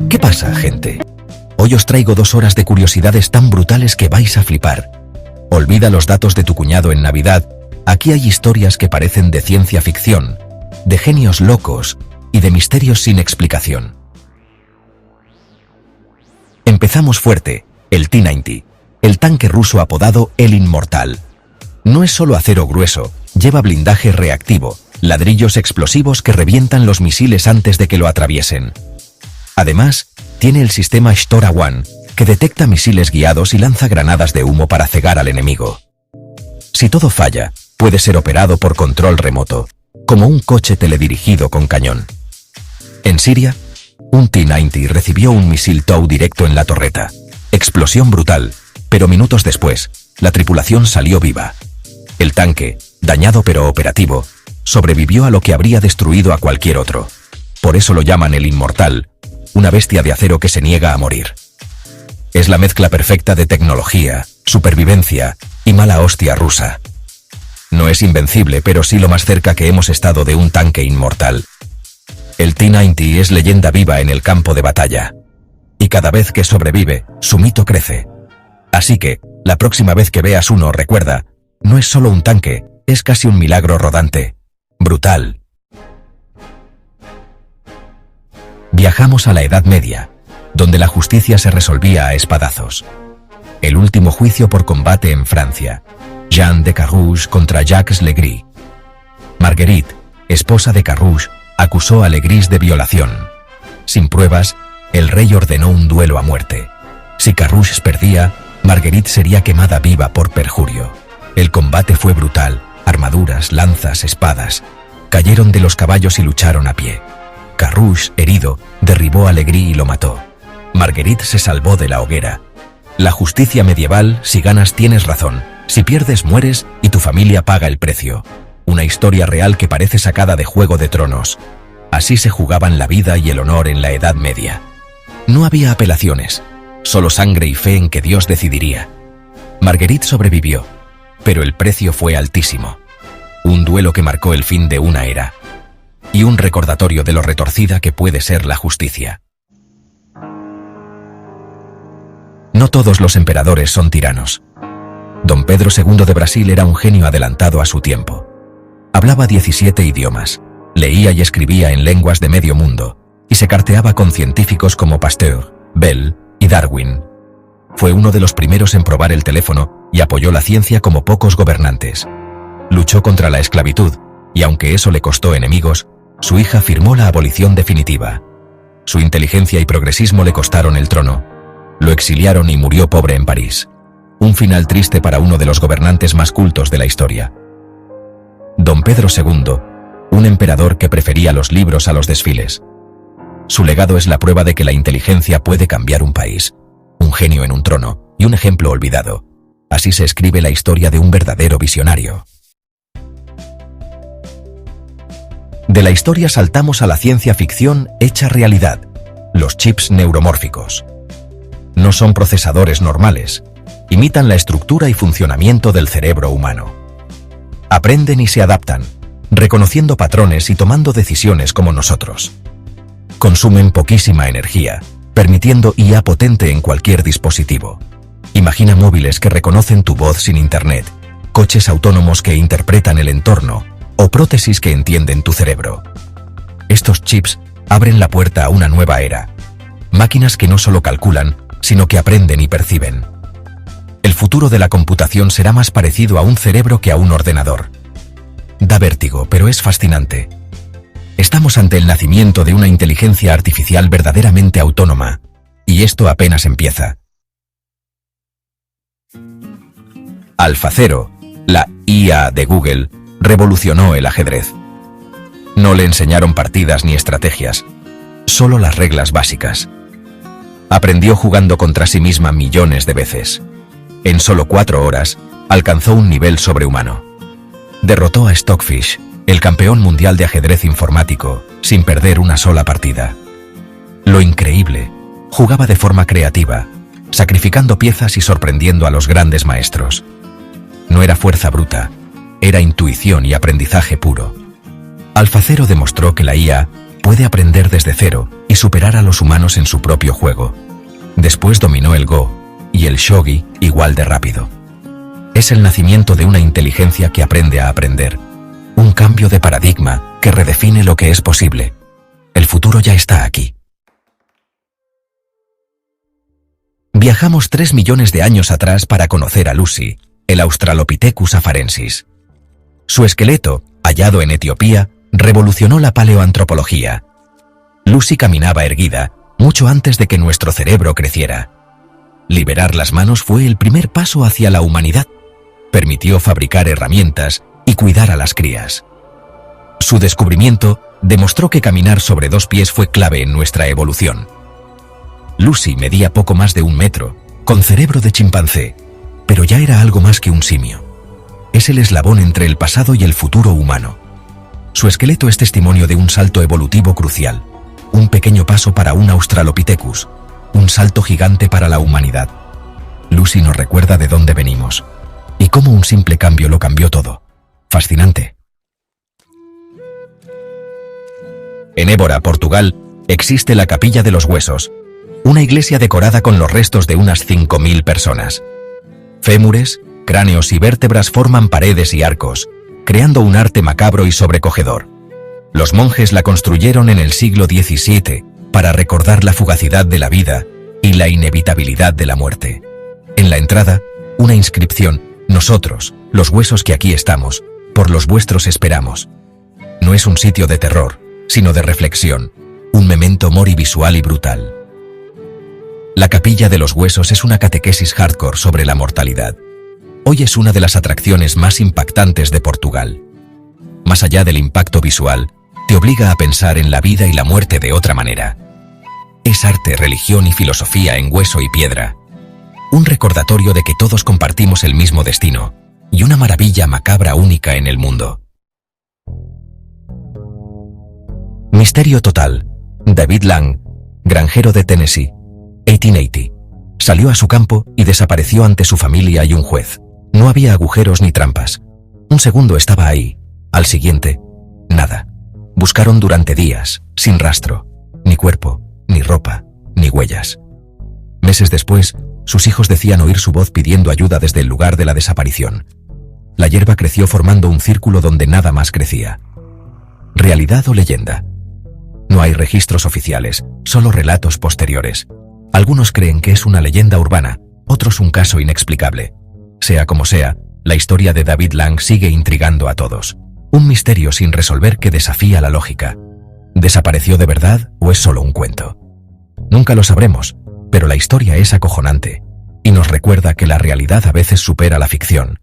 ¿Qué pasa, gente? Hoy os traigo 2 horas de curiosidades tan brutales que vais a flipar. Olvida los datos de tu cuñado en Navidad. Aquí hay historias que parecen de ciencia ficción, de genios locos y de misterios sin explicación. Empezamos fuerte, el T-90, el tanque ruso apodado El Inmortal. No es solo acero grueso, lleva blindaje reactivo, ladrillos explosivos que revientan los misiles antes de que lo atraviesen. Además, tiene el sistema Shtora-1, que detecta misiles guiados y lanza granadas de humo para cegar al enemigo. Si todo falla, puede ser operado por control remoto, como un coche teledirigido con cañón. En Siria, un T-90 recibió un misil TOW directo en la torreta. Explosión brutal, pero minutos después, la tripulación salió viva. El tanque, dañado pero operativo, sobrevivió a lo que habría destruido a cualquier otro. Por eso lo llaman el Inmortal, una bestia de acero que se niega a morir. Es la mezcla perfecta de tecnología, supervivencia y mala hostia rusa. No es invencible, pero sí lo más cerca que hemos estado de un tanque inmortal. El T-90 es leyenda viva en el campo de batalla. Y cada vez que sobrevive, su mito crece. Así que, la próxima vez que veas uno, recuerda, no es solo un tanque, es casi un milagro rodante. Brutal. Viajamos a la Edad Media, donde la justicia se resolvía a espadazos. El último juicio por combate en Francia. Jean de Carrouge contra Jacques Legris. Marguerite, esposa de Carrouge, acusó a Legris de violación. Sin pruebas, el rey ordenó un duelo a muerte. Si Carrouge perdía, Marguerite sería quemada viva por perjurio. El combate fue brutal, armaduras, lanzas, espadas. Cayeron de los caballos y lucharon a pie. Carrouge, herido, derribó a Legris y lo mató. Marguerite se salvó de la hoguera. La justicia medieval, si ganas tienes razón, si pierdes mueres y tu familia paga el precio. Una historia real que parece sacada de Juego de Tronos. Así se jugaban la vida y el honor en la Edad Media. No había apelaciones, solo sangre y fe en que Dios decidiría. Marguerite sobrevivió, pero el precio fue altísimo. Un duelo que marcó el fin de una era. Y un recordatorio de lo retorcida que puede ser la justicia. No todos los emperadores son tiranos. Don Pedro II de Brasil era un genio adelantado a su tiempo. Hablaba 17 idiomas, leía y escribía en lenguas de medio mundo, y se carteaba con científicos como Pasteur, Bell y Darwin. Fue uno de los primeros en probar el teléfono y apoyó la ciencia como pocos gobernantes. Luchó contra la esclavitud, y aunque eso le costó enemigos, su hija firmó la abolición definitiva. Su inteligencia y progresismo le costaron el trono. Lo exiliaron y murió pobre en París. Un final triste para uno de los gobernantes más cultos de la historia. Don Pedro II, un emperador que prefería los libros a los desfiles. Su legado es la prueba de que la inteligencia puede cambiar un país. Un genio en un trono y un ejemplo olvidado. Así se escribe la historia de un verdadero visionario. De la historia saltamos a la ciencia ficción hecha realidad. Los chips neuromórficos. No son procesadores normales. Imitan la estructura y funcionamiento del cerebro humano. Aprenden y se adaptan, reconociendo patrones y tomando decisiones como nosotros. Consumen poquísima energía, permitiendo IA potente en cualquier dispositivo. Imagina móviles que reconocen tu voz sin internet, coches autónomos que interpretan el entorno, o prótesis que entienden tu cerebro. Estos chips abren la puerta a una nueva era. Máquinas que no solo calculan, sino que aprenden y perciben. El futuro de la computación será más parecido a un cerebro que a un ordenador. Da vértigo, pero es fascinante. Estamos ante el nacimiento de una inteligencia artificial verdaderamente autónoma, y esto apenas empieza. AlphaZero, la IA de Google, revolucionó el ajedrez. No le enseñaron partidas ni estrategias, solo las reglas básicas. Aprendió jugando contra sí misma millones de veces. En solo 4 horas, alcanzó un nivel sobrehumano. Derrotó a Stockfish, el campeón mundial de ajedrez informático, sin perder una sola partida. Lo increíble, jugaba de forma creativa, sacrificando piezas y sorprendiendo a los grandes maestros. No era fuerza bruta, Era intuición y aprendizaje puro. AlphaZero demostró que la IA puede aprender desde cero y superar a los humanos en su propio juego. Después dominó el Go y el Shogi igual de rápido. Es el nacimiento de una inteligencia que aprende a aprender. Un cambio de paradigma que redefine lo que es posible. El futuro ya está aquí. Viajamos 3 millones de años atrás para conocer a Lucy, el Australopithecus afarensis. Su esqueleto, hallado en Etiopía, revolucionó la paleoantropología. Lucy caminaba erguida, mucho antes de que nuestro cerebro creciera. Liberar las manos fue el primer paso hacia la humanidad. Permitió fabricar herramientas y cuidar a las crías. Su descubrimiento demostró que caminar sobre 2 pies fue clave en nuestra evolución. Lucy medía poco más de 1 metro, con cerebro de chimpancé, pero ya era algo más que un simio. Es el eslabón entre el pasado y el futuro humano. Su esqueleto es testimonio de un salto evolutivo crucial, un pequeño paso para un Australopithecus, un salto gigante para la humanidad. Lucy nos recuerda de dónde venimos, y cómo un simple cambio lo cambió todo. Fascinante. En Évora, Portugal, existe la Capilla de los Huesos, una iglesia decorada con los restos de unas 5.000 personas. Fémures, cráneos y vértebras forman paredes y arcos, creando un arte macabro y sobrecogedor. Los monjes la construyeron en el siglo XVII para recordar la fugacidad de la vida y la inevitabilidad de la muerte. En la entrada, una inscripción: nosotros, los huesos que aquí estamos, por los vuestros esperamos. No es un sitio de terror, sino de reflexión, un memento mori visual y brutal. La Capilla de los Huesos es una catequesis hardcore sobre la mortalidad. Hoy es una de las atracciones más impactantes de Portugal. Más allá del impacto visual, te obliga a pensar en la vida y la muerte de otra manera. Es arte, religión y filosofía en hueso y piedra. Un recordatorio de que todos compartimos el mismo destino, y una maravilla macabra única en el mundo. Misterio total. David Lang, granjero de Tennessee, 1880. Salió a su campo y desapareció ante su familia y un juez. No había agujeros ni trampas. Un segundo estaba ahí. Al siguiente, nada. Buscaron durante días, sin rastro. Ni cuerpo, ni ropa, ni huellas. Meses después, sus hijos decían oír su voz pidiendo ayuda desde el lugar de la desaparición. La hierba creció formando un círculo donde nada más crecía. ¿Realidad o leyenda? No hay registros oficiales, solo relatos posteriores. Algunos creen que es una leyenda urbana, otros un caso inexplicable. Sea como sea, la historia de David Lang sigue intrigando a todos. Un misterio sin resolver que desafía la lógica. ¿Desapareció de verdad o es solo un cuento? Nunca lo sabremos, pero la historia es acojonante y nos recuerda que la realidad a veces supera la ficción.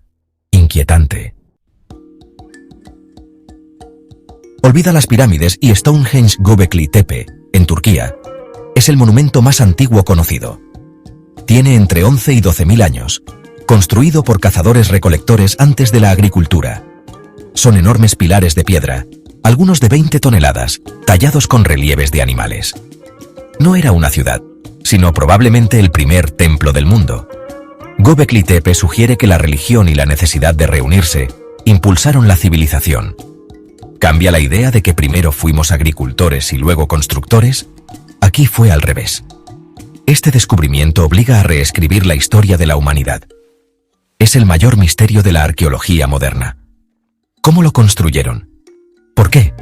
Inquietante. Olvida las pirámides y Stonehenge Göbekli Tepe, en Turquía. Es el monumento más antiguo conocido. Tiene entre 11 y 12.000 años, construido por cazadores-recolectores antes de la agricultura. Son enormes pilares de piedra, algunos de 20 toneladas, tallados con relieves de animales. No era una ciudad, sino probablemente el primer templo del mundo. Göbekli Tepe sugiere que la religión y la necesidad de reunirse impulsaron la civilización. ¿Cambia la idea de que primero fuimos agricultores y luego constructores? Aquí fue al revés. Este descubrimiento obliga a reescribir la historia de la humanidad. Es el mayor misterio de la arqueología moderna. ¿Cómo lo construyeron? ¿Por qué?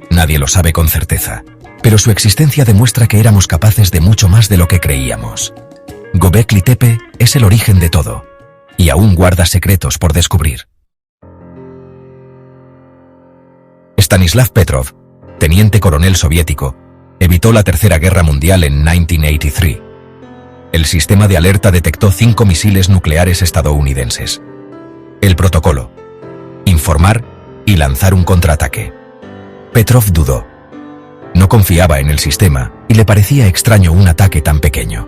Nadie lo sabe con certeza, pero su existencia demuestra que éramos capaces de mucho más de lo que creíamos. Göbekli Tepe es el origen de todo, y aún guarda secretos por descubrir. Stanislav Petrov, teniente coronel soviético, evitó la Tercera Guerra Mundial en 1983. El sistema de alerta detectó 5 misiles nucleares estadounidenses. El protocolo: informar y lanzar un contraataque. Petrov dudó. No confiaba en el sistema y le parecía extraño un ataque tan pequeño.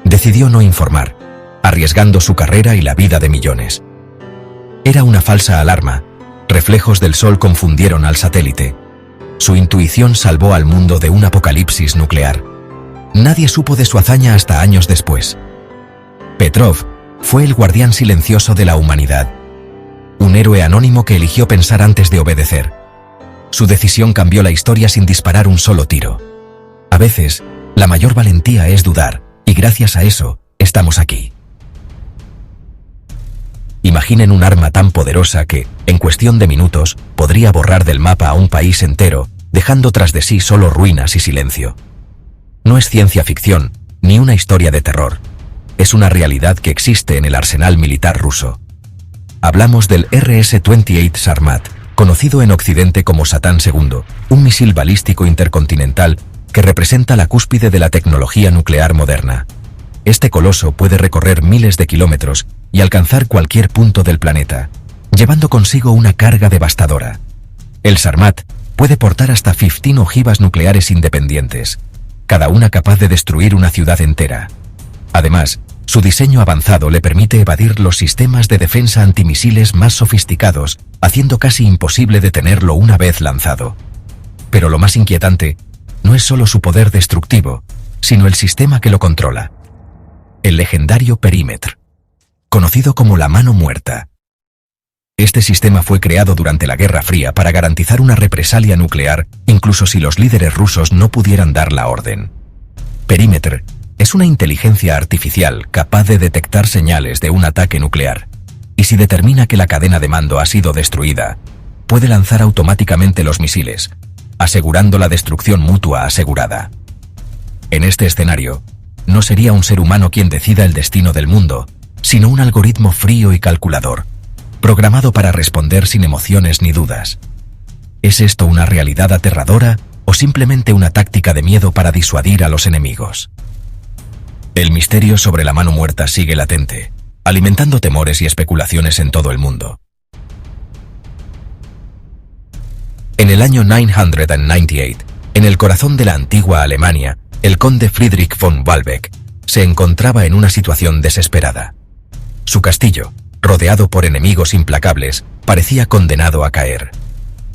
Decidió no informar, arriesgando su carrera y la vida de millones. Era una falsa alarma. Reflejos del sol confundieron al satélite. Su intuición salvó al mundo de un apocalipsis nuclear. Nadie supo de su hazaña hasta años después. Petrov fue el guardián silencioso de la humanidad. un héroe anónimo que eligió pensar antes de obedecer. Su decisión cambió la historia sin disparar un solo tiro. A veces, la mayor valentía es dudar, y gracias a eso, estamos aquí. Imaginen un arma tan poderosa que, en cuestión de minutos, podría borrar del mapa a un país entero, dejando tras de sí solo ruinas y silencio. No es ciencia ficción, ni una historia de terror. Es una realidad que existe en el arsenal militar ruso. Hablamos del RS-28 Sarmat, conocido en Occidente como Satán II, un misil balístico intercontinental que representa la cúspide de la tecnología nuclear moderna. Este coloso puede recorrer miles de kilómetros y alcanzar cualquier punto del planeta, llevando consigo una carga devastadora. El Sarmat puede portar hasta 15 ojivas nucleares independientes, cada una capaz de destruir una ciudad entera. Además, su diseño avanzado le permite evadir los sistemas de defensa antimisiles más sofisticados, haciendo casi imposible detenerlo una vez lanzado. Pero lo más inquietante no es solo su poder destructivo, sino el sistema que lo controla. El legendario perímetro, conocido como la mano muerta. Este sistema fue creado durante la Guerra Fría para garantizar una represalia nuclear, incluso si los líderes rusos no pudieran dar la orden. Perímetro es una inteligencia artificial capaz de detectar señales de un ataque nuclear, y si determina que la cadena de mando ha sido destruida, puede lanzar automáticamente los misiles, asegurando la destrucción mutua asegurada. En este escenario, no sería un ser humano quien decida el destino del mundo, sino un algoritmo frío y calculador, programado para responder sin emociones ni dudas. ¿Es esto una realidad aterradora o simplemente una táctica de miedo para disuadir a los enemigos? El misterio sobre la mano muerta sigue latente, alimentando temores y especulaciones en todo el mundo. En el año 998, en el corazón de la antigua Alemania, el conde Friedrich von Walbeck se encontraba en una situación desesperada. Su castillo, rodeado por enemigos implacables, parecía condenado a caer.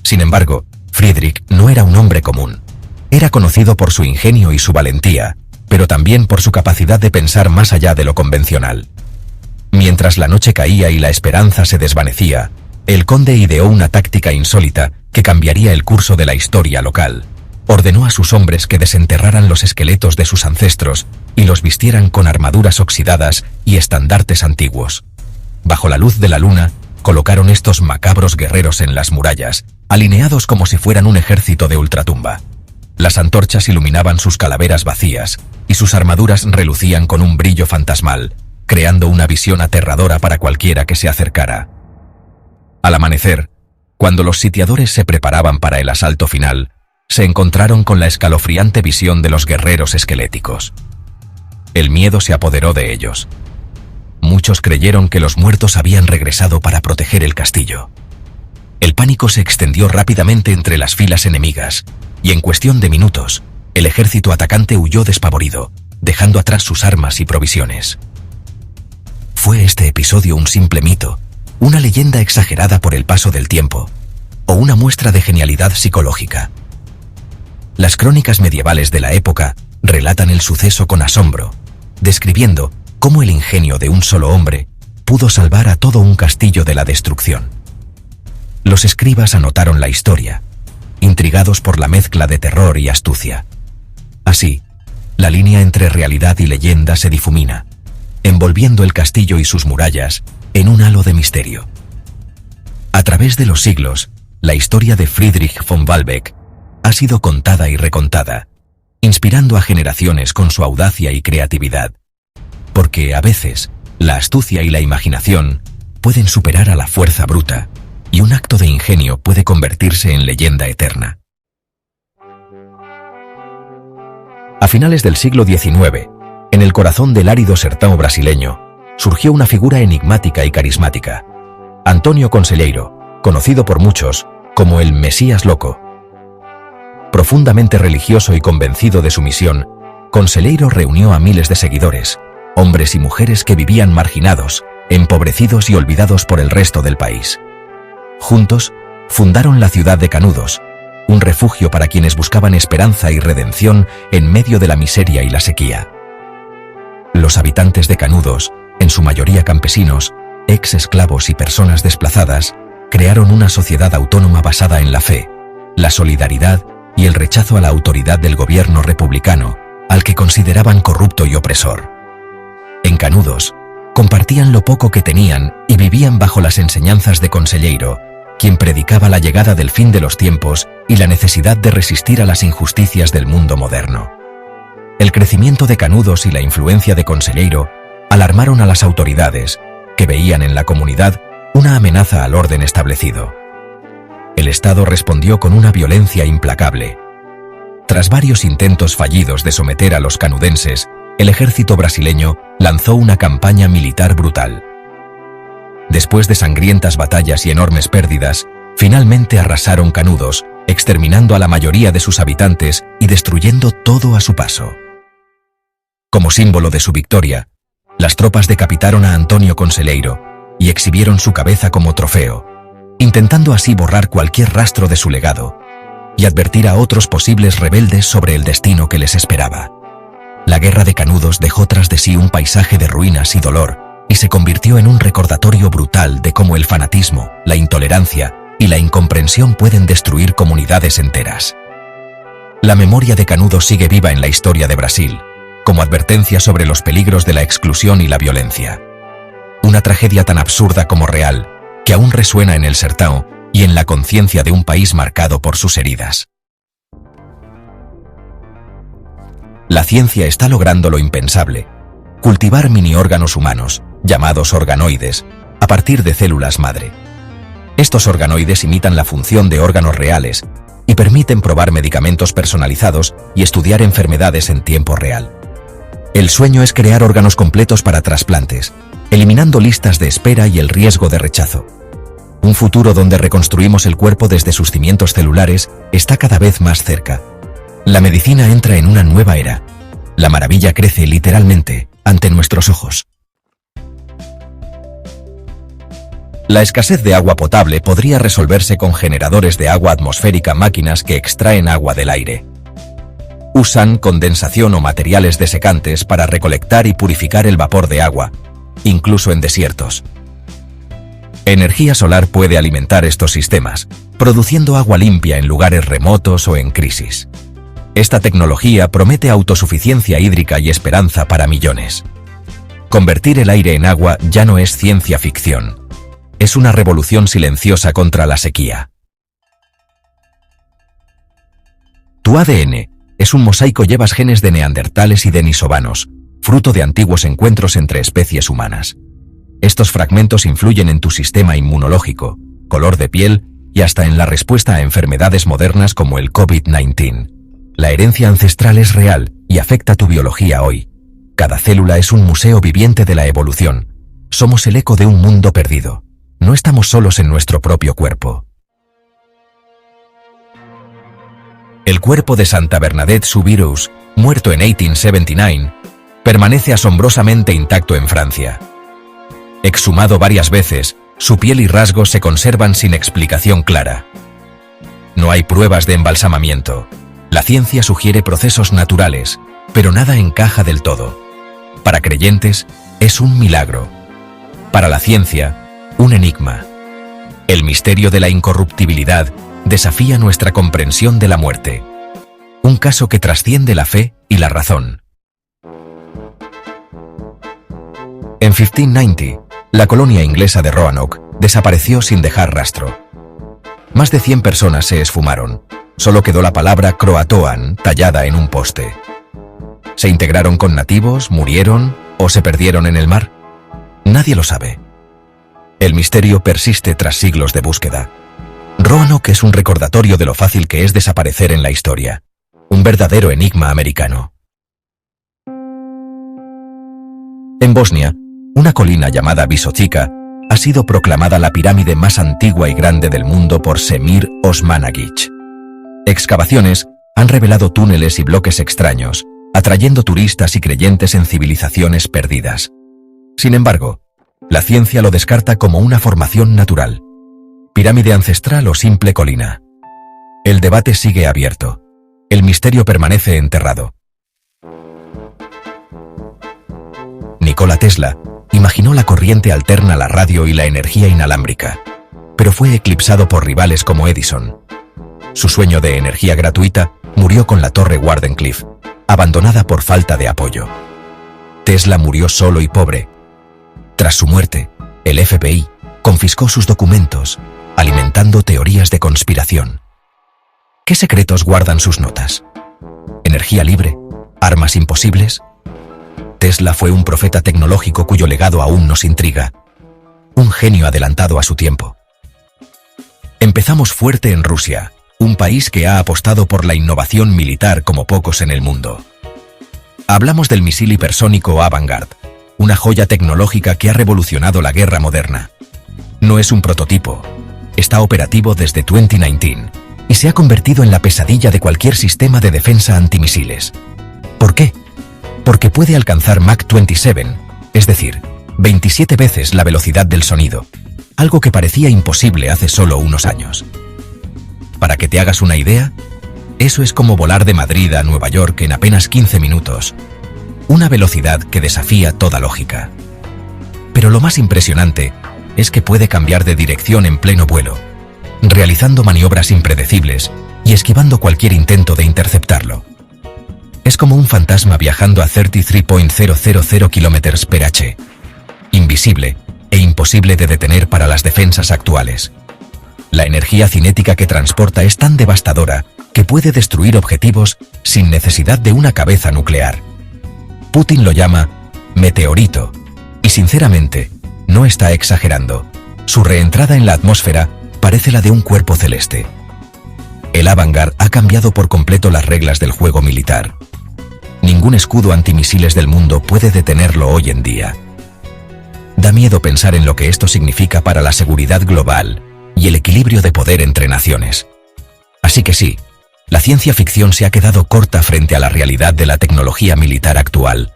Sin embargo, Friedrich no era un hombre común. Era conocido por su ingenio y su valentía, pero también por su capacidad de pensar más allá de lo convencional. Mientras la noche caía y la esperanza se desvanecía, el conde ideó una táctica insólita que cambiaría el curso de la historia local. Ordenó a sus hombres que desenterraran los esqueletos de sus ancestros y los vistieran con armaduras oxidadas y estandartes antiguos. Bajo la luz de la luna, colocaron estos macabros guerreros en las murallas, alineados como si fueran un ejército de ultratumba. Las antorchas iluminaban sus calaveras vacías, y sus armaduras relucían con un brillo fantasmal, creando una visión aterradora para cualquiera que se acercara. Al amanecer, cuando los sitiadores se preparaban para el asalto final, se encontraron con la escalofriante visión de los guerreros esqueléticos. El miedo se apoderó de ellos. Muchos creyeron que los muertos habían regresado para proteger el castillo. El pánico se extendió rápidamente entre las filas enemigas, y en cuestión de minutos, el ejército atacante huyó despavorido, dejando atrás sus armas y provisiones. ¿Fue este episodio un simple mito, una leyenda exagerada por el paso del tiempo, o una muestra de genialidad psicológica? Las crónicas medievales de la época relatan el suceso con asombro, describiendo cómo el ingenio de un solo hombre pudo salvar a todo un castillo de la destrucción. Los escribas anotaron la historia, intrigados por la mezcla de terror y astucia. Así, la línea entre realidad y leyenda se difumina, envolviendo el castillo y sus murallas en un halo de misterio. A través de los siglos, la historia de Friedrich von Walbeck ha sido contada y recontada, inspirando a generaciones con su audacia y creatividad. Porque a veces, la astucia y la imaginación pueden superar a la fuerza bruta, y un acto de ingenio puede convertirse en leyenda eterna. A finales del siglo XIX, en el corazón del árido sertão brasileño, surgió una figura enigmática y carismática: Antônio Conselheiro, conocido por muchos como el Mesías Loco. Profundamente religioso y convencido de su misión, Conselheiro reunió a miles de seguidores, hombres y mujeres que vivían marginados, empobrecidos y olvidados por el resto del país. Juntos, fundaron la ciudad de Canudos, un refugio para quienes buscaban esperanza y redención en medio de la miseria y la sequía. Los habitantes de Canudos, en su mayoría campesinos, ex esclavos y personas desplazadas, crearon una sociedad autónoma basada en la fe, la solidaridad y el rechazo a la autoridad del gobierno republicano, al que consideraban corrupto y opresor. En Canudos, compartían lo poco que tenían y vivían bajo las enseñanzas de Conselheiro, quien predicaba la llegada del fin de los tiempos y la necesidad de resistir a las injusticias del mundo moderno. El crecimiento de Canudos y la influencia de Conselheiro alarmaron a las autoridades, que veían en la comunidad una amenaza al orden establecido. El Estado respondió con una violencia implacable. Tras varios intentos fallidos de someter a los canudenses, el ejército brasileño lanzó una campaña militar brutal. Después de sangrientas batallas y enormes pérdidas, finalmente arrasaron Canudos, exterminando a la mayoría de sus habitantes y destruyendo todo a su paso. Como símbolo de su victoria, las tropas decapitaron a Antonio Conselheiro y exhibieron su cabeza como trofeo, intentando así borrar cualquier rastro de su legado y advertir a otros posibles rebeldes sobre el destino que les esperaba. La guerra de Canudos dejó tras de sí un paisaje de ruinas y dolor y se convirtió en un recordatorio brutal de cómo el fanatismo, la intolerancia y la incomprensión pueden destruir comunidades enteras. La memoria de Canudos sigue viva en la historia de Brasil, como advertencia sobre los peligros de la exclusión y la violencia. Una tragedia tan absurda como real, que aún resuena en el Sertão y en la conciencia de un país marcado por sus heridas. La ciencia está logrando lo impensable: cultivar mini-órganos humanos, llamados organoides, a partir de células madre. Estos organoides imitan la función de órganos reales y permiten probar medicamentos personalizados y estudiar enfermedades en tiempo real. El sueño es crear órganos completos para trasplantes, eliminando listas de espera y el riesgo de rechazo. Un futuro donde reconstruimos el cuerpo desde sus cimientos celulares está cada vez más cerca. La medicina entra en una nueva era. La maravilla crece literalmente ante nuestros ojos. La escasez de agua potable podría resolverse con generadores de agua atmosférica, máquinas que extraen agua del aire. Usan condensación o materiales desecantes para recolectar y purificar el vapor de agua, incluso en desiertos. Energía solar puede alimentar estos sistemas, produciendo agua limpia en lugares remotos o en crisis. Esta tecnología promete autosuficiencia hídrica y esperanza para millones. Convertir el aire en agua ya no es ciencia ficción. Es una revolución silenciosa contra la sequía. Tu ADN es un mosaico, llevas genes de neandertales y denisovanos, fruto de antiguos encuentros entre especies humanas. Estos fragmentos influyen en tu sistema inmunológico, color de piel y hasta en la respuesta a enfermedades modernas como el COVID-19. La herencia ancestral es real y afecta tu biología hoy. Cada célula es un museo viviente de la evolución. Somos el eco de un mundo perdido. No estamos solos en nuestro propio cuerpo. El cuerpo de Santa Bernadette Soubirous, muerto en 1879, permanece asombrosamente intacto en Francia. Exhumado varias veces, su piel y rasgos se conservan sin explicación clara. No hay pruebas de embalsamamiento. La ciencia sugiere procesos naturales, pero nada encaja del todo. Para creyentes, es un milagro. Para la ciencia, un enigma. El misterio de la incorruptibilidad desafía nuestra comprensión de la muerte. Un caso que trasciende la fe y la razón. En 1590, la colonia inglesa de Roanoke desapareció sin dejar rastro. Más de 100 personas se esfumaron. Solo quedó la palabra Croatoan tallada en un poste. ¿Se integraron con nativos, murieron o se perdieron en el mar? Nadie lo sabe. El misterio persiste tras siglos de búsqueda. Roanoke es un recordatorio de lo fácil que es desaparecer en la historia. Un verdadero enigma americano. En Bosnia, una colina llamada Visochica ha sido proclamada la pirámide más antigua y grande del mundo por Semir Osmanagić. Excavaciones han revelado túneles y bloques extraños, atrayendo turistas y creyentes en civilizaciones perdidas. Sin embargo, la ciencia lo descarta como una formación natural. ¿Pirámide ancestral o simple colina? El debate sigue abierto. El misterio permanece enterrado. Nikola Tesla, imaginó la corriente alterna, la radio y la energía inalámbrica, pero fue eclipsado por rivales como Edison. Su sueño de energía gratuita murió con la torre Wardenclyffe, abandonada por falta de apoyo. Tesla murió solo y pobre. Tras su muerte, el FBI confiscó sus documentos, alimentando teorías de conspiración. ¿Qué secretos guardan sus notas? ¿Energía libre? ¿Armas imposibles? Tesla fue un profeta tecnológico cuyo legado aún nos intriga. Un genio adelantado a su tiempo. Empezamos fuerte en Rusia, un país que ha apostado por la innovación militar como pocos en el mundo. Hablamos del misil hipersónico Avangard, una joya tecnológica que ha revolucionado la guerra moderna. No es un prototipo, está operativo desde 2019 y se ha convertido en la pesadilla de cualquier sistema de defensa antimisiles. ¿Por qué? Porque puede alcanzar Mach 27, es decir, 27 veces la velocidad del sonido, algo que parecía imposible hace solo unos años. Para que te hagas una idea, eso es como volar de Madrid a Nueva York en apenas 15 minutos, una velocidad que desafía toda lógica. Pero lo más impresionante es que puede cambiar de dirección en pleno vuelo, realizando maniobras impredecibles y esquivando cualquier intento de interceptarlo. Es como un fantasma viajando a 33.000 km/h, invisible e imposible de detener para las defensas actuales. La energía cinética que transporta es tan devastadora que puede destruir objetivos sin necesidad de una cabeza nuclear. Putin lo llama meteorito, y sinceramente, no está exagerando. Su reentrada en la atmósfera parece la de un cuerpo celeste. El Avangard ha cambiado por completo las reglas del juego militar. Ningún escudo antimisiles del mundo puede detenerlo hoy en día. Da miedo pensar en lo que esto significa para la seguridad global y el equilibrio de poder entre naciones. Así que sí, la ciencia ficción se ha quedado corta frente a la realidad de la tecnología militar actual.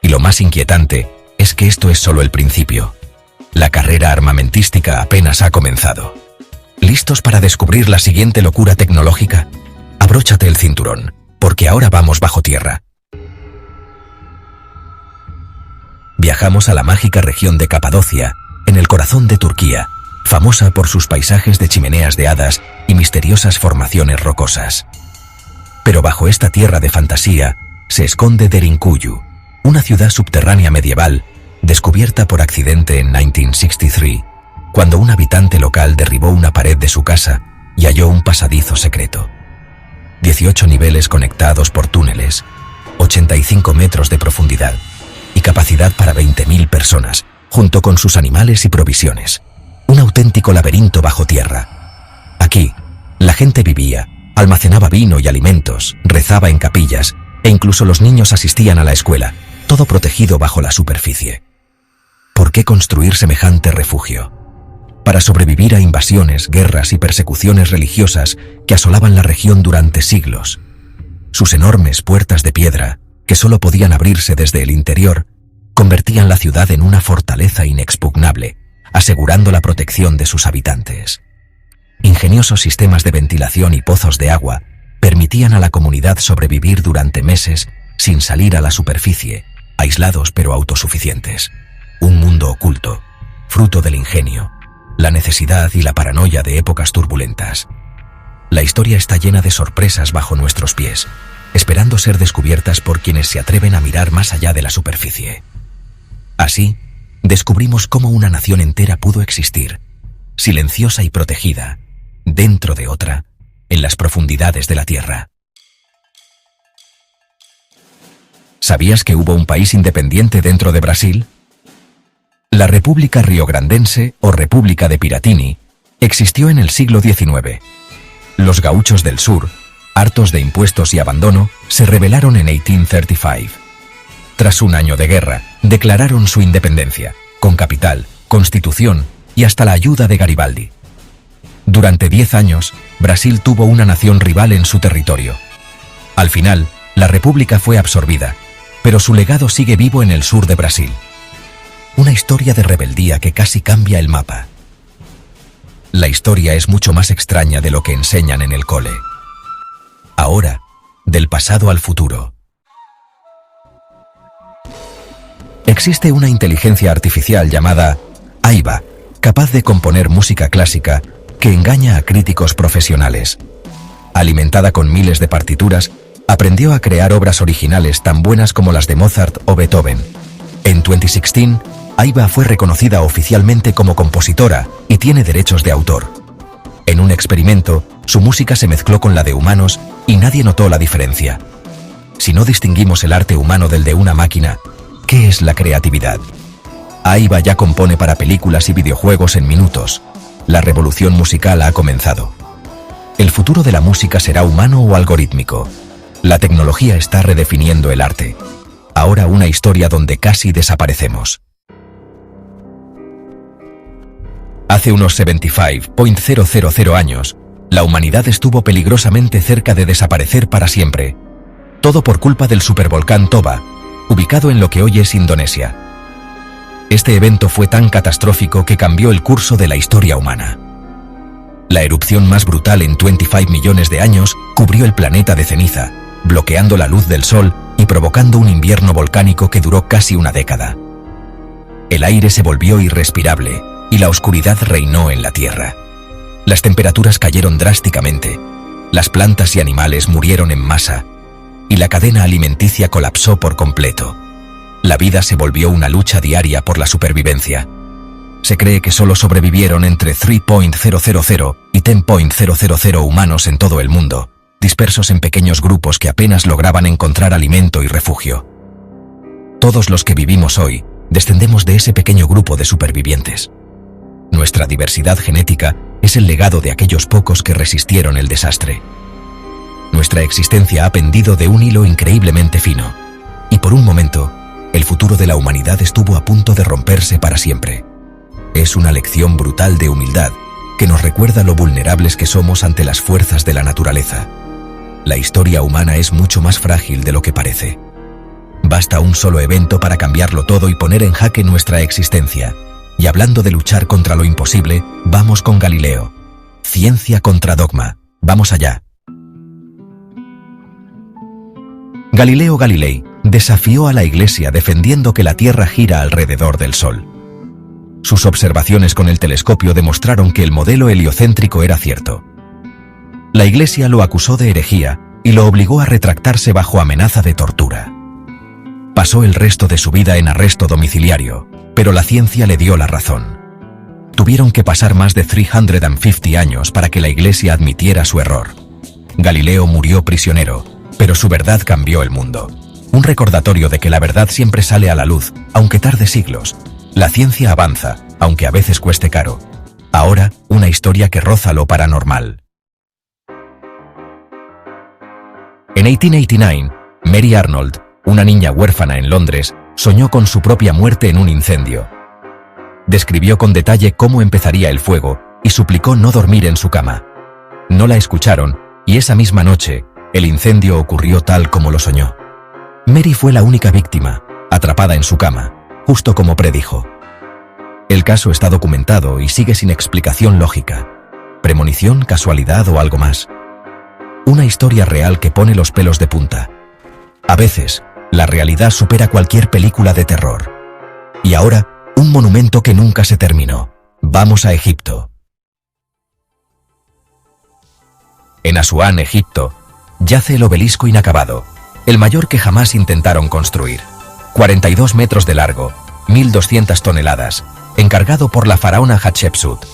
Y lo más inquietante es que esto es solo el principio. La carrera armamentística apenas ha comenzado. ¿Listos para descubrir la siguiente locura tecnológica? Abróchate el cinturón, porque ahora vamos bajo tierra. Viajamos a la mágica región de Capadocia, en el corazón de Turquía, famosa por sus paisajes de chimeneas de hadas y misteriosas formaciones rocosas. Pero bajo esta tierra de fantasía se esconde Derinkuyu, una ciudad subterránea medieval descubierta por accidente en 1963, cuando un habitante local derribó una pared de su casa y halló un pasadizo secreto. 18 niveles conectados por túneles, 85 metros de profundidad y capacidad para 20.000 personas, junto con sus animales y provisiones. Un auténtico laberinto bajo tierra. Aquí, la gente vivía, almacenaba vino y alimentos, rezaba en capillas e incluso los niños asistían a la escuela, todo protegido bajo la superficie. ¿Por qué construir semejante refugio? Para sobrevivir a invasiones, guerras y persecuciones religiosas que asolaban la región durante siglos. Sus enormes puertas de piedra, que solo podían abrirse desde el interior, convertían la ciudad en una fortaleza inexpugnable, asegurando la protección de sus habitantes. Ingeniosos sistemas de ventilación y pozos de agua permitían a la comunidad sobrevivir durante meses sin salir a la superficie, aislados pero autosuficientes. Un mundo oculto, fruto del ingenio, la necesidad y la paranoia de épocas turbulentas. La historia está llena de sorpresas bajo nuestros pies, esperando ser descubiertas por quienes se atreven a mirar más allá de la superficie. Así, descubrimos cómo una nación entera pudo existir, silenciosa y protegida, dentro de otra, en las profundidades de la Tierra. ¿Sabías que hubo un país independiente dentro de Brasil? La República Riograndense o República de Piratini existió en el siglo XIX. Los gauchos del sur, hartos de impuestos y abandono, se rebelaron en 1835. Tras un año de guerra, declararon su independencia, con capital, constitución y hasta la ayuda de Garibaldi. Durante 10 años, Brasil tuvo una nación rival en su territorio. Al final, la república fue absorbida, pero su legado sigue vivo en el sur de Brasil. Una historia de rebeldía que casi cambia el mapa. La historia es mucho más extraña de lo que enseñan en el cole. Ahora, del pasado al futuro. Existe una inteligencia artificial llamada Aiba, capaz de componer música clásica que engaña a críticos profesionales. Alimentada con miles de partituras, aprendió a crear obras originales tan buenas como las de Mozart o Beethoven. En 2016, Aiba fue reconocida oficialmente como compositora y tiene derechos de autor. En un experimento, su música se mezcló con la de humanos y nadie notó la diferencia. Si no distinguimos el arte humano del de una máquina, ¿qué es la creatividad? Aiba ya compone para películas y videojuegos en minutos. La revolución musical ha comenzado. El futuro de la música será humano o algorítmico. La tecnología está redefiniendo el arte. Ahora una historia donde casi desaparecemos. Hace unos 75.000 años, la humanidad estuvo peligrosamente cerca de desaparecer para siempre. Todo por culpa del supervolcán Toba, ubicado en lo que hoy es Indonesia. Este evento fue tan catastrófico que cambió el curso de la historia humana. La erupción más brutal en 25 millones de años cubrió el planeta de ceniza, bloqueando la luz del sol y provocando un invierno volcánico que duró casi una década. El aire se volvió irrespirable y la oscuridad reinó en la Tierra. Las temperaturas cayeron drásticamente, las plantas y animales murieron en masa, y la cadena alimenticia colapsó por completo. La vida se volvió una lucha diaria por la supervivencia. Se cree que solo sobrevivieron entre 3.000 y 10.000 humanos en todo el mundo, dispersos en pequeños grupos que apenas lograban encontrar alimento y refugio. Todos los que vivimos hoy descendemos de ese pequeño grupo de supervivientes. Nuestra diversidad genética es el legado de aquellos pocos que resistieron el desastre. Nuestra existencia ha pendido de un hilo increíblemente fino, y por un momento, el futuro de la humanidad estuvo a punto de romperse para siempre. Es una lección brutal de humildad que nos recuerda lo vulnerables que somos ante las fuerzas de la naturaleza. La historia humana es mucho más frágil de lo que parece. Basta un solo evento para cambiarlo todo y poner en jaque nuestra existencia. Y hablando de luchar contra lo imposible, vamos con Galileo. Ciencia contra dogma. Vamos allá. Galileo Galilei desafió a la Iglesia defendiendo que la Tierra gira alrededor del Sol. Sus observaciones con el telescopio demostraron que el modelo heliocéntrico era cierto. La Iglesia lo acusó de herejía y lo obligó a retractarse bajo amenaza de tortura. Pasó el resto de su vida en arresto domiciliario, pero la ciencia le dio la razón. Tuvieron que pasar más de 350 años para que la Iglesia admitiera su error. Galileo murió prisionero, pero su verdad cambió el mundo. Un recordatorio de que la verdad siempre sale a la luz, aunque tarde siglos. La ciencia avanza, aunque a veces cueste caro. Ahora, una historia que roza lo paranormal. En 1889, Mary Arnold, una niña huérfana en Londres, soñó con su propia muerte en un incendio. Describió con detalle cómo empezaría el fuego y suplicó no dormir en su cama. No la escucharon y esa misma noche, el incendio ocurrió tal como lo soñó. Mary fue la única víctima, atrapada en su cama, justo como predijo. El caso está documentado y sigue sin explicación lógica. ¿Premonición, casualidad o algo más? Una historia real que pone los pelos de punta. A veces, la realidad supera cualquier película de terror. Y ahora, un monumento que nunca se terminó. Vamos a Egipto. En Asuán, Egipto, yace el obelisco inacabado, el mayor que jamás intentaron construir. 42 metros de largo, 1.200 toneladas, encargado por la faraona Hatshepsut.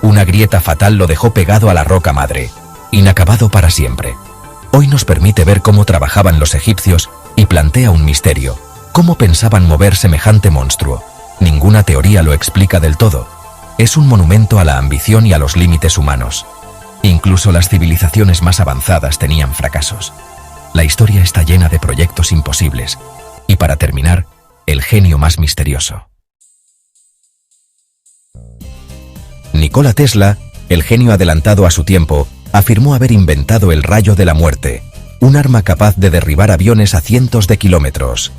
Una grieta fatal lo dejó pegado a la roca madre, inacabado para siempre. Hoy nos permite ver cómo trabajaban los egipcios y plantea un misterio. ¿Cómo pensaban mover semejante monstruo? Ninguna teoría lo explica del todo. Es un monumento a la ambición y a los límites humanos. Incluso las civilizaciones más avanzadas tenían fracasos. La historia está llena de proyectos imposibles. Y para terminar, el genio más misterioso. Nikola Tesla, el genio adelantado a su tiempo, afirmó haber inventado el rayo de la muerte, un arma capaz de derribar aviones a cientos de kilómetros.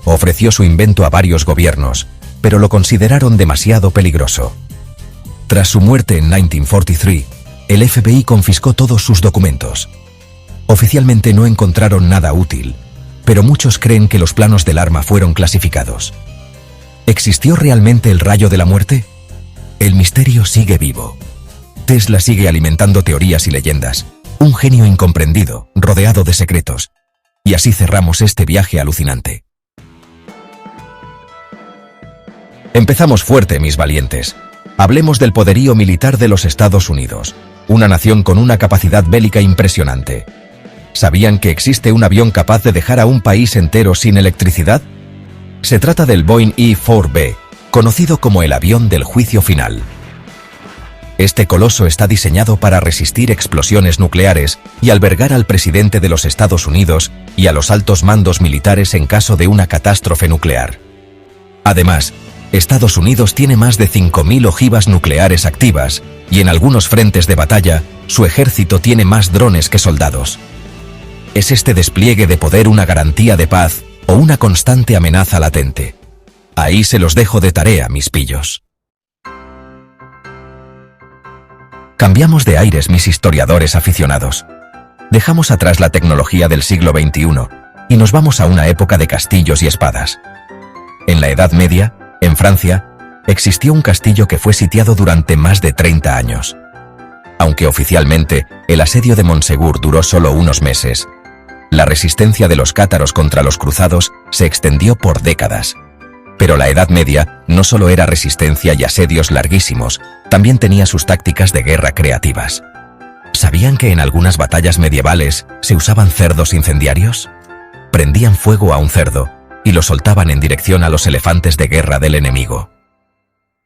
Ofreció su invento a varios gobiernos, pero lo consideraron demasiado peligroso. Tras su muerte en 1943, el FBI confiscó todos sus documentos. Oficialmente no encontraron nada útil, pero muchos creen que los planos del arma fueron clasificados. ¿Existió realmente el rayo de la muerte? El misterio sigue vivo. Tesla sigue alimentando teorías y leyendas. Un genio incomprendido, rodeado de secretos. Y así cerramos este viaje alucinante. Empezamos fuerte, mis valientes. Hablemos del poderío militar de los Estados Unidos, una nación con una capacidad bélica impresionante. ¿Sabían que existe un avión capaz de dejar a un país entero sin electricidad? Se trata del Boeing E-4B, conocido como el avión del juicio final. Este coloso está diseñado para resistir explosiones nucleares y albergar al presidente de los Estados Unidos y a los altos mandos militares en caso de una catástrofe nuclear. Además, Estados Unidos tiene más de 5.000 ojivas nucleares activas y en algunos frentes de batalla, su ejército tiene más drones que soldados. ¿Es este despliegue de poder una garantía de paz o una constante amenaza latente? Ahí se los dejo de tarea, mis pillos. Cambiamos de aires, mis historiadores aficionados. Dejamos atrás la tecnología del siglo XXI y nos vamos a una época de castillos y espadas. En la Edad Media, en Francia, existió un castillo que fue sitiado durante más de 30 años. Aunque oficialmente el asedio de Montsegur duró solo unos meses, la resistencia de los cátaros contra los cruzados se extendió por décadas. Pero la Edad Media no solo era resistencia y asedios larguísimos, también tenía sus tácticas de guerra creativas. ¿Sabían que en algunas batallas medievales se usaban cerdos incendiarios? Prendían fuego a un cerdo y lo soltaban en dirección a los elefantes de guerra del enemigo.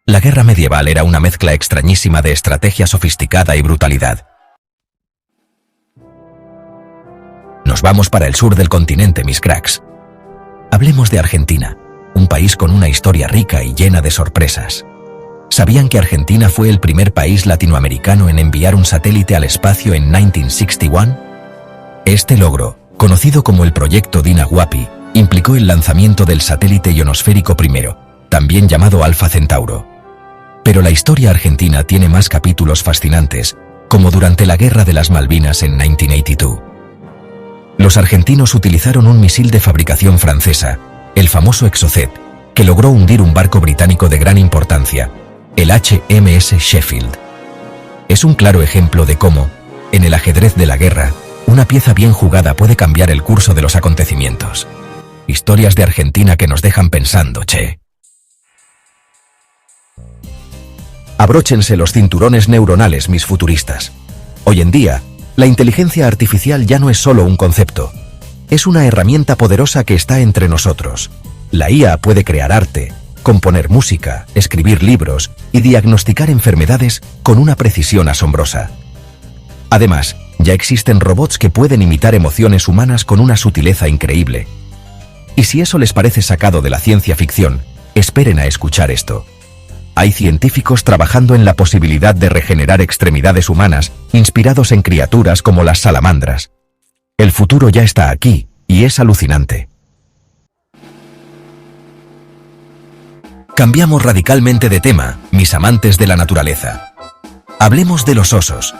La guerra medieval era una mezcla extrañísima de estrategia sofisticada y brutalidad. Nos vamos para el sur del continente, mis cracks. Hablemos de Argentina, un país con una historia rica y llena de sorpresas. ¿Sabían que Argentina fue el primer país latinoamericano en enviar un satélite al espacio en 1961? Este logro, conocido como el proyecto Dinahuapi, implicó el lanzamiento del satélite ionosférico primero, también llamado Alfa Centauro. Pero la historia argentina tiene más capítulos fascinantes, como durante la Guerra de las Malvinas en 1982. Los argentinos utilizaron un misil de fabricación francesa, el famoso Exocet, que logró hundir un barco británico de gran importancia, el HMS Sheffield. Es un claro ejemplo de cómo, en el ajedrez de la guerra, una pieza bien jugada puede cambiar el curso de los acontecimientos. Historias de Argentina que nos dejan pensando, che. Abróchense los cinturones neuronales, mis futuristas. Hoy en día, la inteligencia artificial ya no es solo un concepto. Es una herramienta poderosa que está entre nosotros. La IA puede crear arte, componer música, escribir libros y diagnosticar enfermedades con una precisión asombrosa. Además, ya existen robots que pueden imitar emociones humanas con una sutileza increíble. Y si eso les parece sacado de la ciencia ficción, esperen a escuchar esto. Hay científicos trabajando en la posibilidad de regenerar extremidades humanas inspirados en criaturas como las salamandras. El futuro ya está aquí, y es alucinante. Cambiamos radicalmente de tema, mis amantes de la naturaleza. Hablemos de los osos.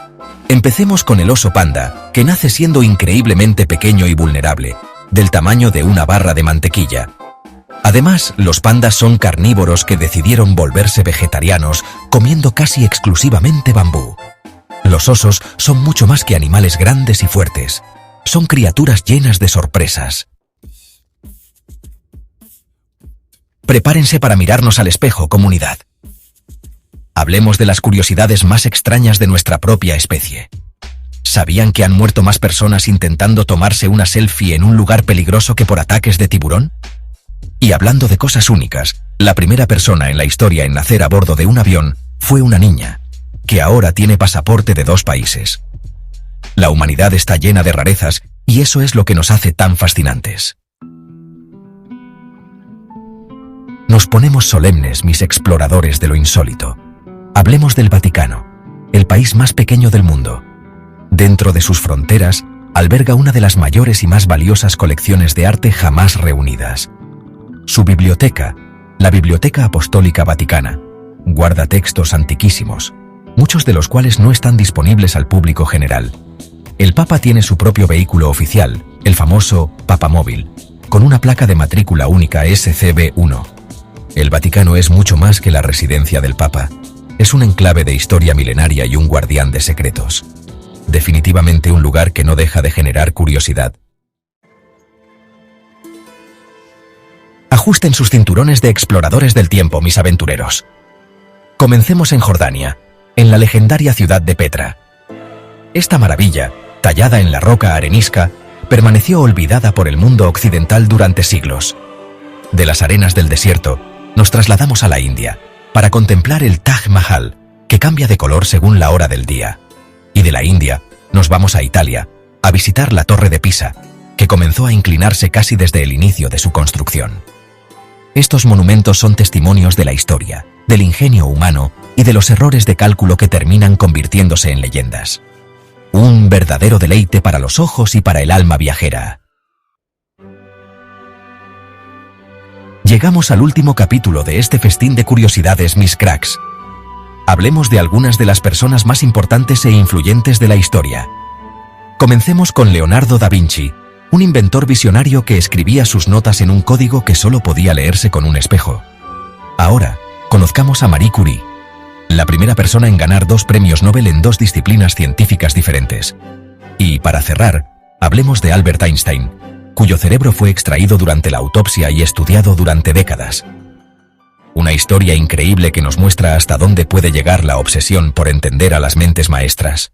Empecemos con el oso panda, que nace siendo increíblemente pequeño y vulnerable, del tamaño de una barra de mantequilla. Además, los pandas son carnívoros que decidieron volverse vegetarianos, comiendo casi exclusivamente bambú. Los osos son mucho más que animales grandes y fuertes. Son criaturas llenas de sorpresas. Prepárense para mirarnos al espejo, comunidad. Hablemos de las curiosidades más extrañas de nuestra propia especie. ¿Sabían que han muerto más personas intentando tomarse una selfie en un lugar peligroso que por ataques de tiburón? Y hablando de cosas únicas, la primera persona en la historia en nacer a bordo de un avión fue una niña, que ahora tiene pasaporte de 2 países. La humanidad está llena de rarezas y eso es lo que nos hace tan fascinantes. Nos ponemos solemnes, mis exploradores de lo insólito. Hablemos del Vaticano, el país más pequeño del mundo. Dentro de sus fronteras, alberga una de las mayores y más valiosas colecciones de arte jamás reunidas. Su biblioteca, la Biblioteca Apostólica Vaticana, guarda textos antiquísimos, muchos de los cuales no están disponibles al público general. El Papa tiene su propio vehículo oficial, el famoso Papamóvil, con una placa de matrícula única SCB-1. El Vaticano es mucho más que la residencia del Papa. Es un enclave de historia milenaria y un guardián de secretos. Definitivamente un lugar que no deja de generar curiosidad. Ajusten sus cinturones de exploradores del tiempo, mis aventureros. Comencemos en Jordania, en la legendaria ciudad de Petra. Esta maravilla, tallada en la roca arenisca, permaneció olvidada por el mundo occidental durante siglos. De las arenas del desierto, nos trasladamos a la India, para contemplar el Taj Mahal, que cambia de color según la hora del día. Y de la India, nos vamos a Italia, a visitar la Torre de Pisa, que comenzó a inclinarse casi desde el inicio de su construcción. Estos monumentos son testimonios de la historia, del ingenio humano y de los errores de cálculo que terminan convirtiéndose en leyendas. Un verdadero deleite para los ojos y para el alma viajera. Llegamos al último capítulo de este festín de curiosidades, mis cracks. Hablemos de algunas de las personas más importantes e influyentes de la historia. Comencemos con Leonardo da Vinci, un inventor visionario que escribía sus notas en un código que solo podía leerse con un espejo. Ahora, conozcamos a Marie Curie, la primera persona en ganar 2 premios Nobel en 2 disciplinas científicas diferentes. Y, para cerrar, hablemos de Albert Einstein, cuyo cerebro fue extraído durante la autopsia y estudiado durante décadas. Una historia increíble que nos muestra hasta dónde puede llegar la obsesión por entender a las mentes maestras.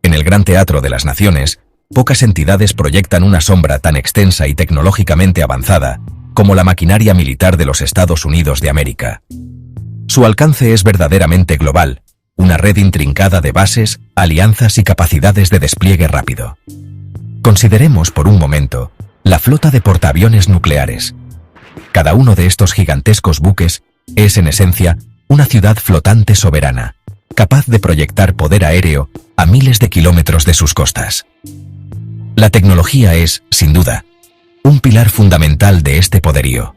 En el Gran Teatro de las Naciones, pocas entidades proyectan una sombra tan extensa y tecnológicamente avanzada como la maquinaria militar de los Estados Unidos de América. Su alcance es verdaderamente global, una red intrincada de bases, alianzas y capacidades de despliegue rápido. Consideremos por un momento la flota de portaaviones nucleares. Cada uno de estos gigantescos buques es, en esencia, una ciudad flotante soberana, capaz de proyectar poder aéreo a miles de kilómetros de sus costas. La tecnología es, sin duda, un pilar fundamental de este poderío.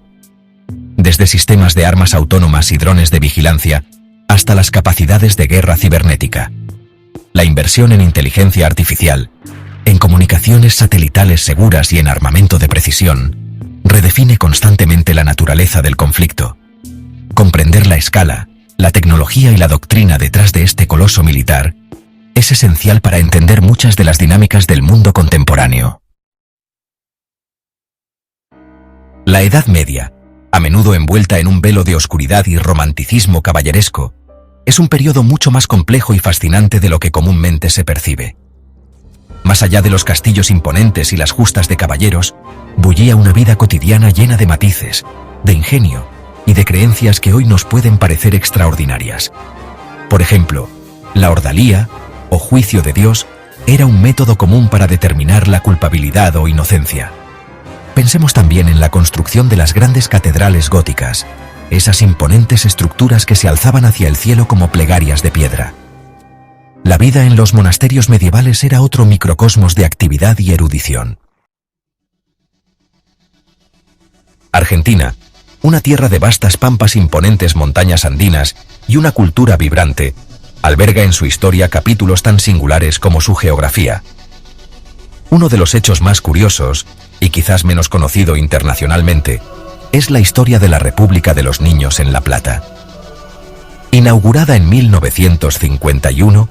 Desde sistemas de armas autónomas y drones de vigilancia hasta las capacidades de guerra cibernética. La inversión en inteligencia artificial, en comunicaciones satelitales seguras y en armamento de precisión, redefine constantemente la naturaleza del conflicto. Comprender la escala, la tecnología y la doctrina detrás de este coloso militar es esencial para entender muchas de las dinámicas del mundo contemporáneo. La Edad Media, a menudo envuelta en un velo de oscuridad y romanticismo caballeresco, es un periodo mucho más complejo y fascinante de lo que comúnmente se percibe. Más allá de los castillos imponentes y las justas de caballeros, bullía una vida cotidiana llena de matices, de ingenio y de creencias que hoy nos pueden parecer extraordinarias. Por ejemplo, la ordalía, o juicio de Dios, era un método común para determinar la culpabilidad o inocencia. Pensemos también en la construcción de las grandes catedrales góticas, esas imponentes estructuras que se alzaban hacia el cielo como plegarias de piedra. La vida en los monasterios medievales era otro microcosmos de actividad y erudición. Argentina, una tierra de vastas pampas, imponentes montañas andinas y una cultura vibrante, alberga en su historia capítulos tan singulares como su geografía. Uno de los hechos más curiosos, y quizás menos conocido internacionalmente, es la historia de la República de los Niños en La Plata. Inaugurada en 1951,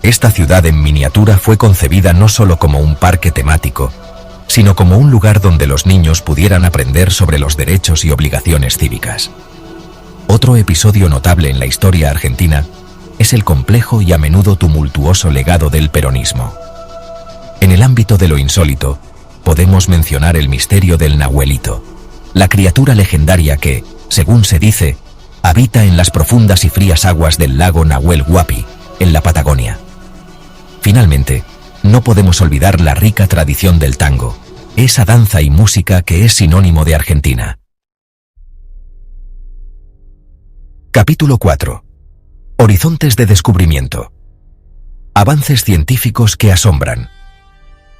esta ciudad en miniatura fue concebida no solo como un parque temático, sino como un lugar donde los niños pudieran aprender sobre los derechos y obligaciones cívicas. Otro episodio notable en la historia argentina es el complejo y a menudo tumultuoso legado del peronismo. En el ámbito de lo insólito, podemos mencionar el misterio del Nahuelito, la criatura legendaria que, según se dice, habita en las profundas y frías aguas del lago Nahuel Huapi, en la Patagonia. Finalmente, no podemos olvidar la rica tradición del tango, esa danza y música que es sinónimo de Argentina. Capítulo 4. Horizontes de descubrimiento. Avances científicos que asombran.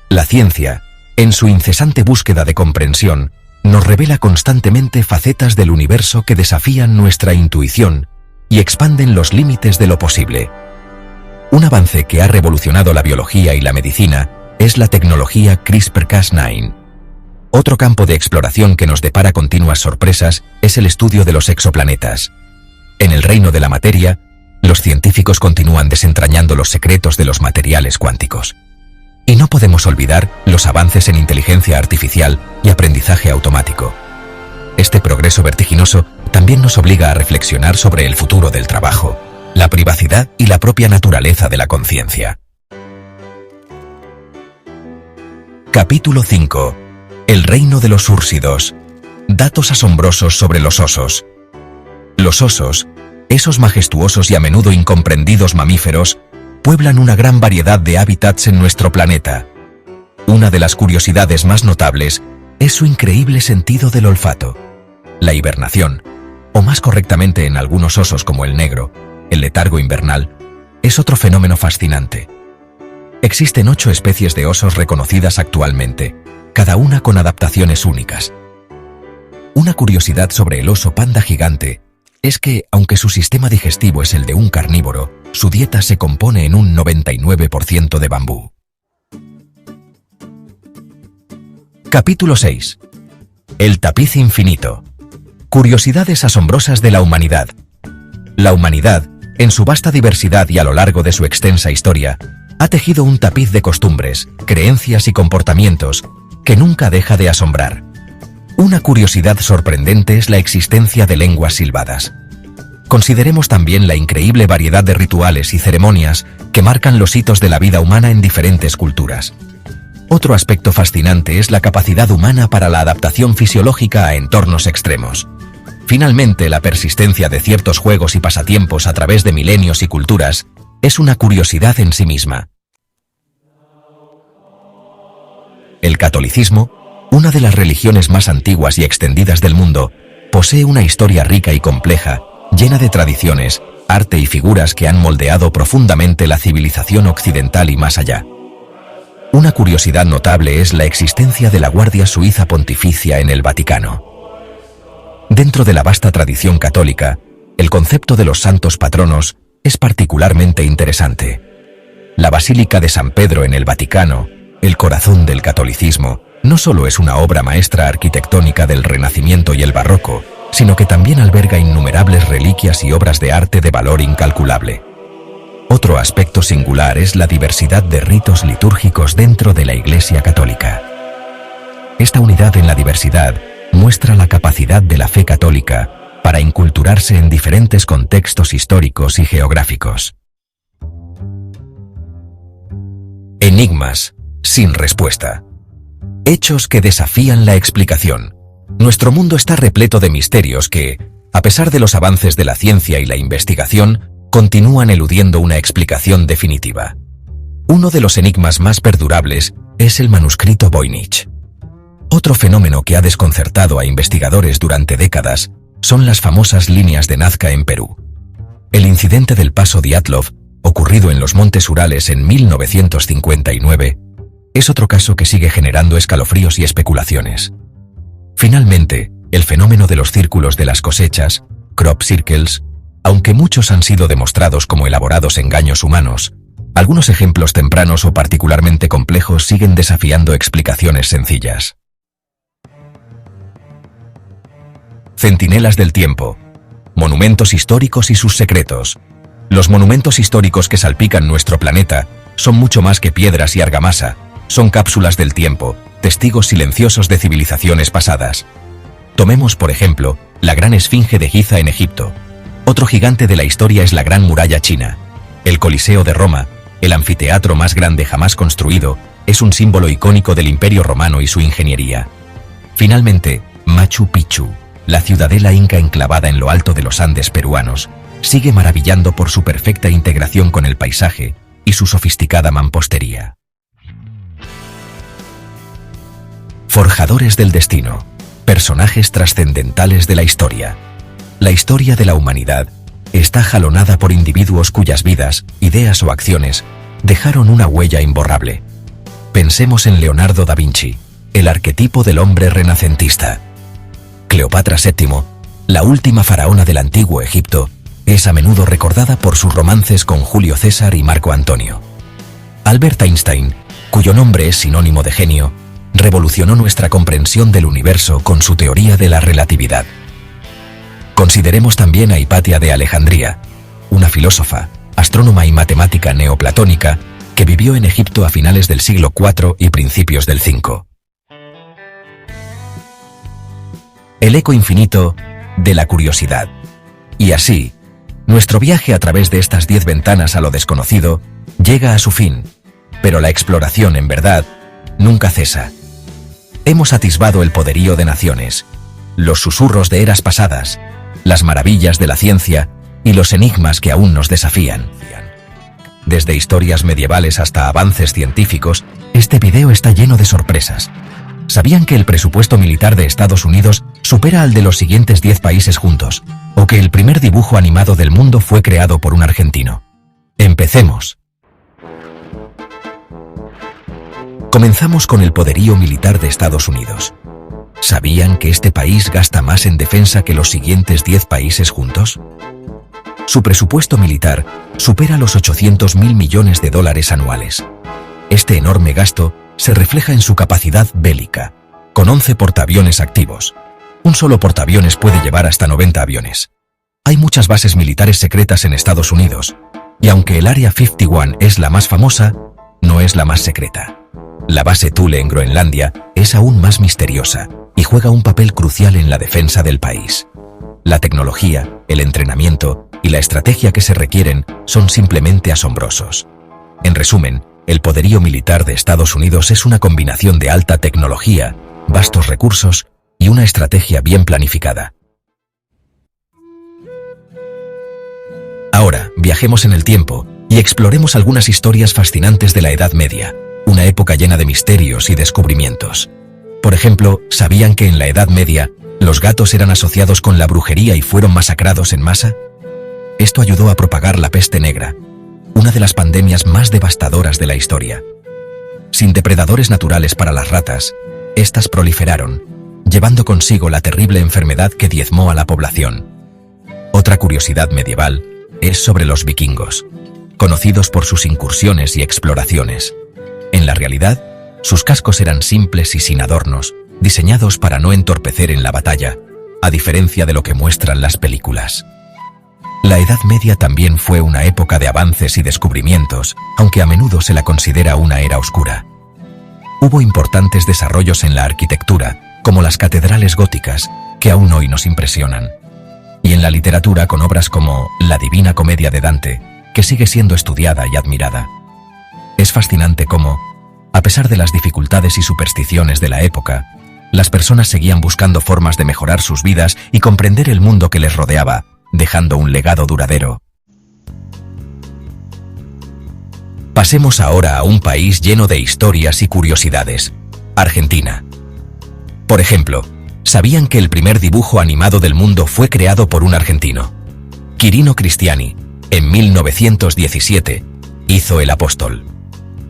La ciencia, en su incesante búsqueda de comprensión, nos revela constantemente facetas del universo que desafían nuestra intuición y expanden los límites de lo posible. Un avance que ha revolucionado la biología y la medicina es la tecnología CRISPR-Cas9, Otro campo de exploración que nos depara continuas sorpresas es el estudio de los exoplanetas. En el reino de la materia, los científicos continúan desentrañando los secretos de los materiales cuánticos. Y no podemos olvidar los avances en inteligencia artificial y aprendizaje automático. Este progreso vertiginoso también nos obliga a reflexionar sobre el futuro del trabajo, la privacidad y la propia naturaleza de la conciencia. Capítulo 5. El reino de los úrsidos. Datos asombrosos sobre los osos. Los osos, esos majestuosos y a menudo incomprendidos mamíferos, pueblan una gran variedad de hábitats en nuestro planeta. Una de las curiosidades más notables es su increíble sentido del olfato. La hibernación, o más correctamente en algunos osos como el negro, el letargo invernal, es otro fenómeno fascinante. Existen 8 especies de osos reconocidas actualmente, cada una con adaptaciones únicas. Una curiosidad sobre el oso panda gigante es que, aunque su sistema digestivo es el de un carnívoro, su dieta se compone en un 99% de bambú. Capítulo 6. El tapiz infinito. Curiosidades asombrosas de la humanidad. La humanidad, en su vasta diversidad y a lo largo de su extensa historia, ha tejido un tapiz de costumbres, creencias y comportamientos que nunca deja de asombrar. Una curiosidad sorprendente es la existencia de lenguas silbadas. Consideremos también la increíble variedad de rituales y ceremonias que marcan los hitos de la vida humana en diferentes culturas. Otro aspecto fascinante es la capacidad humana para la adaptación fisiológica a entornos extremos. Finalmente, la persistencia de ciertos juegos y pasatiempos a través de milenios y culturas es una curiosidad en sí misma. El catolicismo, una de las religiones más antiguas y extendidas del mundo, posee una historia rica y compleja, llena de tradiciones, arte y figuras que han moldeado profundamente la civilización occidental y más allá. Una curiosidad notable es la existencia de la Guardia Suiza Pontificia en el Vaticano. Dentro de la vasta tradición católica, el concepto de los santos patronos es particularmente interesante. La Basílica de San Pedro en el Vaticano, el corazón del catolicismo, no solo es una obra maestra arquitectónica del Renacimiento y el Barroco, sino que también alberga innumerables reliquias y obras de arte de valor incalculable. Otro aspecto singular es la diversidad de ritos litúrgicos dentro de la Iglesia Católica. Esta unidad en la diversidad muestra la capacidad de la fe católica para inculturarse en diferentes contextos históricos y geográficos. Enigmas sin respuesta. Hechos que desafían la explicación. Nuestro mundo está repleto de misterios que, a pesar de los avances de la ciencia y la investigación, continúan eludiendo una explicación definitiva. Uno de los enigmas más perdurables es el manuscrito Voynich. Otro fenómeno que ha desconcertado a investigadores durante décadas son las famosas líneas de Nazca en Perú. El incidente del paso Dyatlov, ocurrido en los Montes Urales en 1959, es otro caso que sigue generando escalofríos y especulaciones. Finalmente, el fenómeno de los círculos de las cosechas, crop circles, aunque muchos han sido demostrados como elaborados engaños humanos, algunos ejemplos tempranos o particularmente complejos siguen desafiando explicaciones sencillas. Centinelas del tiempo. Monumentos históricos y sus secretos. Los monumentos históricos que salpican nuestro planeta son mucho más que piedras y argamasa, son cápsulas del tiempo, testigos silenciosos de civilizaciones pasadas. Tomemos, por ejemplo, la Gran Esfinge de Giza en Egipto. Otro gigante de la historia es la Gran Muralla China. El Coliseo de Roma, el anfiteatro más grande jamás construido, es un símbolo icónico del Imperio Romano y su ingeniería. Finalmente, Machu Picchu, la ciudadela inca enclavada en lo alto de los Andes peruanos, sigue maravillando por su perfecta integración con el paisaje y su sofisticada mampostería. Forjadores del destino. Personajes trascendentales de la historia. La historia de la humanidad está jalonada por individuos cuyas vidas, ideas o acciones dejaron una huella imborrable. Pensemos en Leonardo da Vinci, el arquetipo del hombre renacentista. Cleopatra VII, la última faraona del antiguo Egipto, es a menudo recordada por sus romances con Julio César y Marco Antonio. Albert Einstein, cuyo nombre es sinónimo de genio, revolucionó nuestra comprensión del universo con su teoría de la relatividad. Consideremos también a Hipatia de Alejandría, una filósofa, astrónoma y matemática neoplatónica que vivió en Egipto a finales del siglo IV y principios del V. El eco infinito de la curiosidad. Y así, nuestro viaje a través de estas 10 ventanas a lo desconocido llega a su fin, pero la exploración, en verdad, nunca cesa. Hemos atisbado el poderío de naciones, los susurros de eras pasadas, las maravillas de la ciencia y los enigmas que aún nos desafían. Desde historias medievales hasta avances científicos, este video está lleno de sorpresas. ¿Sabían que el presupuesto militar de Estados Unidos supera al de los siguientes 10 países juntos? ¿O que el primer dibujo animado del mundo fue creado por un argentino? Empecemos. Comenzamos con el poderío militar de Estados Unidos. ¿Sabían que este país gasta más en defensa que los siguientes 10 países juntos? Su presupuesto militar supera los $800.000 millones anuales. Este enorme gasto se refleja en su capacidad bélica, con 11 portaaviones activos. Un solo portaaviones puede llevar hasta 90 aviones. Hay muchas bases militares secretas en Estados Unidos, y aunque el Área 51 es la más famosa, no es la más secreta. La base Thule en Groenlandia es aún más misteriosa y juega un papel crucial en la defensa del país. La tecnología, el entrenamiento y la estrategia que se requieren son simplemente asombrosos. En resumen, el poderío militar de Estados Unidos es una combinación de alta tecnología, vastos recursos y una estrategia bien planificada. Ahora, viajemos en el tiempo y exploremos algunas historias fascinantes de la Edad Media, una época llena de misterios y descubrimientos. Por ejemplo, ¿sabían que en la Edad Media los gatos eran asociados con la brujería y fueron masacrados en masa? Esto ayudó a propagar la peste negra, una de las pandemias más devastadoras de la historia. Sin depredadores naturales para las ratas, estas proliferaron, llevando consigo la terrible enfermedad que diezmó a la población. Otra curiosidad medieval es sobre los vikingos, conocidos por sus incursiones y exploraciones. En la realidad, sus cascos eran simples y sin adornos, diseñados para no entorpecer en la batalla, a diferencia de lo que muestran las películas. La Edad Media también fue una época de avances y descubrimientos, aunque a menudo se la considera una era oscura. Hubo importantes desarrollos en la arquitectura, como las catedrales góticas, que aún hoy nos impresionan. Y en la literatura con obras como La Divina Comedia de Dante, que sigue siendo estudiada y admirada. Es fascinante cómo, a pesar de las dificultades y supersticiones de la época, las personas seguían buscando formas de mejorar sus vidas y comprender el mundo que les rodeaba, dejando un legado duradero. Pasemos ahora a un país lleno de historias y curiosidades, Argentina. Por ejemplo, ¿sabían que el primer dibujo animado del mundo fue creado por un argentino? Quirino Cristiani, en 1917, hizo El Apóstol.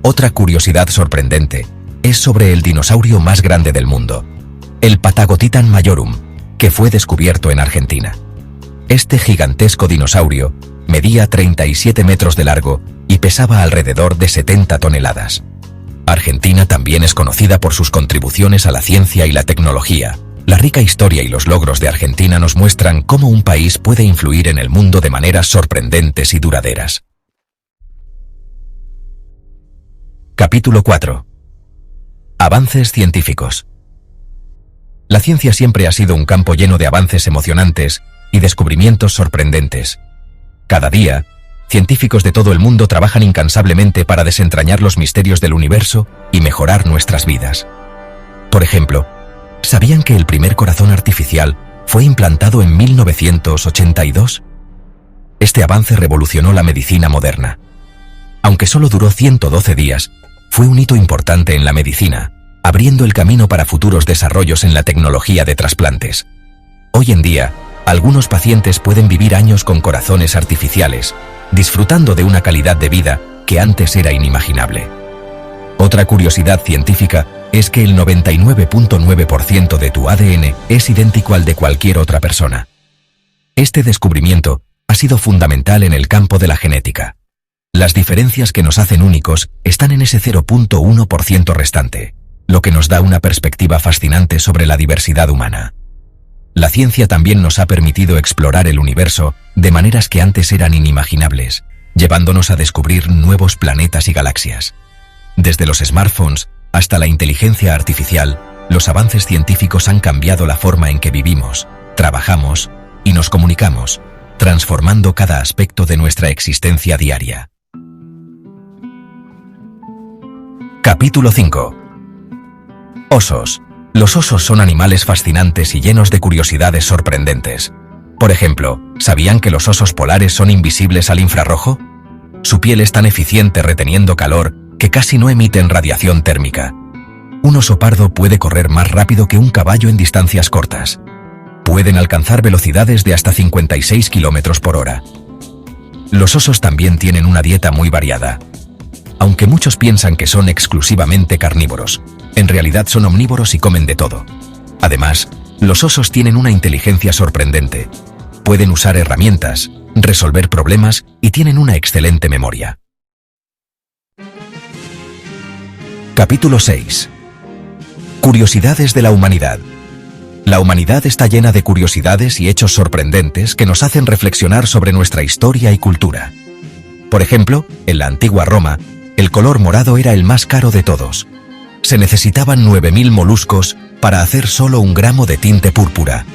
Otra curiosidad sorprendente es sobre el dinosaurio más grande del mundo, el Patagotitan majorum, que fue descubierto en Argentina. Este gigantesco dinosaurio medía 37 metros de largo y pesaba alrededor de 70 toneladas. Argentina también es conocida por sus contribuciones a la ciencia y la tecnología. La rica historia y los logros de Argentina nos muestran cómo un país puede influir en el mundo de maneras sorprendentes y duraderas. Capítulo 4. Avances científicos. La ciencia siempre ha sido un campo lleno de avances emocionantes y descubrimientos sorprendentes. Cada día, científicos de todo el mundo trabajan incansablemente para desentrañar los misterios del universo y mejorar nuestras vidas. Por ejemplo, ¿sabían que el primer corazón artificial fue implantado en 1982? Este avance revolucionó la medicina moderna. Aunque solo duró 112 días, fue un hito importante en la medicina, abriendo el camino para futuros desarrollos en la tecnología de trasplantes. Hoy en día, algunos pacientes pueden vivir años con corazones artificiales, disfrutando de una calidad de vida que antes era inimaginable. Otra curiosidad científica es que el 99.9% de tu ADN es idéntico al de cualquier otra persona. Este descubrimiento ha sido fundamental en el campo de la genética. Las diferencias que nos hacen únicos están en ese 0.1% restante. lo que nos da una perspectiva fascinante sobre la diversidad humana. La ciencia también nos ha permitido explorar el universo de maneras que antes eran inimaginables, llevándonos a descubrir nuevos planetas y galaxias. Desde los smartphones hasta la inteligencia artificial, los avances científicos han cambiado la forma en que vivimos, trabajamos y nos comunicamos, transformando cada aspecto de nuestra existencia diaria. Capítulo 5. Osos. Los osos son animales fascinantes y llenos de curiosidades sorprendentes. Por ejemplo, ¿sabían que los osos polares son invisibles al infrarrojo? Su piel es tan eficiente reteniendo calor que casi no emiten radiación térmica. Un oso pardo puede correr más rápido que un caballo en distancias cortas. Pueden alcanzar velocidades de hasta 56 km por hora. Los osos también tienen una dieta muy variada. Aunque muchos piensan que son exclusivamente carnívoros, en realidad son omnívoros y comen de todo. Además, los osos tienen una inteligencia sorprendente. Pueden usar herramientas, resolver problemas y tienen una excelente memoria. Capítulo 6. Curiosidades de la humanidad. La humanidad está llena de curiosidades y hechos sorprendentes que nos hacen reflexionar sobre nuestra historia y cultura. Por ejemplo, en la antigua Roma, el color morado era el más caro de todos. Se necesitaban 9.000 moluscos para hacer solo 1 gramo de tinte púrpura.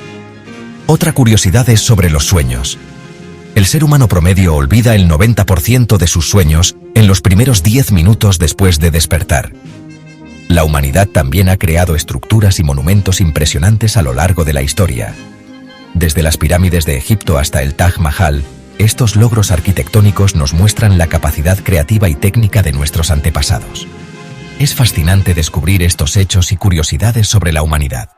Otra curiosidad es sobre los sueños. El ser humano promedio olvida el 90% de sus sueños en los primeros 10 minutos después de despertar. La humanidad también ha creado estructuras y monumentos impresionantes a lo largo de la historia. Desde las pirámides de Egipto hasta el Taj Mahal, estos logros arquitectónicos nos muestran la capacidad creativa y técnica de nuestros antepasados. Es fascinante descubrir estos hechos y curiosidades sobre la humanidad.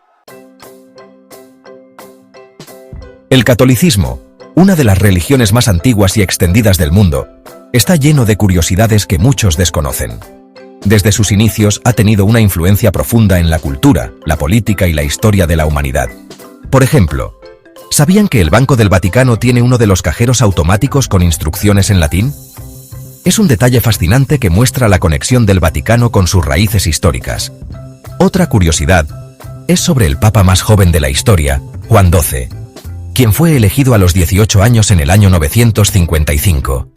El catolicismo, una de las religiones más antiguas y extendidas del mundo, está lleno de curiosidades que muchos desconocen. Desde sus inicios ha tenido una influencia profunda en la cultura, la política y la historia de la humanidad. Por ejemplo, ¿sabían que el Banco del Vaticano tiene uno de los cajeros automáticos con instrucciones en latín? Es un detalle fascinante que muestra la conexión del Vaticano con sus raíces históricas. Otra curiosidad es sobre el papa más joven de la historia, Juan XII, quien fue elegido a los 18 años en el año 955.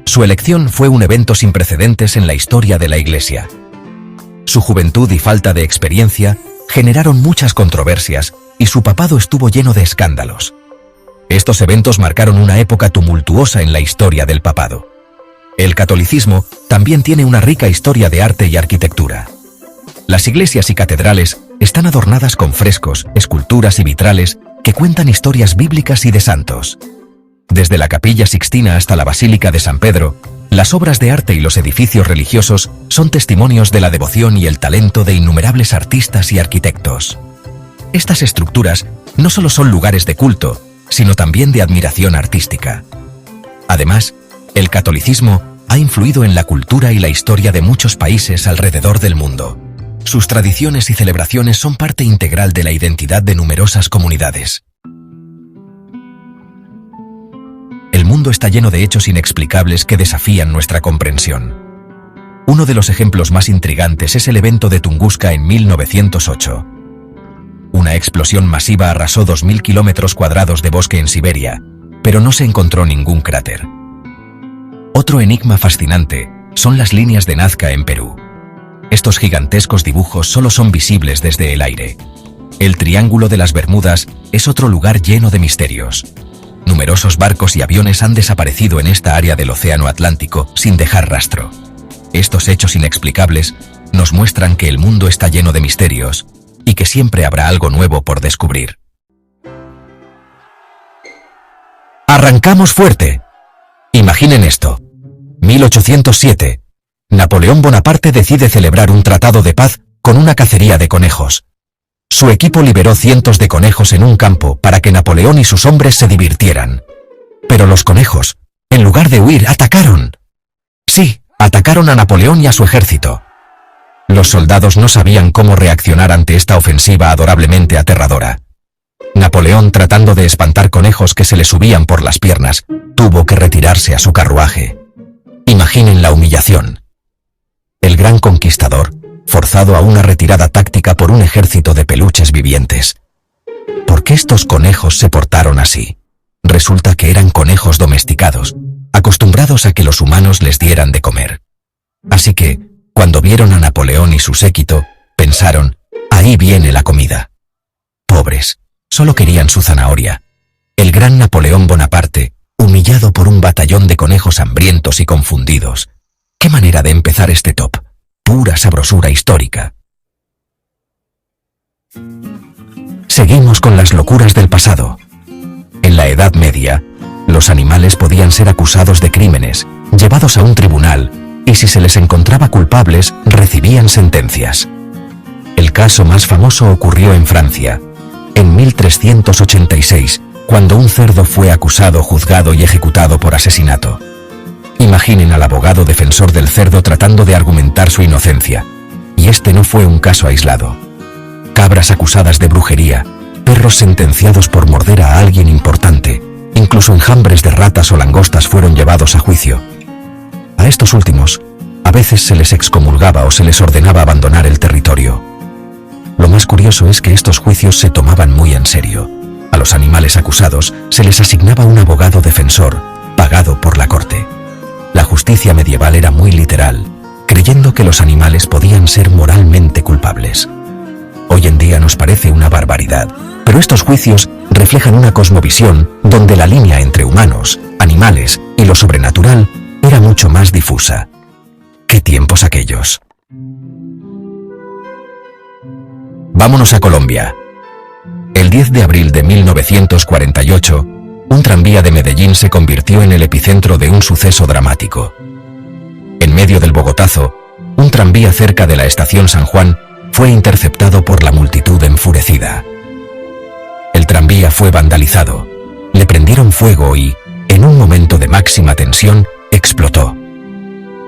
Su elección fue un evento sin precedentes en la historia de la Iglesia. Su juventud y falta de experiencia generaron muchas controversias y su papado estuvo lleno de escándalos. Estos eventos marcaron una época tumultuosa en la historia del papado. El catolicismo también tiene una rica historia de arte y arquitectura. Las iglesias y catedrales están adornadas con frescos, esculturas y vitrales que cuentan historias bíblicas y de santos. Desde la Capilla Sixtina hasta la Basílica de San Pedro, las obras de arte y los edificios religiosos son testimonios de la devoción y el talento de innumerables artistas y arquitectos. Estas estructuras no solo son lugares de culto, sino también de admiración artística. Además, el catolicismo ha influido en la cultura y la historia de muchos países alrededor del mundo. Sus tradiciones y celebraciones son parte integral de la identidad de numerosas comunidades. El mundo está lleno de hechos inexplicables que desafían nuestra comprensión. Uno de los ejemplos más intrigantes es el evento de Tunguska en 1908. Una explosión masiva arrasó 2.000 kilómetros cuadrados de bosque en Siberia, pero no se encontró ningún cráter. Otro enigma fascinante son las líneas de Nazca en Perú. Estos gigantescos dibujos solo son visibles desde el aire. El Triángulo de las Bermudas es otro lugar lleno de misterios. Numerosos barcos y aviones han desaparecido en esta área del Océano Atlántico sin dejar rastro. Estos hechos inexplicables nos muestran que el mundo está lleno de misterios y que siempre habrá algo nuevo por descubrir. ¡Arrancamos fuerte! Imaginen esto. 1807. Napoleón Bonaparte decide celebrar un tratado de paz con una cacería de conejos. Su equipo liberó cientos de conejos en un campo para que Napoleón y sus hombres se divirtieran. Pero los conejos, en lugar de huir, atacaron. Sí, atacaron a Napoleón y a su ejército. Los soldados no sabían cómo reaccionar ante esta ofensiva adorablemente aterradora. Napoleón, tratando de espantar conejos que se le subían por las piernas, tuvo que retirarse a su carruaje. Imaginen la humillación. El gran conquistador forzado a una retirada táctica por un ejército de peluches vivientes. ¿Por qué estos conejos se portaron así? Resulta que eran conejos domesticados, acostumbrados a que los humanos les dieran de comer. Así que, cuando vieron a Napoleón y su séquito, pensaron, ahí viene la comida. Pobres, solo querían su zanahoria. El gran Napoleón Bonaparte, humillado por un batallón de conejos hambrientos y confundidos. ¿Qué manera de empezar este top? Pura sabrosura histórica. Seguimos con las locuras del pasado. En la Edad Media, los animales podían ser acusados de crímenes, llevados a un tribunal, y si se les encontraba culpables, recibían sentencias. El caso más famoso ocurrió en Francia, en 1386, cuando un cerdo fue acusado, juzgado y ejecutado por asesinato. Imaginen al abogado defensor del cerdo tratando de argumentar su inocencia. Y este no fue un caso aislado. Cabras acusadas de brujería, perros sentenciados por morder a alguien importante, incluso enjambres de ratas o langostas fueron llevados a juicio. A estos últimos, a veces se les excomulgaba o se les ordenaba abandonar el territorio. Lo más curioso es que estos juicios se tomaban muy en serio. A los animales acusados se les asignaba un abogado defensor, pagado por la corte. La justicia medieval era muy literal, creyendo que los animales podían ser moralmente culpables. Hoy en día nos parece una barbaridad, pero estos juicios reflejan una cosmovisión donde la línea entre humanos, animales y lo sobrenatural era mucho más difusa. ¿Qué tiempos aquellos? Vámonos a Colombia. El 10 de abril de 1948, un tranvía de Medellín se convirtió en el epicentro de un suceso dramático. En medio del Bogotazo, un tranvía cerca de la estación San Juan fue interceptado por la multitud enfurecida. El tranvía fue vandalizado, le prendieron fuego y, en un momento de máxima tensión, explotó.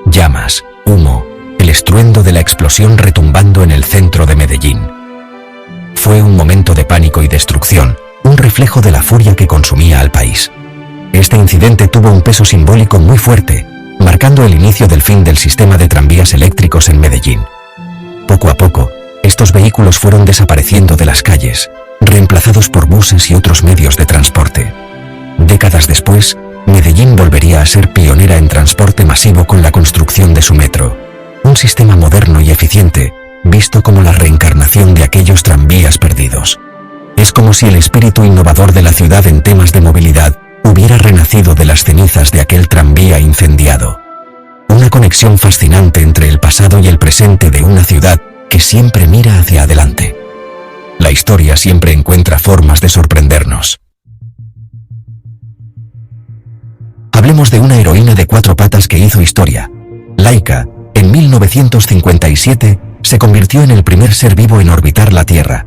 Llamas, humo, el estruendo de la explosión retumbando en el centro de Medellín. Fue un momento de pánico y destrucción, un reflejo de la furia que consumía al país. Este incidente tuvo un peso simbólico muy fuerte, marcando el inicio del fin del sistema de tranvías eléctricos en Medellín. Poco a poco, estos vehículos fueron desapareciendo de las calles, reemplazados por buses y otros medios de transporte. Décadas después, Medellín volvería a ser pionera en transporte masivo con la construcción de su metro, un sistema moderno y eficiente, visto como la reencarnación de aquellos tranvías perdidos. Es como si el espíritu innovador de la ciudad en temas de movilidad hubiera renacido de las cenizas de aquel tranvía incendiado. Una conexión fascinante entre el pasado y el presente de una ciudad que siempre mira hacia adelante. La historia siempre encuentra formas de sorprendernos. Hablemos de una heroína de 4 patas que hizo historia. Laika, en 1957, se convirtió en el primer ser vivo en orbitar la Tierra.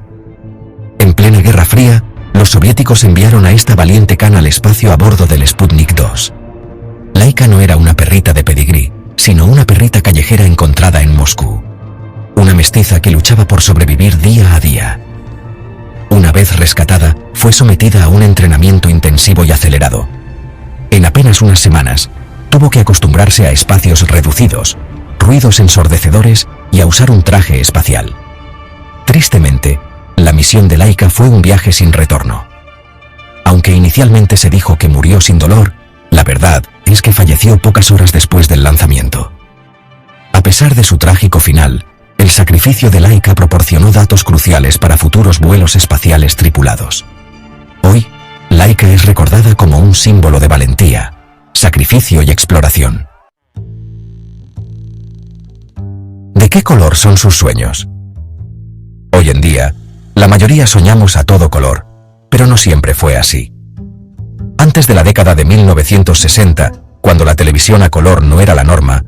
En plena Guerra Fría, los soviéticos enviaron a esta valiente cana al espacio a bordo del Sputnik 2. Laika no era una perrita de pedigrí, sino una perrita callejera encontrada en Moscú. Una mestiza que luchaba por sobrevivir día a día. Una vez rescatada, fue sometida a un entrenamiento intensivo y acelerado. En apenas unas semanas, tuvo que acostumbrarse a espacios reducidos, ruidos ensordecedores y a usar un traje espacial. Tristemente, la misión de Laika fue un viaje sin retorno. Aunque inicialmente se dijo que murió sin dolor, la verdad es que falleció pocas horas después del lanzamiento. A pesar de su trágico final, el sacrificio de Laika proporcionó datos cruciales para futuros vuelos espaciales tripulados. Hoy, Laika es recordada como un símbolo de valentía, sacrificio y exploración. ¿De qué color son sus sueños? Hoy en día, la mayoría soñamos a todo color, pero no siempre fue así. Antes de la década de 1960, cuando la televisión a color no era la norma,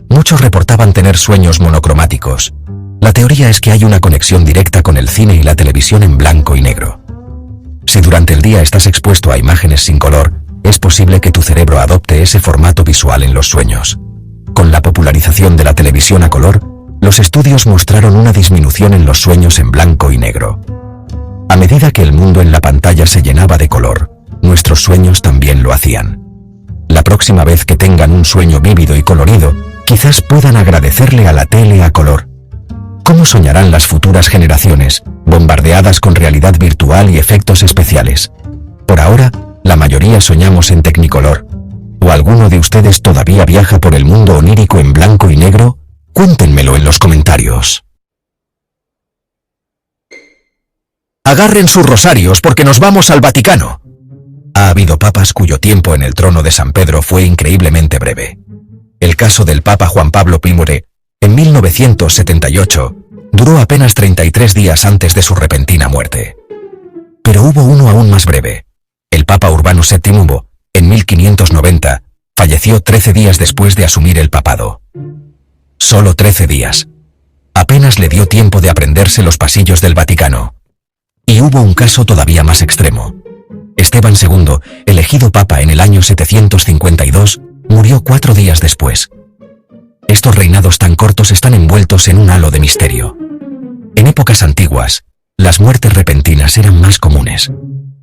muchos reportaban tener sueños monocromáticos. La teoría es que hay una conexión directa con el cine y la televisión en blanco y negro. Si durante el día estás expuesto a imágenes sin color, es posible que tu cerebro adopte ese formato visual en los sueños. Con la popularización de la televisión a color, los estudios mostraron una disminución en los sueños en blanco y negro. A medida que el mundo en la pantalla se llenaba de color, nuestros sueños también lo hacían. La próxima vez que tengan un sueño vívido y colorido, quizás puedan agradecerle a la tele a color. cómo soñarán las futuras generaciones, bombardeadas con realidad virtual y efectos especiales. Por ahora, la mayoría soñamos en Technicolor. ¿O alguno de ustedes todavía viaja por el mundo onírico en blanco y negro? Cuéntenmelo en los comentarios. Agarren sus rosarios porque nos vamos al Vaticano. Ha habido papas cuyo tiempo en el trono de San Pedro fue increíblemente breve. El caso del Papa Juan Pablo I, en 1978, duró apenas 33 días antes de su repentina muerte. Pero hubo uno aún más breve. El Papa Urbano VII, en 1590, falleció 13 días después de asumir el papado. Solo 13 días. Apenas le dio tiempo de aprenderse los pasillos del Vaticano. Y hubo un caso todavía más extremo. Esteban II, elegido papa en el año 752, murió 4 días después. Estos reinados tan cortos están envueltos en un halo de misterio. En épocas antiguas, las muertes repentinas eran más comunes.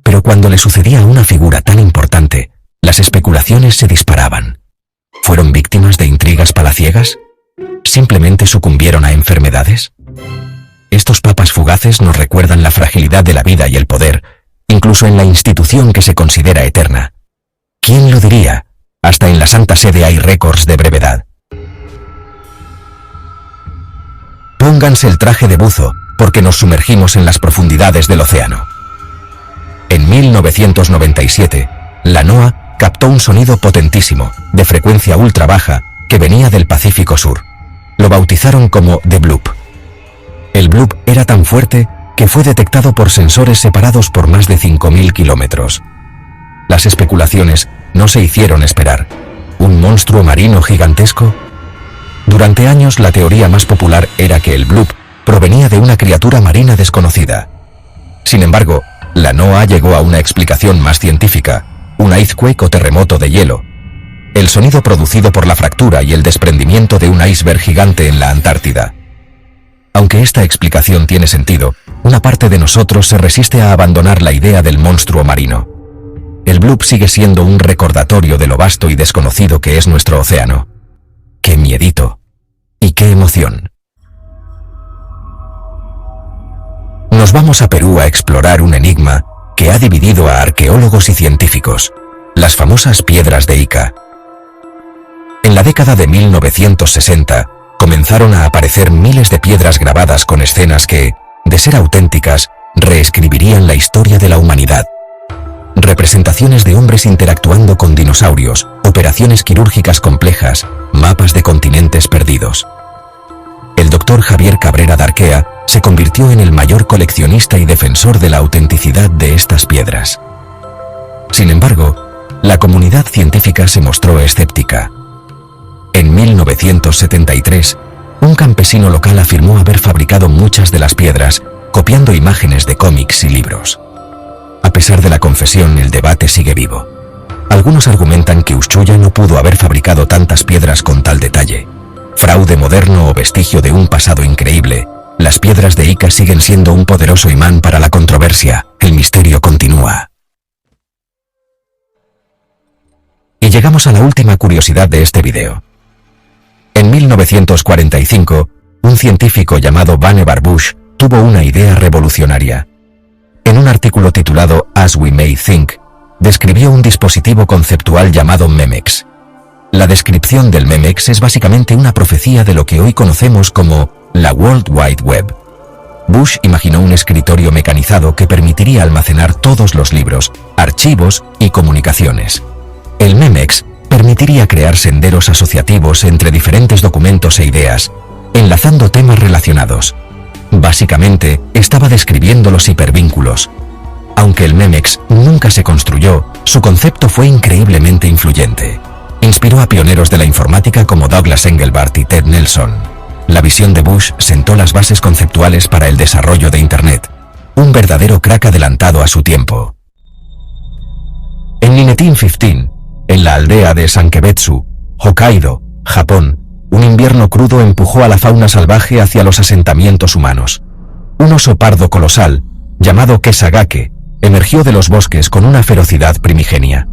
Pero cuando le sucedía a una figura tan importante, las especulaciones se disparaban. ¿Fueron víctimas de intrigas palaciegas? ¿Simplemente sucumbieron a enfermedades? Estos papas fugaces nos recuerdan la fragilidad de la vida y el poder, incluso en la institución que se considera eterna. ¿Quién lo diría? Hasta en la Santa Sede hay récords de brevedad. Pónganse el traje de buzo, porque nos sumergimos en las profundidades del océano. En 1997, la NOAA captó un sonido potentísimo, de frecuencia ultra baja, que venía del Pacífico Sur. Lo bautizaron como The Bloop. El bloop era tan fuerte que fue detectado por sensores separados por más de 5.000 kilómetros. Las especulaciones no se hicieron esperar. ¿Un monstruo marino gigantesco? Durante años la teoría más popular era que el bloop provenía de una criatura marina desconocida. Sin embargo, la NOAA llegó a una explicación más científica, un icequake o terremoto de hielo. El sonido producido por la fractura y el desprendimiento de un iceberg gigante en la Antártida. Aunque esta explicación tiene sentido, una parte de nosotros se resiste a abandonar la idea del monstruo marino. El bloop sigue siendo un recordatorio de lo vasto y desconocido que es nuestro océano. ¡Qué miedito! ¡Y qué emoción! Nos vamos a Perú a explorar un enigma que ha dividido a arqueólogos y científicos, las famosas piedras de Ica. En la década de 1960, comenzaron a aparecer miles de piedras grabadas con escenas que, de ser auténticas, reescribirían la historia de la humanidad. Representaciones de hombres interactuando con dinosaurios, operaciones quirúrgicas complejas, mapas de continentes perdidos. El doctor Javier Cabrera Darquea se convirtió en el mayor coleccionista y defensor de la autenticidad de estas piedras. Sin embargo, la comunidad científica se mostró escéptica. En 1973, un campesino local afirmó haber fabricado muchas de las piedras, copiando imágenes de cómics y libros. A pesar de la confesión, el debate sigue vivo. Algunos argumentan que Ushchuya no pudo haber fabricado tantas piedras con tal detalle. Fraude moderno o vestigio de un pasado increíble, las piedras de Ica siguen siendo un poderoso imán para la controversia. El misterio continúa. Y llegamos a la última curiosidad de este video. En 1945, un científico llamado Vannevar Bush tuvo una idea revolucionaria. En un artículo titulado As We May Think, describió un dispositivo conceptual llamado Memex. La descripción del Memex es básicamente una profecía de lo que hoy conocemos como la World Wide Web. Bush imaginó un escritorio mecanizado que permitiría almacenar todos los libros, archivos y comunicaciones. El Memex permitiría crear senderos asociativos entre diferentes documentos e ideas, enlazando temas relacionados. Básicamente, estaba describiendo los hipervínculos. Aunque el Memex nunca se construyó, su concepto fue increíblemente influyente. Inspiró a pioneros de la informática como Douglas Engelbart y Ted Nelson. La visión de Bush sentó las bases conceptuales para el desarrollo de Internet. Un verdadero crack adelantado a su tiempo. En Nineteen 15, en la aldea de Sankebetsu, Hokkaido, Japón, un invierno crudo empujó a la fauna salvaje hacia los asentamientos humanos. Un oso pardo colosal, llamado Kesagake, emergió de los bosques con una ferocidad primigenia.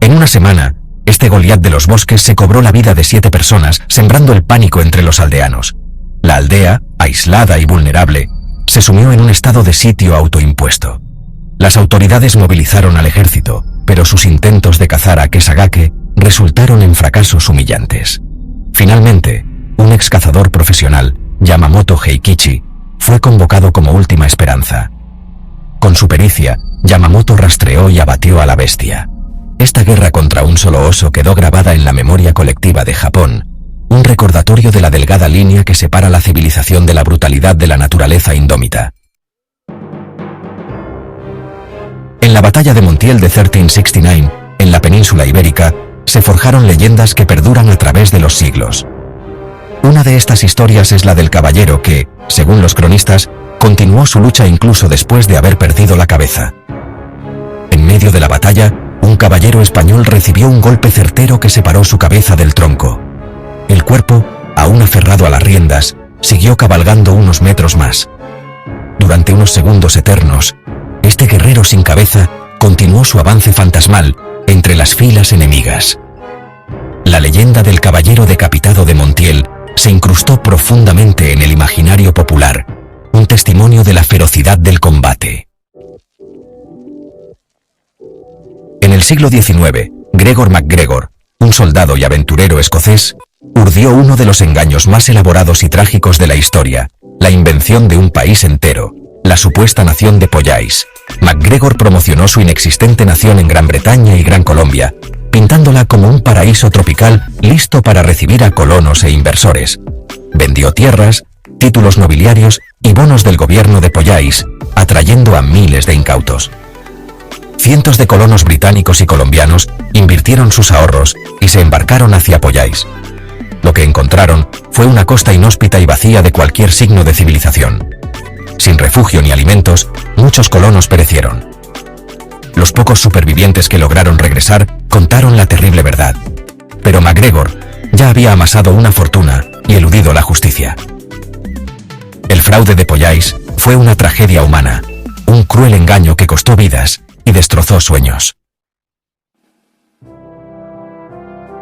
En una semana, este Goliat de los bosques se cobró la vida de 7 personas, sembrando el pánico entre los aldeanos. La aldea, aislada y vulnerable, se sumió en un estado de sitio autoimpuesto. Las autoridades movilizaron al ejército, pero sus intentos de cazar a Kesagake resultaron en fracasos humillantes. Finalmente, un ex cazador profesional, Yamamoto Heikichi, fue convocado como última esperanza. Con su pericia, Yamamoto rastreó y abatió a la bestia. Esta guerra contra un solo oso quedó grabada en la memoria colectiva de Japón, un recordatorio de la delgada línea que separa la civilización de la brutalidad de la naturaleza indómita. En la batalla de Montiel de 1369, en la península ibérica, se forjaron leyendas que perduran a través de los siglos. Una de estas historias es la del caballero que, según los cronistas, continuó su lucha incluso después de haber perdido la cabeza. En medio de la batalla, un caballero español recibió un golpe certero que separó su cabeza del tronco. El cuerpo, aún aferrado a las riendas, siguió cabalgando unos metros más. Durante unos segundos eternos, este guerrero sin cabeza continuó su avance fantasmal entre las filas enemigas. La leyenda del caballero decapitado de Montiel se incrustó profundamente en el imaginario popular, un testimonio de la ferocidad del combate. En el siglo XIX, Gregor MacGregor, un soldado y aventurero escocés, urdió uno de los engaños más elaborados y trágicos de la historia, la invención de un país entero, la supuesta nación de Pollais. MacGregor promocionó su inexistente nación en Gran Bretaña y Gran Colombia, pintándola como un paraíso tropical listo para recibir a colonos e inversores. Vendió tierras, títulos nobiliarios y bonos del gobierno de Pollais, atrayendo a miles de incautos. Cientos de colonos británicos y colombianos invirtieron sus ahorros y se embarcaron hacia Pollais. Lo que encontraron fue una costa inhóspita y vacía de cualquier signo de civilización. Sin refugio ni alimentos, muchos colonos perecieron. Los pocos supervivientes que lograron regresar contaron la terrible verdad. Pero MacGregor ya había amasado una fortuna y eludido la justicia. El fraude de Pollais fue una tragedia humana, un cruel engaño que costó vidas y destrozó sueños.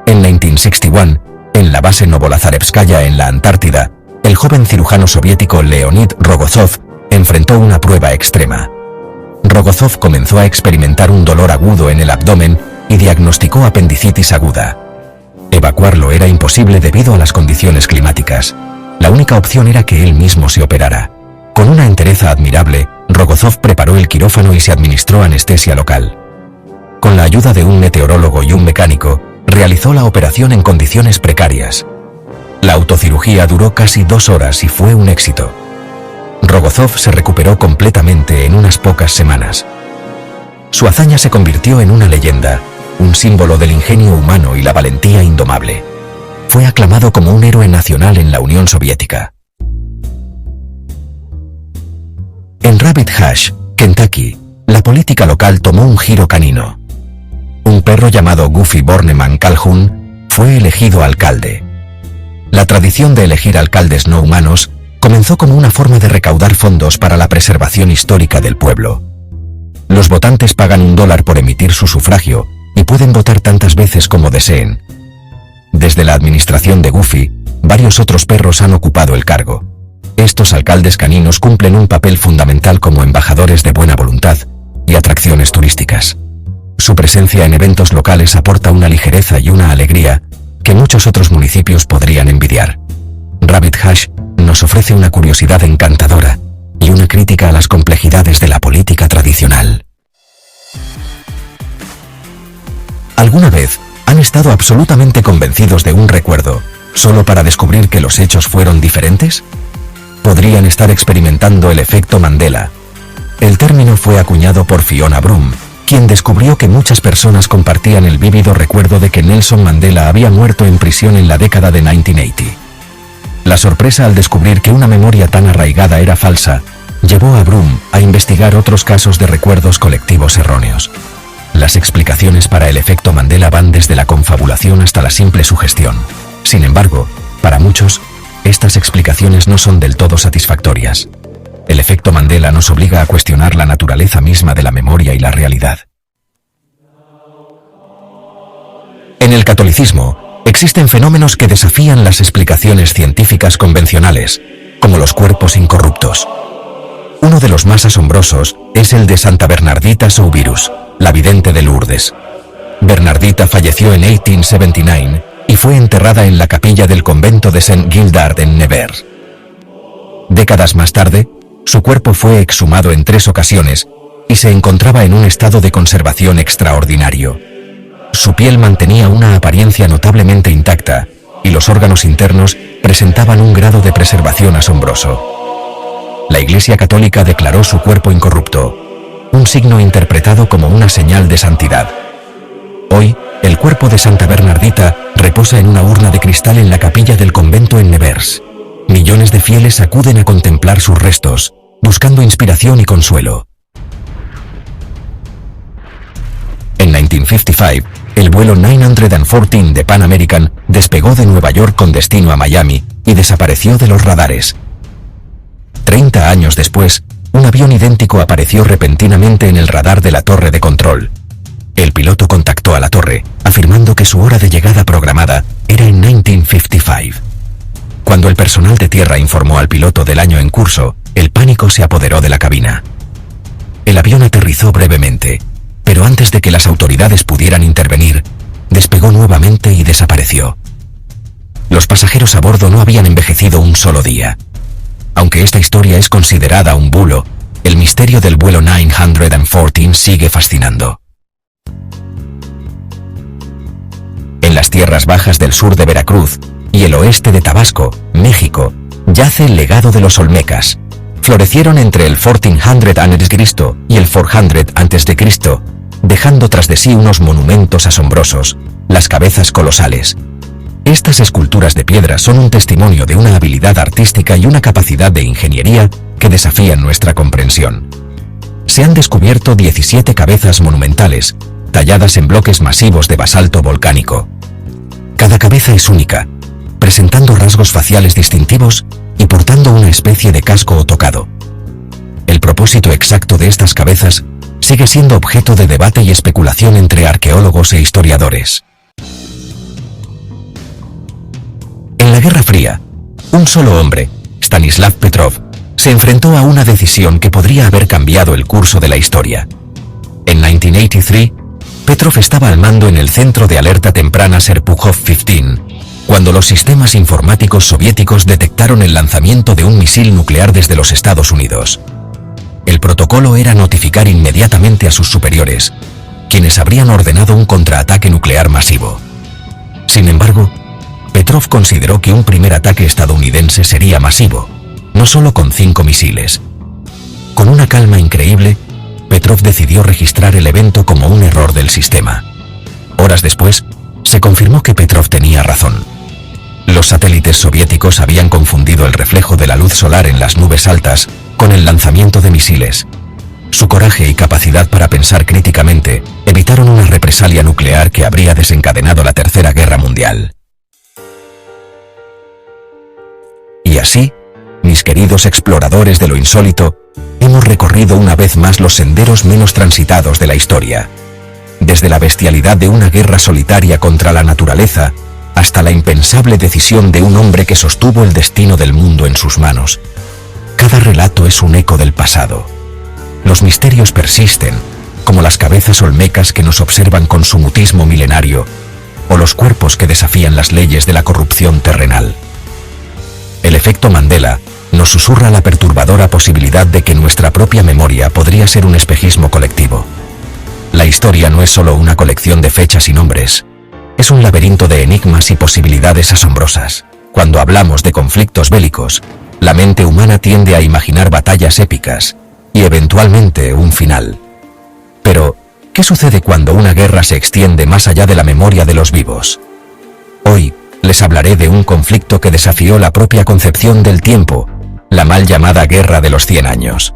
En 1961, en la base Novolazarevskaya en la Antártida, el joven cirujano soviético Leonid Rogozov enfrentó una prueba extrema. Rogozov comenzó a experimentar un dolor agudo en el abdomen y diagnosticó apendicitis aguda. Evacuarlo era imposible debido a las condiciones climáticas. La única opción era que él mismo se operara. Con una entereza admirable, Rogozov preparó el quirófano y se administró anestesia local. Con la ayuda de un meteorólogo y un mecánico, realizó la operación en condiciones precarias. La autocirugía duró casi 2 horas y fue un éxito. Rogozov se recuperó completamente en unas pocas semanas. Su hazaña se convirtió en una leyenda, un símbolo del ingenio humano y la valentía indomable. Fue aclamado como un héroe nacional en la Unión Soviética. En Rabbit Hash, Kentucky, la política local tomó un giro canino. Un perro llamado Goofy Borneman Calhoun fue elegido alcalde. La tradición de elegir alcaldes no humanos comenzó como una forma de recaudar fondos para la preservación histórica del pueblo. Los votantes pagan $1 por emitir su sufragio y pueden votar tantas veces como deseen. Desde la administración de Goofy, varios otros perros han ocupado el cargo. Estos alcaldes caninos cumplen un papel fundamental como embajadores de buena voluntad y atracciones turísticas. Su presencia en eventos locales aporta una ligereza y una alegría que muchos otros municipios podrían envidiar. Rabbit Hash nos ofrece una curiosidad encantadora y una crítica a las complejidades de la política tradicional. ¿Alguna vez han estado absolutamente convencidos de un recuerdo solo para descubrir que los hechos fueron diferentes? Podrían estar experimentando el efecto Mandela. El término fue acuñado por Fiona Broom, quien descubrió que muchas personas compartían el vívido recuerdo de que Nelson Mandela había muerto en prisión en la década de 1980. La sorpresa al descubrir que una memoria tan arraigada era falsa llevó a Broom a investigar otros casos de recuerdos colectivos erróneos. Las explicaciones para el efecto Mandela van desde la confabulación hasta la simple sugestión. Sin embargo, para muchos, estas explicaciones no son del todo satisfactorias. El efecto Mandela nos obliga a cuestionar la naturaleza misma de la memoria y la realidad. En el catolicismo, existen fenómenos que desafían las explicaciones científicas convencionales, como los cuerpos incorruptos. Uno de los más asombrosos es el de Santa Bernardita Soubirous, la vidente de Lourdes. Bernardita falleció en 1879 y fue enterrada en la capilla del convento de Saint Gildard en Nevers. Décadas más tarde, su cuerpo fue exhumado en 3 ocasiones y se encontraba en un estado de conservación extraordinario. Su piel mantenía una apariencia notablemente intacta y los órganos internos presentaban un grado de preservación asombroso. La Iglesia Católica declaró su cuerpo incorrupto, un signo interpretado como una señal de santidad. Hoy, el cuerpo de Santa Bernardita reposa en una urna de cristal en la capilla del convento en Nevers. Millones de fieles acuden a contemplar sus restos, buscando inspiración y consuelo. En 1955, el vuelo 914 de Pan American despegó de Nueva York con destino a Miami y desapareció de los radares. 30 años después, un avión idéntico apareció repentinamente en el radar de la torre de control. El piloto contactó a la torre, afirmando que su hora de llegada programada era en 1955. Cuando el personal de tierra informó al piloto del año en curso, el pánico se apoderó de la cabina. El avión aterrizó brevemente, pero antes de que las autoridades pudieran intervenir, despegó nuevamente y desapareció. Los pasajeros a bordo no habían envejecido un solo día. Aunque esta historia es considerada un bulo, el misterio del vuelo 914 sigue fascinando. En las tierras bajas del sur de Veracruz y el oeste de Tabasco, México, yace el legado de los olmecas. Florecieron entre el 1400 a.C. y el 400 a.C., dejando tras de sí unos monumentos asombrosos, las cabezas colosales. Estas esculturas de piedra son un testimonio de una habilidad artística y una capacidad de ingeniería que desafían nuestra comprensión. Se han descubierto 17 cabezas monumentales, talladas en bloques masivos de basalto volcánico. Cada cabeza es única, presentando rasgos faciales distintivos y portando una especie de casco o tocado. El propósito exacto de estas cabezas sigue siendo objeto de debate y especulación entre arqueólogos e historiadores. En la Guerra Fría, un solo hombre, Stanislav Petrov, se enfrentó a una decisión que podría haber cambiado el curso de la historia. En 1983, Petrov estaba al mando en el centro de alerta temprana Serpukhov-15, cuando los sistemas informáticos soviéticos detectaron el lanzamiento de un misil nuclear desde los Estados Unidos. El protocolo era notificar inmediatamente a sus superiores, quienes habrían ordenado un contraataque nuclear masivo. Sin embargo, Petrov consideró que un primer ataque estadounidense sería masivo, no solo con 5 misiles. Con una calma increíble, Petrov decidió registrar el evento como un error del sistema. Horas después, se confirmó que Petrov tenía razón. Los satélites soviéticos habían confundido el reflejo de la luz solar en las nubes altas con el lanzamiento de misiles. Su coraje y capacidad para pensar críticamente evitaron una represalia nuclear que habría desencadenado la Tercera Guerra Mundial. Y así, mis queridos exploradores de lo insólito, hemos recorrido una vez más los senderos menos transitados de la historia. Desde la bestialidad de una guerra solitaria contra la naturaleza, hasta la impensable decisión de un hombre que sostuvo el destino del mundo en sus manos. Cada relato es un eco del pasado. Los misterios persisten, como las cabezas olmecas que nos observan con su mutismo milenario, o los cuerpos que desafían las leyes de la corrupción terrenal. El efecto Mandela nos susurra la perturbadora posibilidad de que nuestra propia memoria podría ser un espejismo colectivo. La historia no es solo una colección de fechas y nombres, es un laberinto de enigmas y posibilidades asombrosas. Cuando hablamos de conflictos bélicos, la mente humana tiende a imaginar batallas épicas y eventualmente un final. Pero, ¿qué sucede cuando una guerra se extiende más allá de la memoria de los vivos? Hoy, les hablaré de un conflicto que desafió la propia concepción del tiempo, la mal llamada Guerra de los 100 años.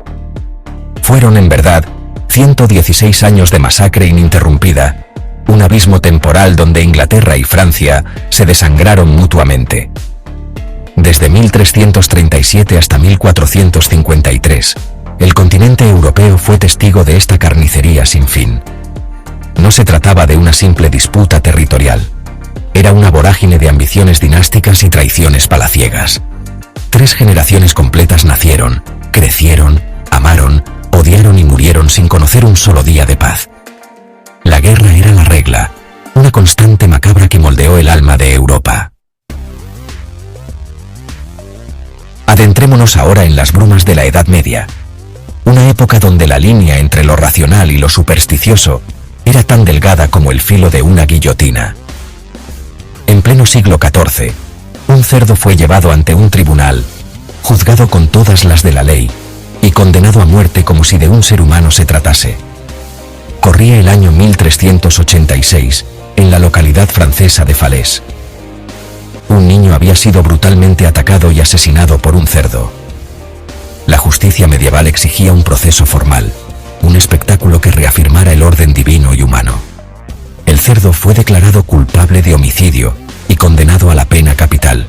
Fueron, en verdad, 116 años de masacre ininterrumpida, un abismo temporal donde Inglaterra y Francia se desangraron mutuamente. Desde 1337 hasta 1453, el continente europeo fue testigo de esta carnicería sin fin. No se trataba de una simple disputa territorial. Era una vorágine de ambiciones dinásticas y traiciones palaciegas. 3 generaciones completas nacieron, crecieron, amaron, odiaron y murieron sin conocer un solo día de paz. La guerra era la regla, una constante macabra que moldeó el alma de Europa. Adentrémonos ahora en las brumas de la Edad Media, una época donde la línea entre lo racional y lo supersticioso era tan delgada como el filo de una guillotina. En pleno siglo XIV, un cerdo fue llevado ante un tribunal, juzgado con todas las de la ley, y condenado a muerte como si de un ser humano se tratase. Corría el año 1386, en la localidad francesa de Falaise. Un niño había sido brutalmente atacado y asesinado por un cerdo. La justicia medieval exigía un proceso formal, un espectáculo que reafirmara el orden divino y humano. El cerdo fue declarado culpable de homicidio y condenado a la pena capital.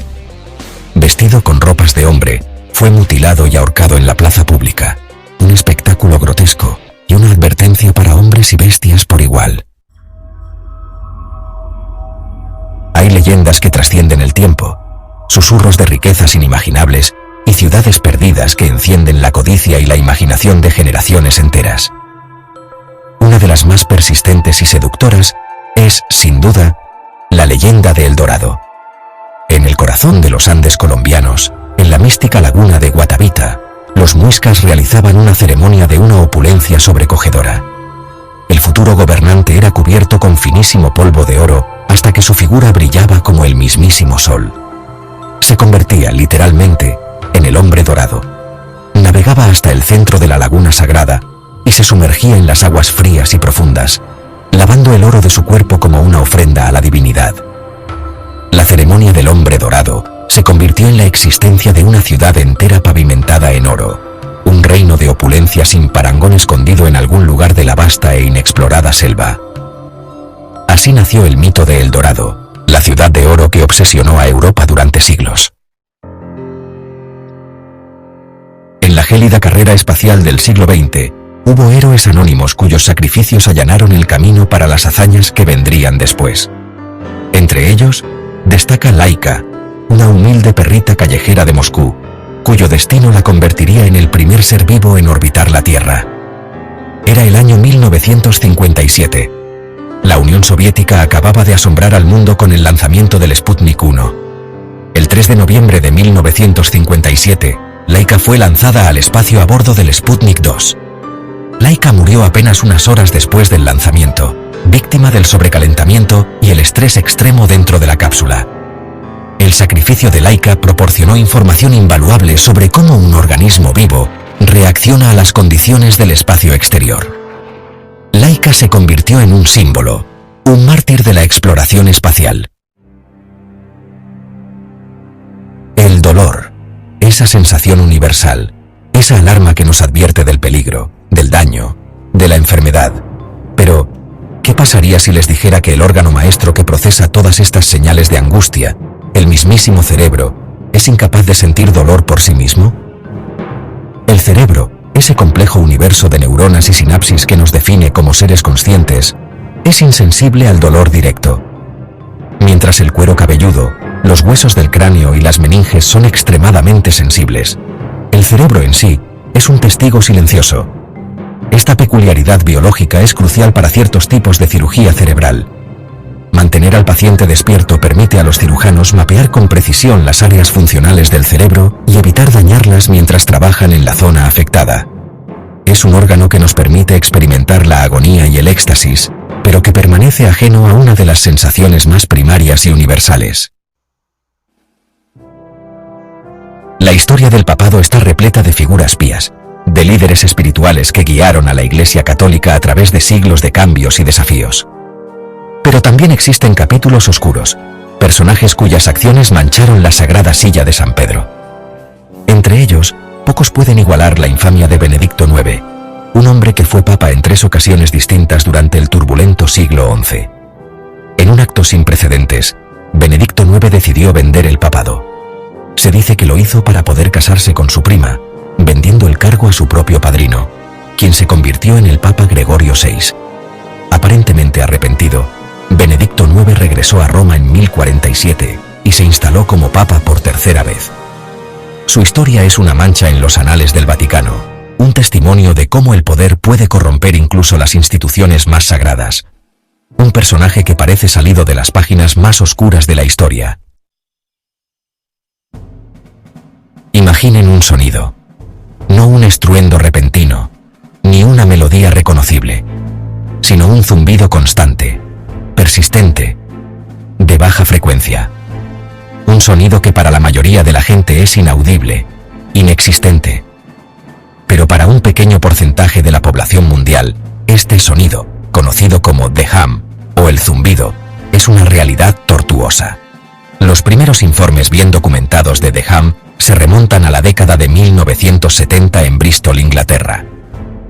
Vestido con ropas de hombre, fue mutilado y ahorcado en la plaza pública, un espectáculo grotesco y una advertencia para hombres y bestias por igual. Hay leyendas que trascienden el tiempo, susurros de riquezas inimaginables y ciudades perdidas que encienden la codicia y la imaginación de generaciones enteras. Una de las más persistentes y seductoras es, sin duda, la leyenda de El Dorado. En el corazón de los Andes colombianos, en la mística laguna de Guatavita, los muiscas realizaban una ceremonia de una opulencia sobrecogedora. El futuro gobernante era cubierto con finísimo polvo de oro hasta que su figura brillaba como el mismísimo sol. Se convertía, literalmente, en el hombre dorado. Navegaba hasta el centro de la laguna sagrada y se sumergía en las aguas frías y profundas, lavando el oro de su cuerpo como una ofrenda a la divinidad. La ceremonia del hombre dorado se convirtió en la existencia de una ciudad entera pavimentada en oro, un reino de opulencia sin parangón escondido en algún lugar de la vasta e inexplorada selva. Así nació el mito de El Dorado, la ciudad de oro que obsesionó a Europa durante siglos. En la gélida carrera espacial del siglo XX, hubo héroes anónimos cuyos sacrificios allanaron el camino para las hazañas que vendrían después. Entre ellos, destaca Laika, una humilde perrita callejera de Moscú, cuyo destino la convertiría en el primer ser vivo en orbitar la Tierra. Era el año 1957. La Unión Soviética acababa de asombrar al mundo con el lanzamiento del Sputnik 1. El 3 de noviembre de 1957, Laika fue lanzada al espacio a bordo del Sputnik 2. Laika murió apenas unas horas después del lanzamiento, víctima del sobrecalentamiento y el estrés extremo dentro de la cápsula. El sacrificio de Laika proporcionó información invaluable sobre cómo un organismo vivo reacciona a las condiciones del espacio exterior. Laika se convirtió en un símbolo, un mártir de la exploración espacial. El dolor, esa sensación universal, esa alarma que nos advierte del peligro, del daño, de la enfermedad. Pero, ¿qué pasaría si les dijera que el órgano maestro que procesa todas estas señales de angustia, el mismísimo cerebro, es incapaz de sentir dolor por sí mismo? El cerebro, ese complejo universo de neuronas y sinapsis que nos define como seres conscientes, es insensible al dolor directo. Mientras el cuero cabelludo, los huesos del cráneo y las meninges son extremadamente sensibles, el cerebro en sí es un testigo silencioso. Esta peculiaridad biológica es crucial para ciertos tipos de cirugía cerebral. Mantener al paciente despierto permite a los cirujanos mapear con precisión las áreas funcionales del cerebro y evitar dañarlas mientras trabajan en la zona afectada. Es un órgano que nos permite experimentar la agonía y el éxtasis, pero que permanece ajeno a una de las sensaciones más primarias y universales. La historia del papado está repleta de figuras pías, de líderes espirituales que guiaron a la Iglesia Católica a través de siglos de cambios y desafíos. Pero también existen capítulos oscuros, personajes cuyas acciones mancharon la sagrada silla de San Pedro. Entre ellos, pocos pueden igualar la infamia de Benedicto IX, un hombre que fue papa en 3 ocasiones distintas durante el turbulento siglo XI. En un acto sin precedentes, Benedicto IX decidió vender el papado. Se dice que lo hizo para poder casarse con su prima, vendiendo el cargo a su propio padrino, quien se convirtió en el Papa Gregorio VI. Aparentemente arrepentido, Benedicto IX regresó a Roma en 1047 y se instaló como papa por tercera vez. Su historia es una mancha en los anales del Vaticano, un testimonio de cómo el poder puede corromper incluso las instituciones más sagradas. Un personaje que parece salido de las páginas más oscuras de la historia. Imaginen un sonido, no un estruendo repentino, ni una melodía reconocible, sino un zumbido constante, persistente, de baja frecuencia. Un sonido que para la mayoría de la gente es inaudible, inexistente. Pero para un pequeño porcentaje de la población mundial, este sonido, conocido como The Hum, o el zumbido, es una realidad tortuosa. Los primeros informes bien documentados de The Hum se remontan a la década de 1970 en Bristol, Inglaterra.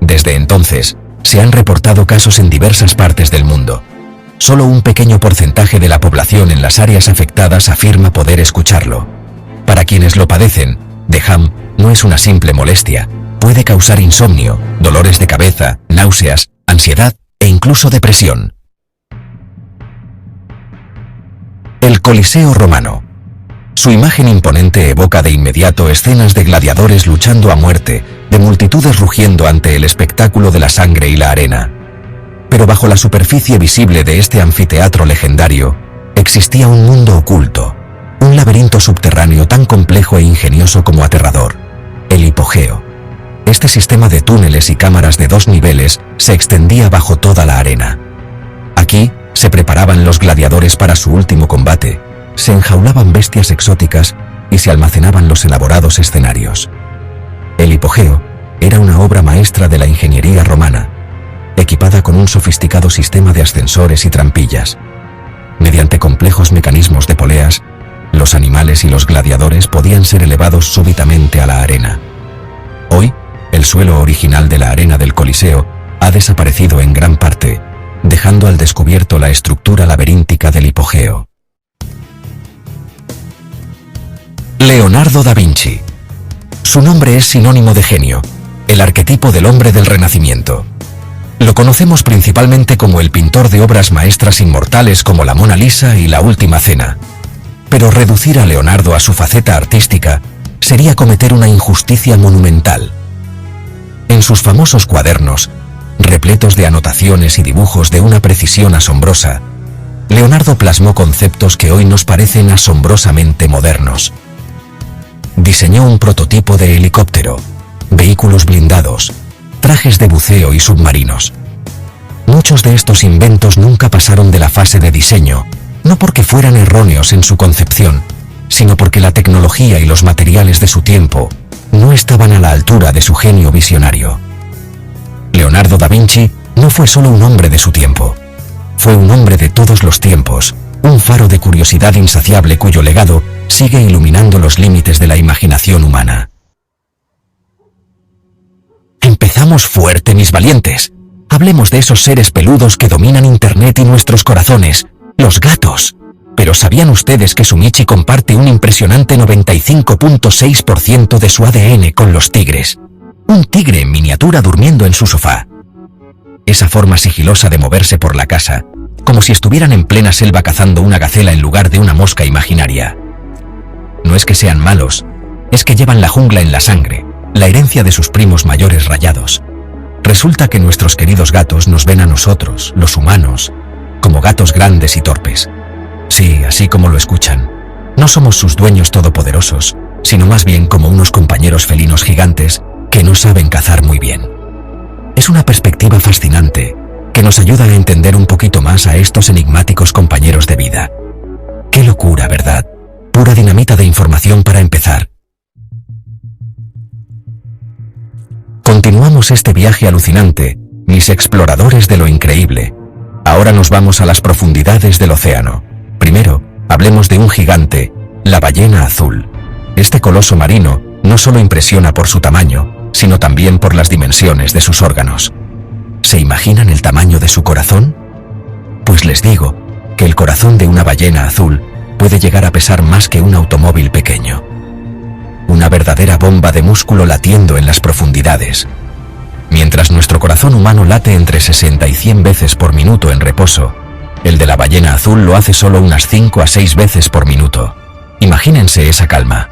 Desde entonces, se han reportado casos en diversas partes del mundo. Solo un pequeño porcentaje de la población en las áreas afectadas afirma poder escucharlo. Para quienes lo padecen, The Hum no es una simple molestia. Puede causar insomnio, dolores de cabeza, náuseas, ansiedad e incluso depresión. El Coliseo romano. Su imagen imponente evoca de inmediato escenas de gladiadores luchando a muerte, de multitudes rugiendo ante el espectáculo de la sangre y la arena. Pero bajo la superficie visible de este anfiteatro legendario, existía un mundo oculto, un laberinto subterráneo tan complejo e ingenioso como aterrador, el hipogeo. Este sistema de túneles y cámaras de 2 niveles se extendía bajo toda la arena. Aquí se preparaban los gladiadores para su último combate, se enjaulaban bestias exóticas y se almacenaban los elaborados escenarios. El hipogeo era una obra maestra de la ingeniería romana, equipada con un sofisticado sistema de ascensores y trampillas. Mediante complejos mecanismos de poleas, los animales y los gladiadores podían ser elevados súbitamente a la arena. Hoy, el suelo original de la arena del Coliseo ha desaparecido en gran parte, dejando al descubierto la estructura laberíntica del hipogeo. Leonardo da Vinci. Su nombre es sinónimo de genio, el arquetipo del hombre del Renacimiento. Lo conocemos principalmente como el pintor de obras maestras inmortales como la Mona Lisa y la Última Cena. Pero reducir a Leonardo a su faceta artística sería cometer una injusticia monumental. En sus famosos cuadernos, repletos de anotaciones y dibujos de una precisión asombrosa, Leonardo plasmó conceptos que hoy nos parecen asombrosamente modernos. Diseñó un prototipo de helicóptero, vehículos blindados, trajes de buceo y submarinos. Muchos de estos inventos nunca pasaron de la fase de diseño, no porque fueran erróneos en su concepción, sino porque la tecnología y los materiales de su tiempo no estaban a la altura de su genio visionario. Leonardo da Vinci no fue solo un hombre de su tiempo, fue un hombre de todos los tiempos, un faro de curiosidad insaciable cuyo legado sigue iluminando los límites de la imaginación humana. Empezamos fuerte, mis valientes. Hablemos de esos seres peludos que dominan Internet y nuestros corazones, los gatos. Pero ¿sabían ustedes que Sumichi comparte un impresionante 95.6% de su ADN con los tigres? Un tigre en miniatura durmiendo en su sofá. Esa forma sigilosa de moverse por la casa, como si estuvieran en plena selva cazando una gacela en lugar de una mosca imaginaria. No es que sean malos, es que llevan la jungla en la sangre, la herencia de sus primos mayores rayados. Resulta que nuestros queridos gatos nos ven a nosotros, los humanos, como gatos grandes y torpes. Sí, así como lo escuchan. No somos sus dueños todopoderosos, sino más bien como unos compañeros felinos gigantes que no saben cazar muy bien. Es una perspectiva fascinante que nos ayuda a entender un poquito más a estos enigmáticos compañeros de vida. ¡Qué locura, verdad! Pura dinamita de información para empezar. Continuamos este viaje alucinante, mis exploradores de lo increíble. Ahora nos vamos a las profundidades del océano. Primero, hablemos de un gigante, la ballena azul. Este coloso marino no solo impresiona por su tamaño, sino también por las dimensiones de sus órganos. ¿Se imaginan el tamaño de su corazón? Pues les digo que el corazón de una ballena azul puede llegar a pesar más que un automóvil pequeño. Una verdadera bomba de músculo latiendo en las profundidades. Mientras nuestro corazón humano late entre 60 y 100 veces por minuto en reposo, el de la ballena azul lo hace solo unas 5 a 6 veces por minuto. Imagínense esa calma.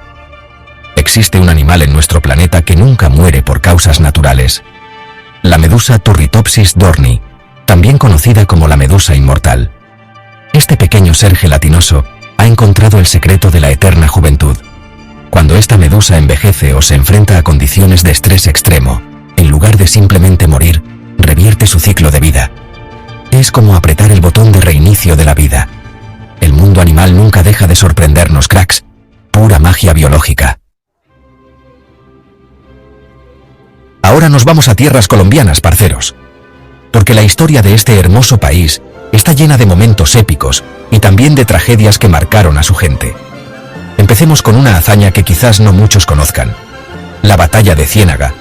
existe un animal en nuestro planeta que nunca muere por causas naturales. La medusa Turritopsis dohrnii, también conocida como la medusa inmortal. Este pequeño ser gelatinoso ha encontrado el secreto de la eterna juventud. Cuando esta medusa envejece o se enfrenta a condiciones de estrés extremo, en lugar de simplemente morir, revierte su ciclo de vida. Es como apretar el botón de reinicio de la vida. El mundo animal nunca deja de sorprendernos, cracks. Pura magia biológica. Ahora nos vamos a tierras colombianas, parceros. Porque la historia de este hermoso país está llena de momentos épicos y también de tragedias que marcaron a su gente. Empecemos con una hazaña que quizás no muchos conozcan. La Batalla de Ciénaga,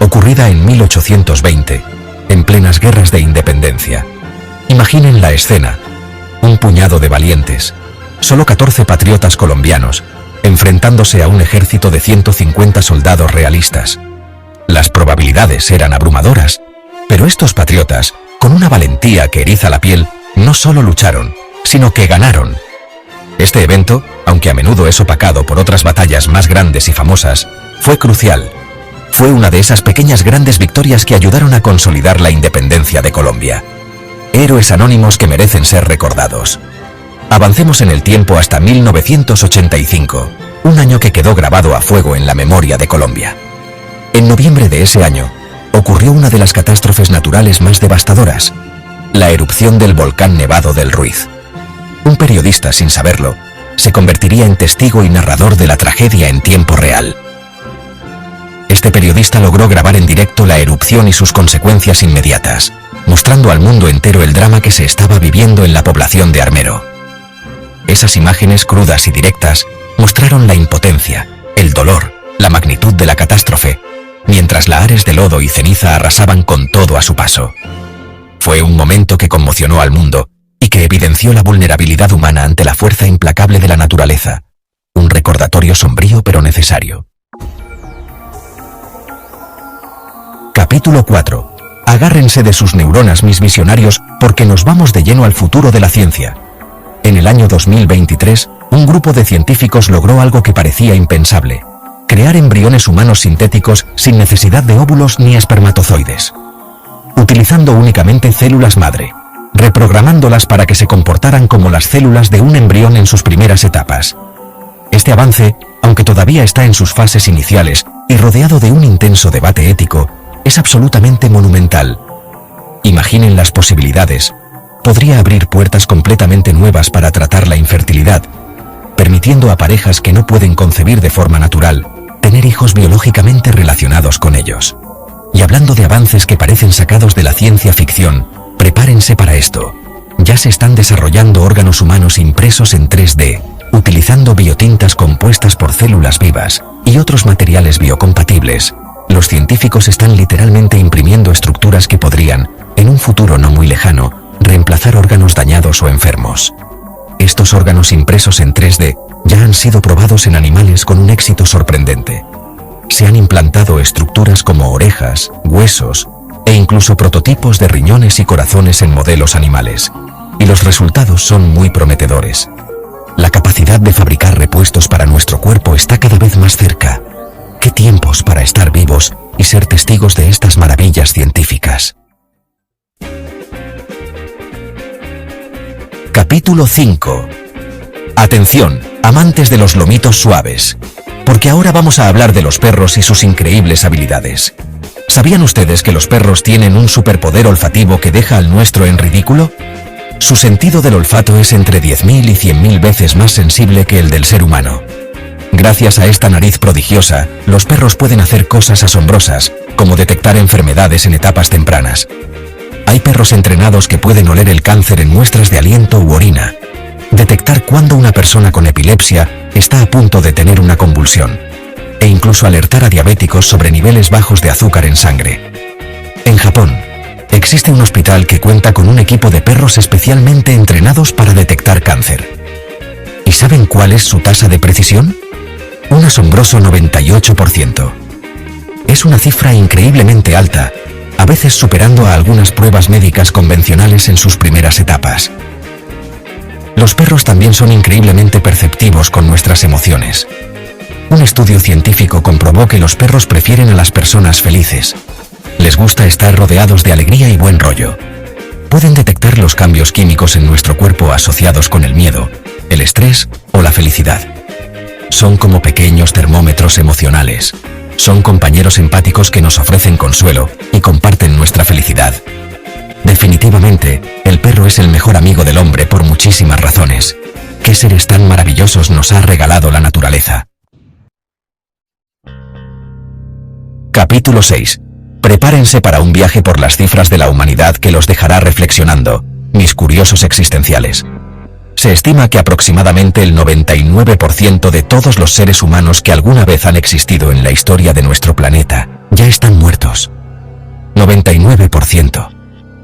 ocurrida en 1820, en plenas guerras de independencia. Imaginen la escena. Un puñado de valientes, solo 14 patriotas colombianos, enfrentándose a un ejército de 150 soldados realistas. Las probabilidades eran abrumadoras, pero estos patriotas, con una valentía que eriza la piel, no solo lucharon, sino que ganaron. Este evento, aunque a menudo es opacado por otras batallas más grandes y famosas, fue crucial. Fue una de esas pequeñas grandes victorias que ayudaron a consolidar la independencia de Colombia. Héroes anónimos que merecen ser recordados. Avancemos en el tiempo hasta 1985, un año que quedó grabado a fuego en la memoria de Colombia. En noviembre de ese año, ocurrió una de las catástrofes naturales más devastadoras, la erupción del volcán Nevado del Ruiz. Un periodista, sin saberlo, se convertiría en testigo y narrador de la tragedia en tiempo real. Este periodista logró grabar en directo la erupción y sus consecuencias inmediatas, mostrando al mundo entero el drama que se estaba viviendo en la población de Armero. Esas imágenes crudas y directas mostraron la impotencia, el dolor, la magnitud de la catástrofe, mientras lahares de lodo y ceniza arrasaban con todo a su paso. Fue un momento que conmocionó al mundo y que evidenció la vulnerabilidad humana ante la fuerza implacable de la naturaleza. Un recordatorio sombrío pero necesario. Capítulo 4. Agárrense de sus neuronas, mis visionarios, porque nos vamos de lleno al futuro de la ciencia. En el año 2023, un grupo de científicos logró algo que parecía impensable: crear embriones humanos sintéticos sin necesidad de óvulos ni espermatozoides. Utilizando únicamente células madre, reprogramándolas para que se comportaran como las células de un embrión en sus primeras etapas. Este avance, aunque todavía está en sus fases iniciales y rodeado de un intenso debate ético, es absolutamente monumental. Imaginen las posibilidades. Podría abrir puertas completamente nuevas para tratar la infertilidad, permitiendo a parejas que no pueden concebir de forma natural tener hijos biológicamente relacionados con ellos. Y hablando de avances que parecen sacados de la ciencia ficción, prepárense para esto. Ya se están desarrollando órganos humanos impresos en 3D, utilizando biotintas compuestas por células vivas y otros materiales biocompatibles. Los científicos están literalmente imprimiendo estructuras que podrían, en un futuro no muy lejano, reemplazar órganos dañados o enfermos. Estos órganos impresos en 3D ya han sido probados en animales con un éxito sorprendente. Se han implantado estructuras como orejas, huesos e incluso prototipos de riñones y corazones en modelos animales. Y los resultados son muy prometedores. La capacidad de fabricar repuestos para nuestro cuerpo está cada vez más cerca. ¡Qué tiempos para estar vivos y ser testigos de estas maravillas científicas! Capítulo 5. Atención, amantes de los lomitos suaves, porque ahora vamos a hablar de los perros y sus increíbles habilidades. ¿Sabían ustedes que los perros tienen un superpoder olfativo que deja al nuestro en ridículo? Su sentido del olfato es entre 10.000 y 100.000 veces más sensible que el del ser humano. Gracias a esta nariz prodigiosa, los perros pueden hacer cosas asombrosas, como detectar enfermedades en etapas tempranas. Hay perros entrenados que pueden oler el cáncer en muestras de aliento u orina, detectar cuándo una persona con epilepsia está a punto de tener una convulsión, e incluso alertar a diabéticos sobre niveles bajos de azúcar en sangre. En Japón, existe un hospital que cuenta con un equipo de perros especialmente entrenados para detectar cáncer. ¿Y saben cuál es su tasa de precisión? Un asombroso 98%. Es una cifra increíblemente alta, a veces superando a algunas pruebas médicas convencionales en sus primeras etapas. Los perros también son increíblemente perceptivos con nuestras emociones. Un estudio científico comprobó que los perros prefieren a las personas felices. Les gusta estar rodeados de alegría y buen rollo. Pueden detectar los cambios químicos en nuestro cuerpo asociados con el miedo, el estrés o la felicidad. Son como pequeños termómetros emocionales. Son compañeros empáticos que nos ofrecen consuelo y comparten nuestra felicidad. Definitivamente, el perro es el mejor amigo del hombre por muchísimas razones. ¿Qué seres tan maravillosos nos ha regalado la naturaleza? Capítulo 6. Prepárense para un viaje por las cifras de la humanidad que los dejará reflexionando, mis curiosos existenciales. Se estima que aproximadamente el 99% de todos los seres humanos que alguna vez han existido en la historia de nuestro planeta ya están muertos. 99%.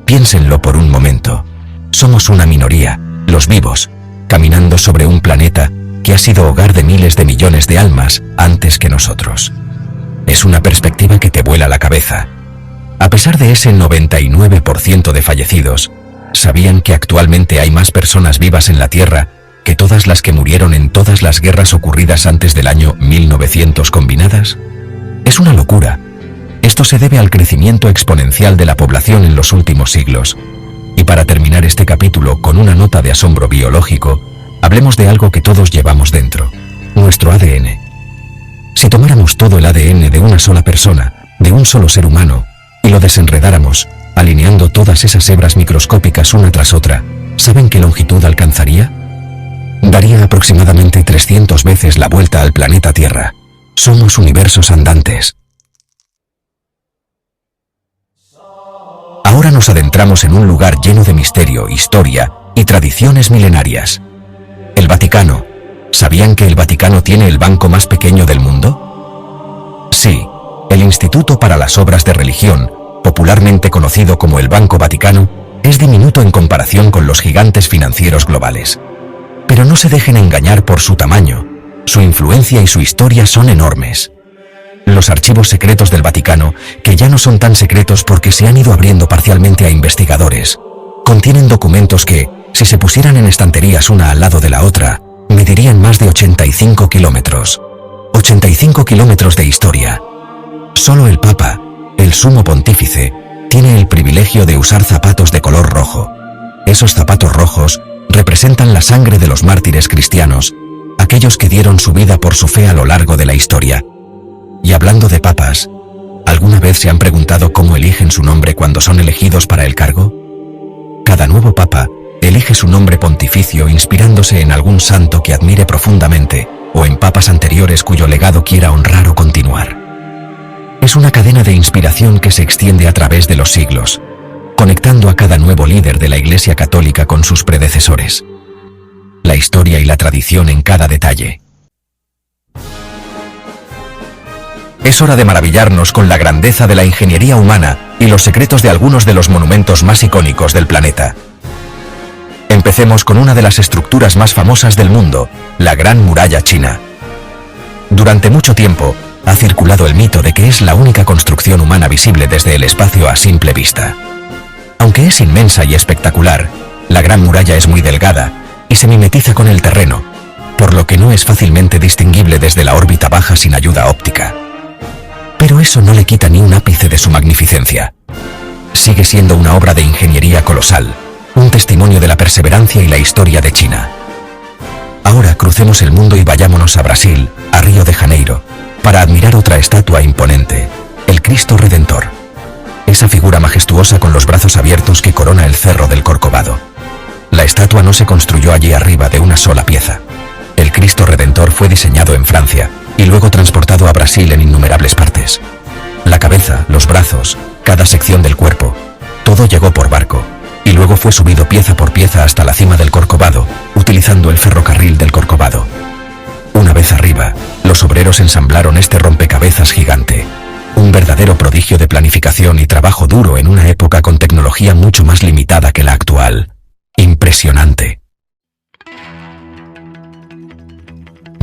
Piénsenlo por un momento. Somos una minoría, los vivos, caminando sobre un planeta que ha sido hogar de miles de millones de almas antes que nosotros. Es una perspectiva que te vuela la cabeza. A pesar de ese 99% de fallecidos, ¿sabían que actualmente hay más personas vivas en la Tierra que todas las que murieron en todas las guerras ocurridas antes del año 1900 combinadas? Es una locura. Esto se debe al crecimiento exponencial de la población en los últimos siglos. Y para terminar este capítulo con una nota de asombro biológico, hablemos de algo que todos llevamos dentro, nuestro ADN. Si tomáramos todo el ADN de una sola persona, de un solo ser humano, y lo desenredáramos, alineando todas esas hebras microscópicas una tras otra, ¿saben qué longitud alcanzaría? Daría aproximadamente 300 veces la vuelta al planeta Tierra. Somos universos andantes. Ahora nos adentramos en un lugar lleno de misterio, historia y tradiciones milenarias. El Vaticano. ¿Sabían que el Vaticano tiene el banco más pequeño del mundo? Sí, el Instituto para las Obras de Religión, popularmente conocido como el Banco Vaticano, es diminuto en comparación con los gigantes financieros globales. Pero no se dejen engañar por su tamaño. Su influencia y su historia son enormes. Los archivos secretos del Vaticano, que ya no son tan secretos porque se han ido abriendo parcialmente a investigadores, contienen documentos que, si se pusieran en estanterías una al lado de la otra, medirían más de 85 kilómetros. 85 kilómetros de historia. Solo el Papa, el Sumo Pontífice, tiene el privilegio de usar zapatos de color rojo. Esos zapatos rojos representan la sangre de los mártires cristianos, aquellos que dieron su vida por su fe a lo largo de la historia. Y hablando de papas, ¿alguna vez se han preguntado cómo eligen su nombre cuando son elegidos para el cargo? Cada nuevo papa elige su nombre pontificio inspirándose en algún santo que admire profundamente o en papas anteriores cuyo legado quiera honrar o continuar. Es una cadena de inspiración que se extiende a través de los siglos, conectando a cada nuevo líder de la Iglesia Católica con sus predecesores. La historia y la tradición en cada detalle. Es hora de maravillarnos con la grandeza de la ingeniería humana y los secretos de algunos de los monumentos más icónicos del planeta. Empecemos con una de las estructuras más famosas del mundo, la Gran Muralla China. Durante mucho tiempo, ha circulado el mito de que es la única construcción humana visible desde el espacio a simple vista. Aunque es inmensa y espectacular, la Gran Muralla es muy delgada y se mimetiza con el terreno, por lo que no es fácilmente distinguible desde la órbita baja sin ayuda óptica. Pero eso no le quita ni un ápice de su magnificencia. Sigue siendo una obra de ingeniería colosal, un testimonio de la perseverancia y la historia de China. Ahora crucemos el mundo y vayámonos a Brasil, a Río de Janeiro, para admirar otra estatua imponente, el Cristo Redentor. Esa figura majestuosa con los brazos abiertos que corona el Cerro del Corcovado. La estatua no se construyó allí arriba de una sola pieza. El Cristo Redentor fue diseñado en Francia y luego transportado a Brasil en innumerables partes. La cabeza, los brazos, cada sección del cuerpo, todo llegó por barco y luego fue subido pieza por pieza hasta la cima del Corcovado, utilizando el ferrocarril del Corcovado. Una vez arriba, los obreros ensamblaron este rompecabezas gigante. Un verdadero prodigio de planificación y trabajo duro en una época con tecnología mucho más limitada que la actual. Impresionante.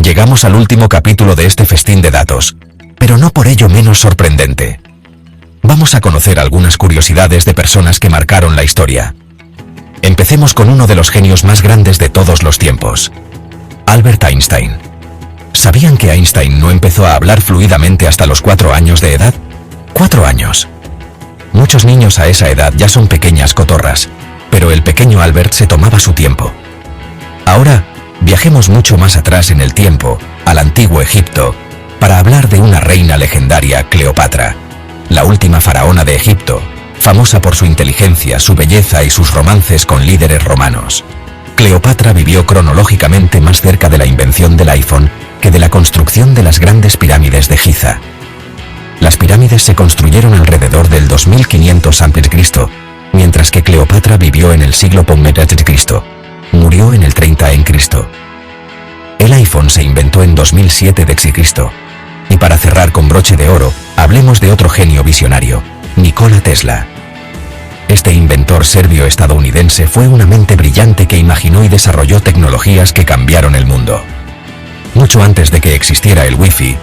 Llegamos al último capítulo de este festín de datos, pero no por ello menos sorprendente. Vamos a conocer algunas curiosidades de personas que marcaron la historia. Empecemos con uno de los genios más grandes de todos los tiempos, Albert Einstein. ¿Sabían que Einstein no empezó a hablar fluidamente hasta los 4 años de edad? 4 años. Muchos niños a esa edad ya son pequeñas cotorras, pero el pequeño Albert se tomaba su tiempo. Ahora, viajemos mucho más atrás en el tiempo, al antiguo Egipto, para hablar de una reina legendaria, Cleopatra, la última faraona de Egipto, famosa por su inteligencia, su belleza y sus romances con líderes romanos. Cleopatra vivió cronológicamente más cerca de la invención del iPhone que de la construcción de las grandes pirámides de Giza. Las pirámides se construyeron alrededor del 2500 a.C., mientras que Cleopatra vivió en el siglo a.C. Murió en el 30 en Cristo. El iPhone se inventó en 2007 d.C. Y para cerrar con broche de oro, hablemos de otro genio visionario, Nikola Tesla. Este inventor serbio-estadounidense fue una mente brillante que imaginó y desarrolló tecnologías que cambiaron el mundo. Mucho antes de que existiera el Wi-Fi,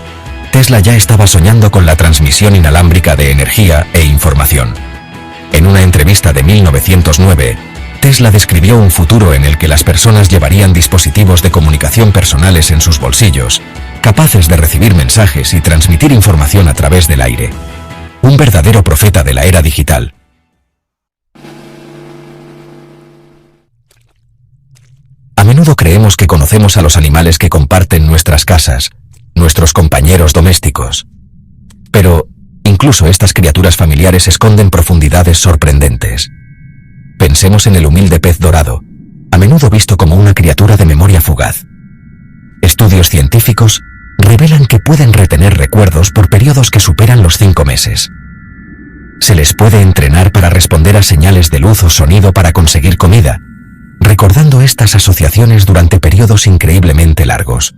Tesla ya estaba soñando con la transmisión inalámbrica de energía e información. En una entrevista de 1909, Tesla describió un futuro en el que las personas llevarían dispositivos de comunicación personales en sus bolsillos, capaces de recibir mensajes y transmitir información a través del aire. Un verdadero profeta de la era digital. A menudo creemos que conocemos a los animales que comparten nuestras casas, nuestros compañeros domésticos. Pero, incluso estas criaturas familiares esconden profundidades sorprendentes. Pensemos en el humilde pez dorado, a menudo visto como una criatura de memoria fugaz. Estudios científicos revelan que pueden retener recuerdos por periodos que superan los 5 meses. Se les puede entrenar para responder a señales de luz o sonido para conseguir comida, recordando estas asociaciones durante periodos increíblemente largos.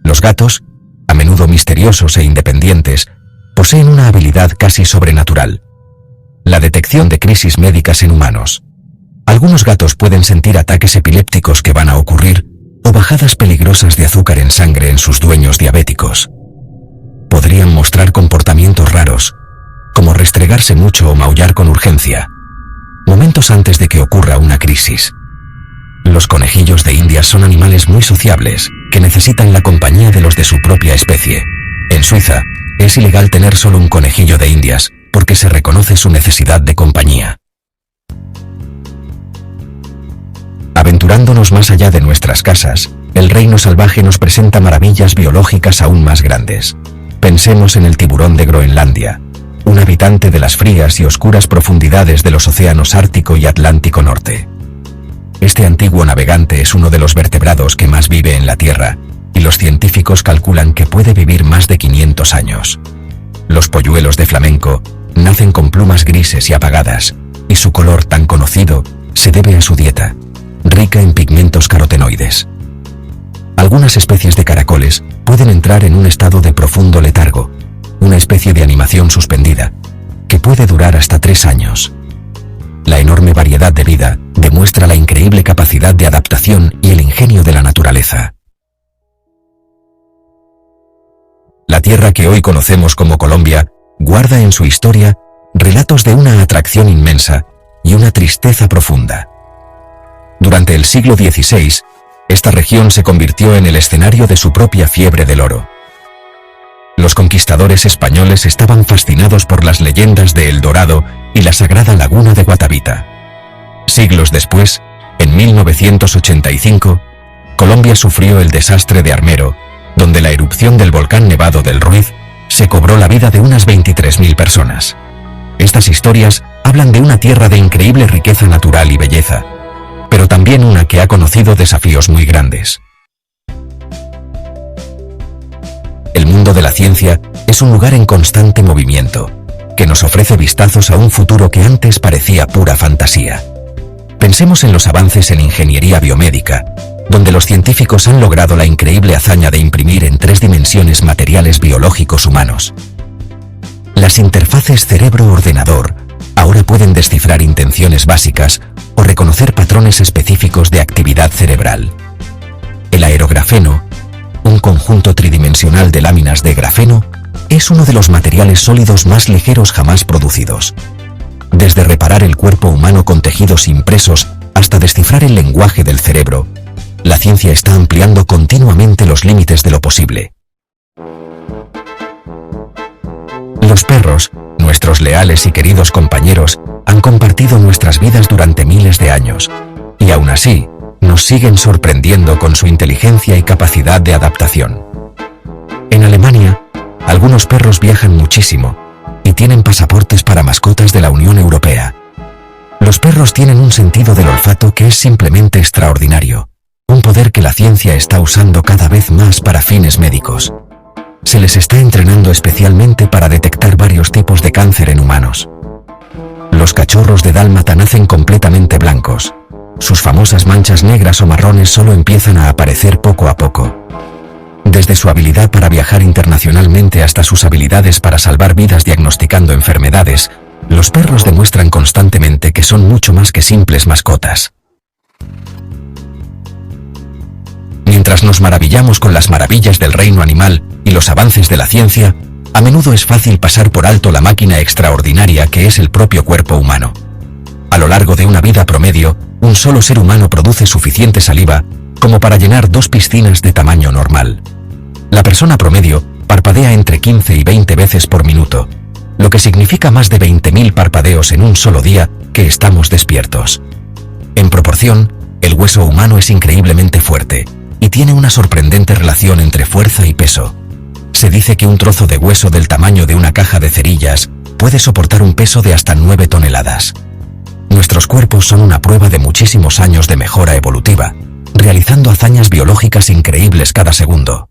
Los gatos, a menudo misteriosos e independientes, poseen una habilidad casi sobrenatural: la detección de crisis médicas en humanos. Algunos gatos pueden sentir ataques epilépticos que van a ocurrir o bajadas peligrosas de azúcar en sangre en sus dueños diabéticos. Podrían mostrar comportamientos raros, como restregarse mucho o maullar con urgencia, momentos antes de que ocurra una crisis. Los conejillos de Indias son animales muy sociables, que necesitan la compañía de los de su propia especie. En Suiza, es ilegal tener solo un conejillo de Indias, porque se reconoce su necesidad de compañía. Aventurándonos más allá de nuestras casas, el reino salvaje nos presenta maravillas biológicas aún más grandes. Pensemos en el tiburón de Groenlandia, un habitante de las frías y oscuras profundidades de los océanos Ártico y Atlántico Norte. Este antiguo navegante es uno de los vertebrados que más vive en la Tierra, y los científicos calculan que puede vivir más de 500 años. Los polluelos de flamenco nacen con plumas grises y apagadas, y su color tan conocido se debe a su dieta, rica en pigmentos carotenoides. Algunas especies de caracoles pueden entrar en un estado de profundo letargo, una especie de animación suspendida, que puede durar hasta 3 años. La enorme variedad de vida demuestra la increíble capacidad de adaptación y el ingenio de la naturaleza. La tierra que hoy conocemos como Colombia guarda en su historia relatos de una atracción inmensa y una tristeza profunda. Durante el siglo XVI, esta región se convirtió en el escenario de su propia fiebre del oro. Los conquistadores españoles estaban fascinados por las leyendas de El Dorado y la sagrada laguna de Guatavita. Siglos después, en 1985, Colombia sufrió el desastre de Armero, donde la erupción del volcán Nevado del Ruiz se cobró la vida de unas 23.000 personas. Estas historias hablan de una tierra de increíble riqueza natural y belleza, pero también una que ha conocido desafíos muy grandes. El mundo de la ciencia es un lugar en constante movimiento, que nos ofrece vistazos a un futuro que antes parecía pura fantasía. Pensemos en los avances en ingeniería biomédica, donde los científicos han logrado la increíble hazaña de imprimir en 3 dimensiones materiales biológicos humanos. Las interfaces cerebro-ordenador ahora pueden descifrar intenciones básicas o reconocer patrones específicos de actividad cerebral. El aerografeno, un conjunto tridimensional de láminas de grafeno, es uno de los materiales sólidos más ligeros jamás producidos. Desde reparar el cuerpo humano con tejidos impresos hasta descifrar el lenguaje del cerebro, la ciencia está ampliando continuamente los límites de lo posible. Los perros, nuestros leales y queridos compañeros, han compartido nuestras vidas durante miles de años, y aún así, nos siguen sorprendiendo con su inteligencia y capacidad de adaptación. En Alemania, algunos perros viajan muchísimo y tienen pasaportes para mascotas de la Unión Europea. Los perros tienen un sentido del olfato que es simplemente extraordinario, un poder que la ciencia está usando cada vez más para fines médicos. Se les está entrenando especialmente para detectar varios tipos de cáncer en humanos. Los cachorros de dálmata nacen completamente blancos. Sus famosas manchas negras o marrones solo empiezan a aparecer poco a poco. Desde su habilidad para viajar internacionalmente hasta sus habilidades para salvar vidas diagnosticando enfermedades, los perros demuestran constantemente que son mucho más que simples mascotas. Mientras nos maravillamos con las maravillas del reino animal y los avances de la ciencia, a menudo es fácil pasar por alto la máquina extraordinaria que es el propio cuerpo humano. A lo largo de una vida promedio, un solo ser humano produce suficiente saliva como para llenar 2 piscinas de tamaño normal. La persona promedio parpadea entre 15 y 20 veces por minuto, lo que significa más de 20.000 parpadeos en un solo día que estamos despiertos. En proporción, el hueso humano es increíblemente fuerte y tiene una sorprendente relación entre fuerza y peso. Se dice que un trozo de hueso del tamaño de una caja de cerillas puede soportar un peso de hasta 9 toneladas. Nuestros cuerpos son una prueba de muchísimos años de mejora evolutiva, realizando hazañas biológicas increíbles cada segundo.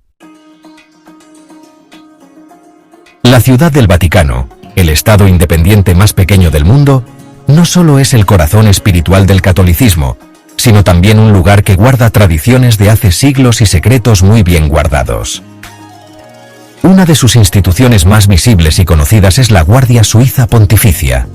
La Ciudad del Vaticano, el estado independiente más pequeño del mundo, no solo es el corazón espiritual del catolicismo, sino también un lugar que guarda tradiciones de hace siglos y secretos muy bien guardados. Una de sus instituciones más visibles y conocidas es la Guardia Suiza Pontificia.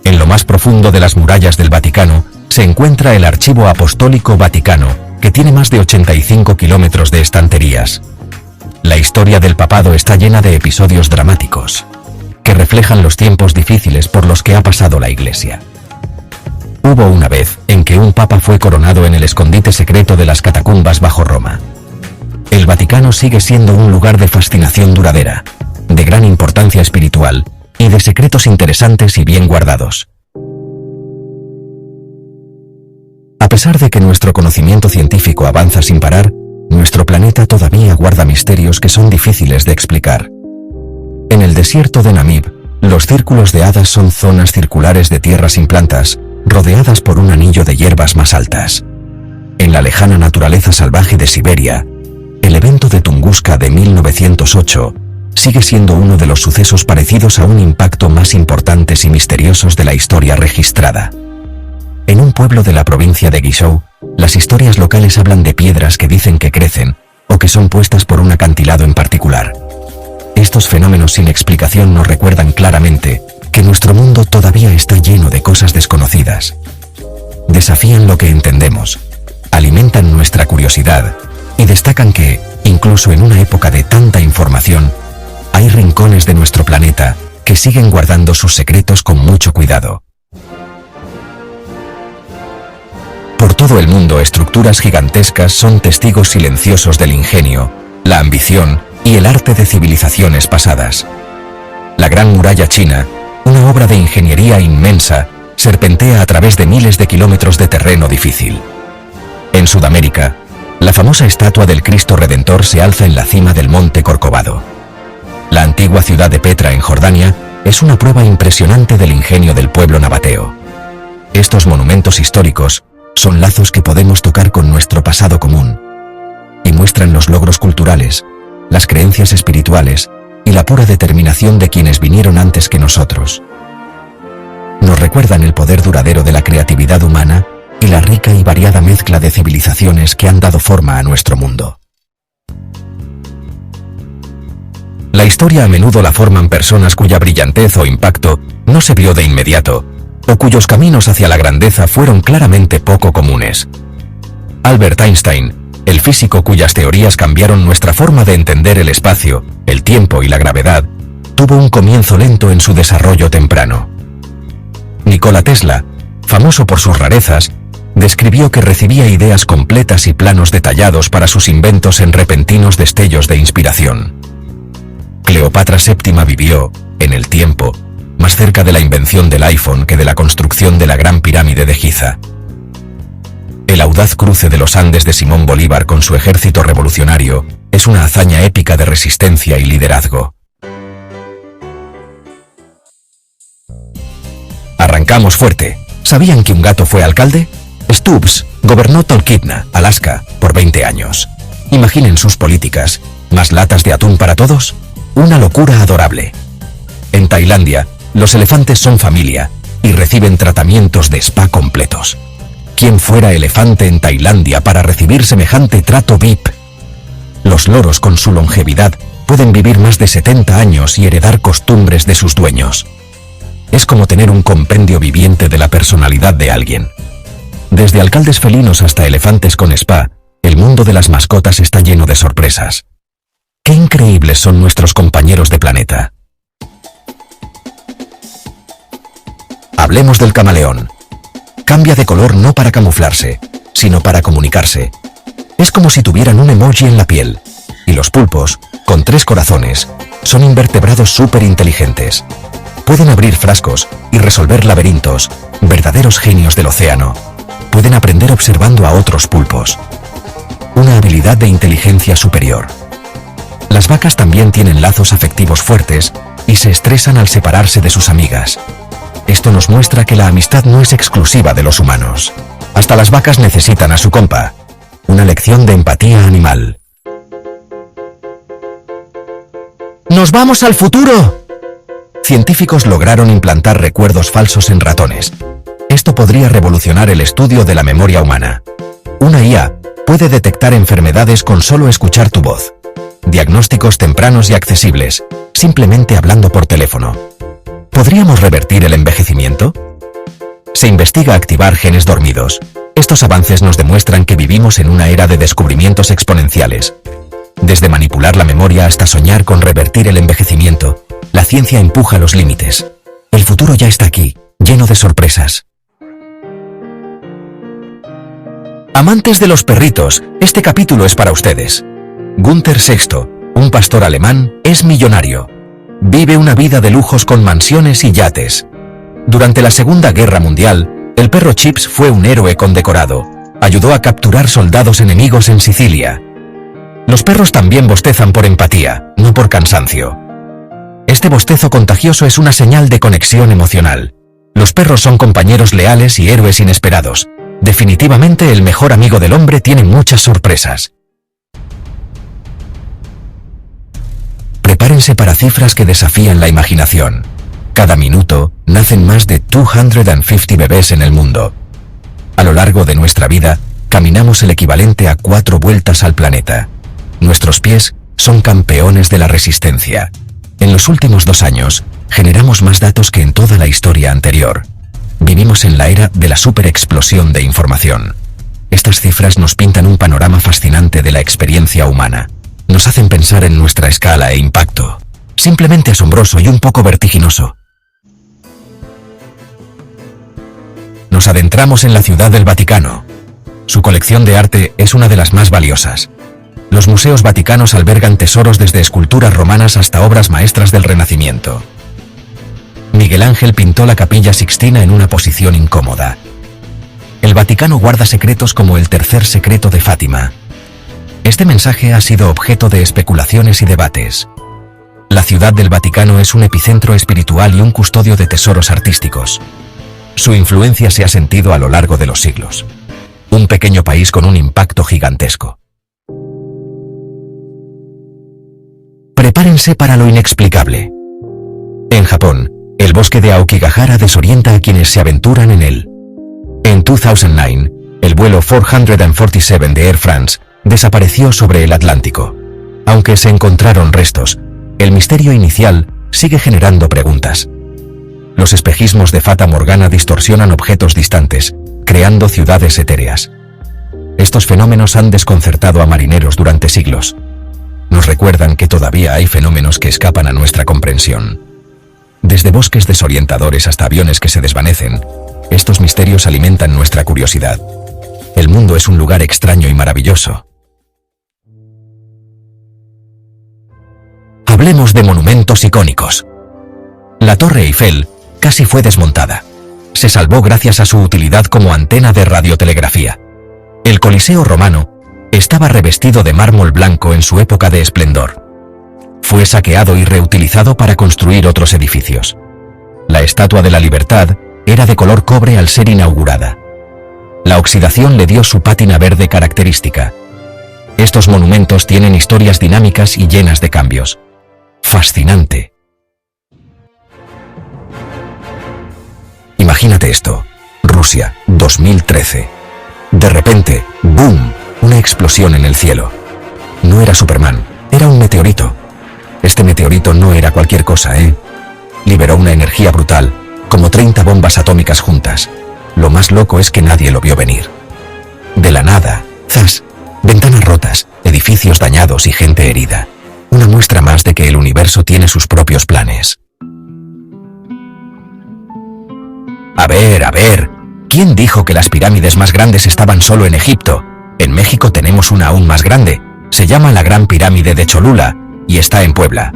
En lo más profundo de las murallas del Vaticano se encuentra el Archivo Apostólico Vaticano, que tiene más de 85 kilómetros de estanterías. La historia del papado está llena de episodios dramáticos, que reflejan los tiempos difíciles por los que ha pasado la Iglesia. Hubo una vez en que un papa fue coronado en el escondite secreto de las catacumbas bajo Roma. El Vaticano sigue siendo un lugar de fascinación duradera, de gran importancia espiritual y de secretos interesantes y bien guardados. A pesar de que nuestro conocimiento científico avanza sin parar, nuestro planeta todavía guarda misterios que son difíciles de explicar. En el desierto de Namib, los círculos de hadas son zonas circulares de tierra sin plantas, rodeadas por un anillo de hierbas más altas. En la lejana naturaleza salvaje de Siberia, el evento de Tunguska de 1908 sigue siendo uno de los sucesos parecidos a un impacto más importantes y misteriosos de la historia registrada. En un pueblo de la provincia de Guizhou, las historias locales hablan de piedras que dicen que crecen o que son puestas por un acantilado en particular. Estos fenómenos sin explicación nos recuerdan claramente que nuestro mundo todavía está lleno de cosas desconocidas. Desafían lo que entendemos, alimentan nuestra curiosidad y destacan que, incluso en una época de tanta información, hay rincones de nuestro planeta que siguen guardando sus secretos con mucho cuidado. Por todo el mundo, estructuras gigantescas son testigos silenciosos del ingenio, la ambición y el arte de civilizaciones pasadas. La Gran Muralla China, una obra de ingeniería inmensa, serpentea a través de miles de kilómetros de terreno difícil. En Sudamérica, la famosa estatua del Cristo Redentor se alza en la cima del monte Corcovado. La antigua ciudad de Petra en Jordania es una prueba impresionante del ingenio del pueblo nabateo. Estos monumentos históricos son lazos que podemos tocar con nuestro pasado común y muestran los logros culturales, las creencias espirituales y la pura determinación de quienes vinieron antes que nosotros. Nos recuerdan el poder duradero de la creatividad humana y la rica y variada mezcla de civilizaciones que han dado forma a nuestro mundo. La historia a menudo la forman personas cuya brillantez o impacto no se vio de inmediato, o cuyos caminos hacia la grandeza fueron claramente poco comunes. Albert Einstein, el físico cuyas teorías cambiaron nuestra forma de entender el espacio, el tiempo y la gravedad, tuvo un comienzo lento en su desarrollo temprano. Nikola Tesla, famoso por sus rarezas, describió que recibía ideas completas y planos detallados para sus inventos en repentinos destellos de inspiración. Cleopatra VII vivió, en el tiempo, más cerca de la invención del iPhone que de la construcción de la Gran Pirámide de Giza. El audaz cruce de los Andes de Simón Bolívar con su ejército revolucionario es una hazaña épica de resistencia y liderazgo. Arrancamos fuerte. ¿Sabían que un gato fue alcalde? Stubbs gobernó Talkeetna, Alaska, por 20 años. Imaginen sus políticas. ¿Más latas de atún para todos? Una locura adorable. En Tailandia, los elefantes son familia y reciben tratamientos de spa completos. ¿Quién fuera elefante en Tailandia para recibir semejante trato VIP? Los loros, con su longevidad, pueden vivir más de 70 años y heredar costumbres de sus dueños. Es como tener un compendio viviente de la personalidad de alguien. Desde alcaldes felinos hasta elefantes con spa, el mundo de las mascotas está lleno de sorpresas. ¡Qué increíbles son nuestros compañeros de planeta! Hablemos del camaleón. Cambia de color no para camuflarse, sino para comunicarse. Es como si tuvieran un emoji en la piel. Y los pulpos, con 3 corazones, son invertebrados súper inteligentes. Pueden abrir frascos y resolver laberintos, verdaderos genios del océano. Pueden aprender observando a otros pulpos. Una habilidad de inteligencia superior. Las vacas también tienen lazos afectivos fuertes y se estresan al separarse de sus amigas. Esto nos muestra que la amistad no es exclusiva de los humanos. Hasta las vacas necesitan a su compa. Una lección de empatía animal. ¡Nos vamos al futuro! Científicos lograron implantar recuerdos falsos en ratones. Esto podría revolucionar el estudio de la memoria humana. Una IA puede detectar enfermedades con solo escuchar tu voz. Diagnósticos tempranos y accesibles, simplemente hablando por teléfono. ¿Podríamos revertir el envejecimiento? Se investiga activar genes dormidos. Estos avances nos demuestran que vivimos en una era de descubrimientos exponenciales. Desde manipular la memoria hasta soñar con revertir el envejecimiento, la ciencia empuja los límites. El futuro ya está aquí, lleno de sorpresas. Amantes de los perritos, este capítulo es para ustedes. Günther VI, un pastor alemán, es millonario. Vive una vida de lujos con mansiones y yates. Durante la Segunda Guerra Mundial, el perro Chips fue un héroe condecorado. Ayudó a capturar soldados enemigos en Sicilia. Los perros también bostezan por empatía, no por cansancio. Este bostezo contagioso es una señal de conexión emocional. Los perros son compañeros leales y héroes inesperados. Definitivamente el mejor amigo del hombre tiene muchas sorpresas. Prepárense para cifras que desafían la imaginación. Cada minuto, nacen más de 250 bebés en el mundo. A lo largo de nuestra vida, caminamos el equivalente a 4 vueltas al planeta. Nuestros pies son campeones de la resistencia. En los últimos 2 años, generamos más datos que en toda la historia anterior. Vivimos en la era de la superexplosión de información. Estas cifras nos pintan un panorama fascinante de la experiencia humana. Nos hacen pensar en nuestra escala e impacto. Simplemente asombroso y un poco vertiginoso. Nos adentramos en la Ciudad del Vaticano. Su colección de arte es una de las más valiosas. Los museos vaticanos albergan tesoros desde esculturas romanas hasta obras maestras del Renacimiento. Miguel Ángel pintó la Capilla Sixtina en una posición incómoda. El Vaticano guarda secretos como el tercer secreto de Fátima. Este mensaje ha sido objeto de especulaciones y debates. La Ciudad del Vaticano es un epicentro espiritual y un custodio de tesoros artísticos. Su influencia se ha sentido a lo largo de los siglos. Un pequeño país con un impacto gigantesco. Prepárense para lo inexplicable. En Japón, el bosque de Aokigahara desorienta a quienes se aventuran en él. En 2009, el vuelo 447 de Air France desapareció sobre el Atlántico. Aunque se encontraron restos, el misterio inicial sigue generando preguntas. Los espejismos de Fata Morgana distorsionan objetos distantes, creando ciudades etéreas. Estos fenómenos han desconcertado a marineros durante siglos. Nos recuerdan que todavía hay fenómenos que escapan a nuestra comprensión. Desde bosques desorientadores hasta aviones que se desvanecen, estos misterios alimentan nuestra curiosidad. El mundo es un lugar extraño y maravilloso. Hablemos de monumentos icónicos. La Torre Eiffel casi fue desmontada. Se salvó gracias a su utilidad como antena de radiotelegrafía. El Coliseo romano estaba revestido de mármol blanco en su época de esplendor. Fue saqueado y reutilizado para construir otros edificios. La Estatua de la Libertad era de color cobre al ser inaugurada. La oxidación le dio su pátina verde característica. Estos monumentos tienen historias dinámicas y llenas de cambios. Fascinante. Imagínate esto. Rusia, 2013. De repente, ¡boom!, una explosión en el cielo. No era Superman, era un meteorito. Este meteorito no era cualquier cosa, ¿eh? Liberó una energía brutal, como 30 bombas atómicas juntas. Lo más loco es que nadie lo vio venir. De la nada, ¡zas!, ventanas rotas, edificios dañados y gente herida. Una muestra más de que el universo tiene sus propios planes. A ver, ¿quién dijo que las pirámides más grandes estaban solo en Egipto? En México tenemos una aún más grande. Se llama la Gran Pirámide de Cholula y está en Puebla.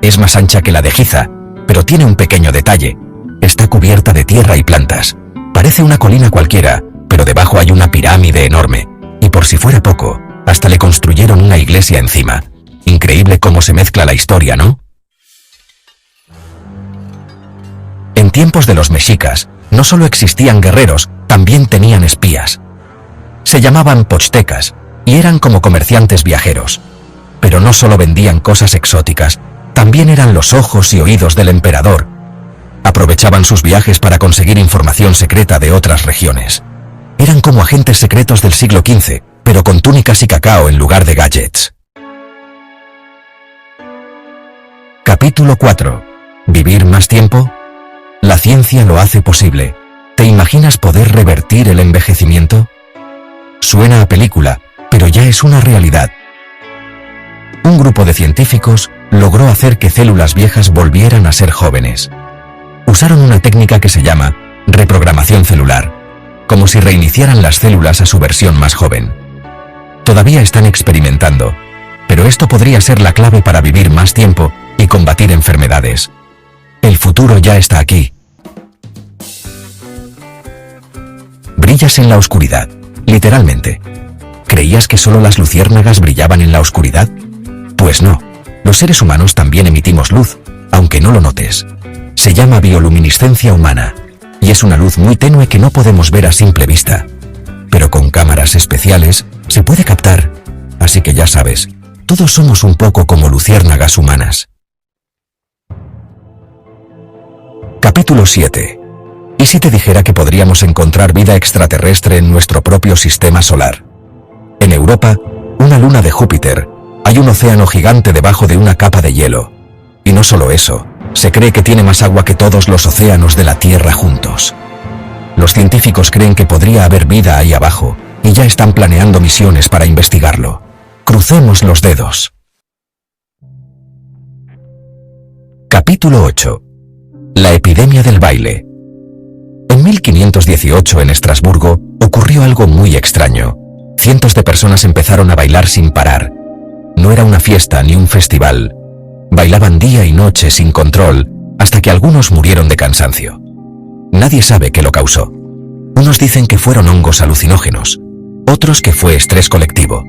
Es más ancha que la de Giza, pero tiene un pequeño detalle. Está cubierta de tierra y plantas. Parece una colina cualquiera, pero debajo hay una pirámide enorme. Y por si fuera poco, hasta le construyeron una iglesia encima. Increíble cómo se mezcla la historia, ¿no? En tiempos de los mexicas, no solo existían guerreros, también tenían espías. Se llamaban pochtecas, y eran como comerciantes viajeros. Pero no solo vendían cosas exóticas, también eran los ojos y oídos del emperador. Aprovechaban sus viajes para conseguir información secreta de otras regiones. Eran como agentes secretos del siglo XV, pero con túnicas y cacao en lugar de gadgets. Capítulo 4. ¿Vivir más tiempo? La ciencia lo hace posible. ¿Te imaginas poder revertir el envejecimiento? Suena a película, pero ya es una realidad. Un grupo de científicos logró hacer que células viejas volvieran a ser jóvenes. Usaron una técnica que se llama reprogramación celular, como si reiniciaran las células a su versión más joven. Todavía están experimentando, pero esto podría ser la clave para vivir más tiempo y combatir enfermedades. El futuro ya está aquí. Brillas en la oscuridad, literalmente. ¿Creías que solo las luciérnagas brillaban en la oscuridad? Pues no, los seres humanos también emitimos luz, aunque no lo notes. Se llama bioluminiscencia humana, y es una luz muy tenue que no podemos ver a simple vista. Pero con cámaras especiales se puede captar, así que ya sabes, todos somos un poco como luciérnagas humanas. Capítulo 7. ¿Y si te dijera que podríamos encontrar vida extraterrestre en nuestro propio sistema solar? En Europa, una luna de Júpiter, hay un océano gigante debajo de una capa de hielo. Y no solo eso, se cree que tiene más agua que todos los océanos de la Tierra juntos. Los científicos creen que podría haber vida ahí abajo, y ya están planeando misiones para investigarlo. Crucemos los dedos. Capítulo 8. La epidemia del baile. En 1518 en Estrasburgo ocurrió algo muy extraño. Cientos de personas empezaron a bailar sin parar. No era una fiesta ni un festival. Bailaban día y noche sin control, hasta que algunos murieron de cansancio. Nadie sabe qué lo causó. Unos dicen que fueron hongos alucinógenos, otros que fue estrés colectivo.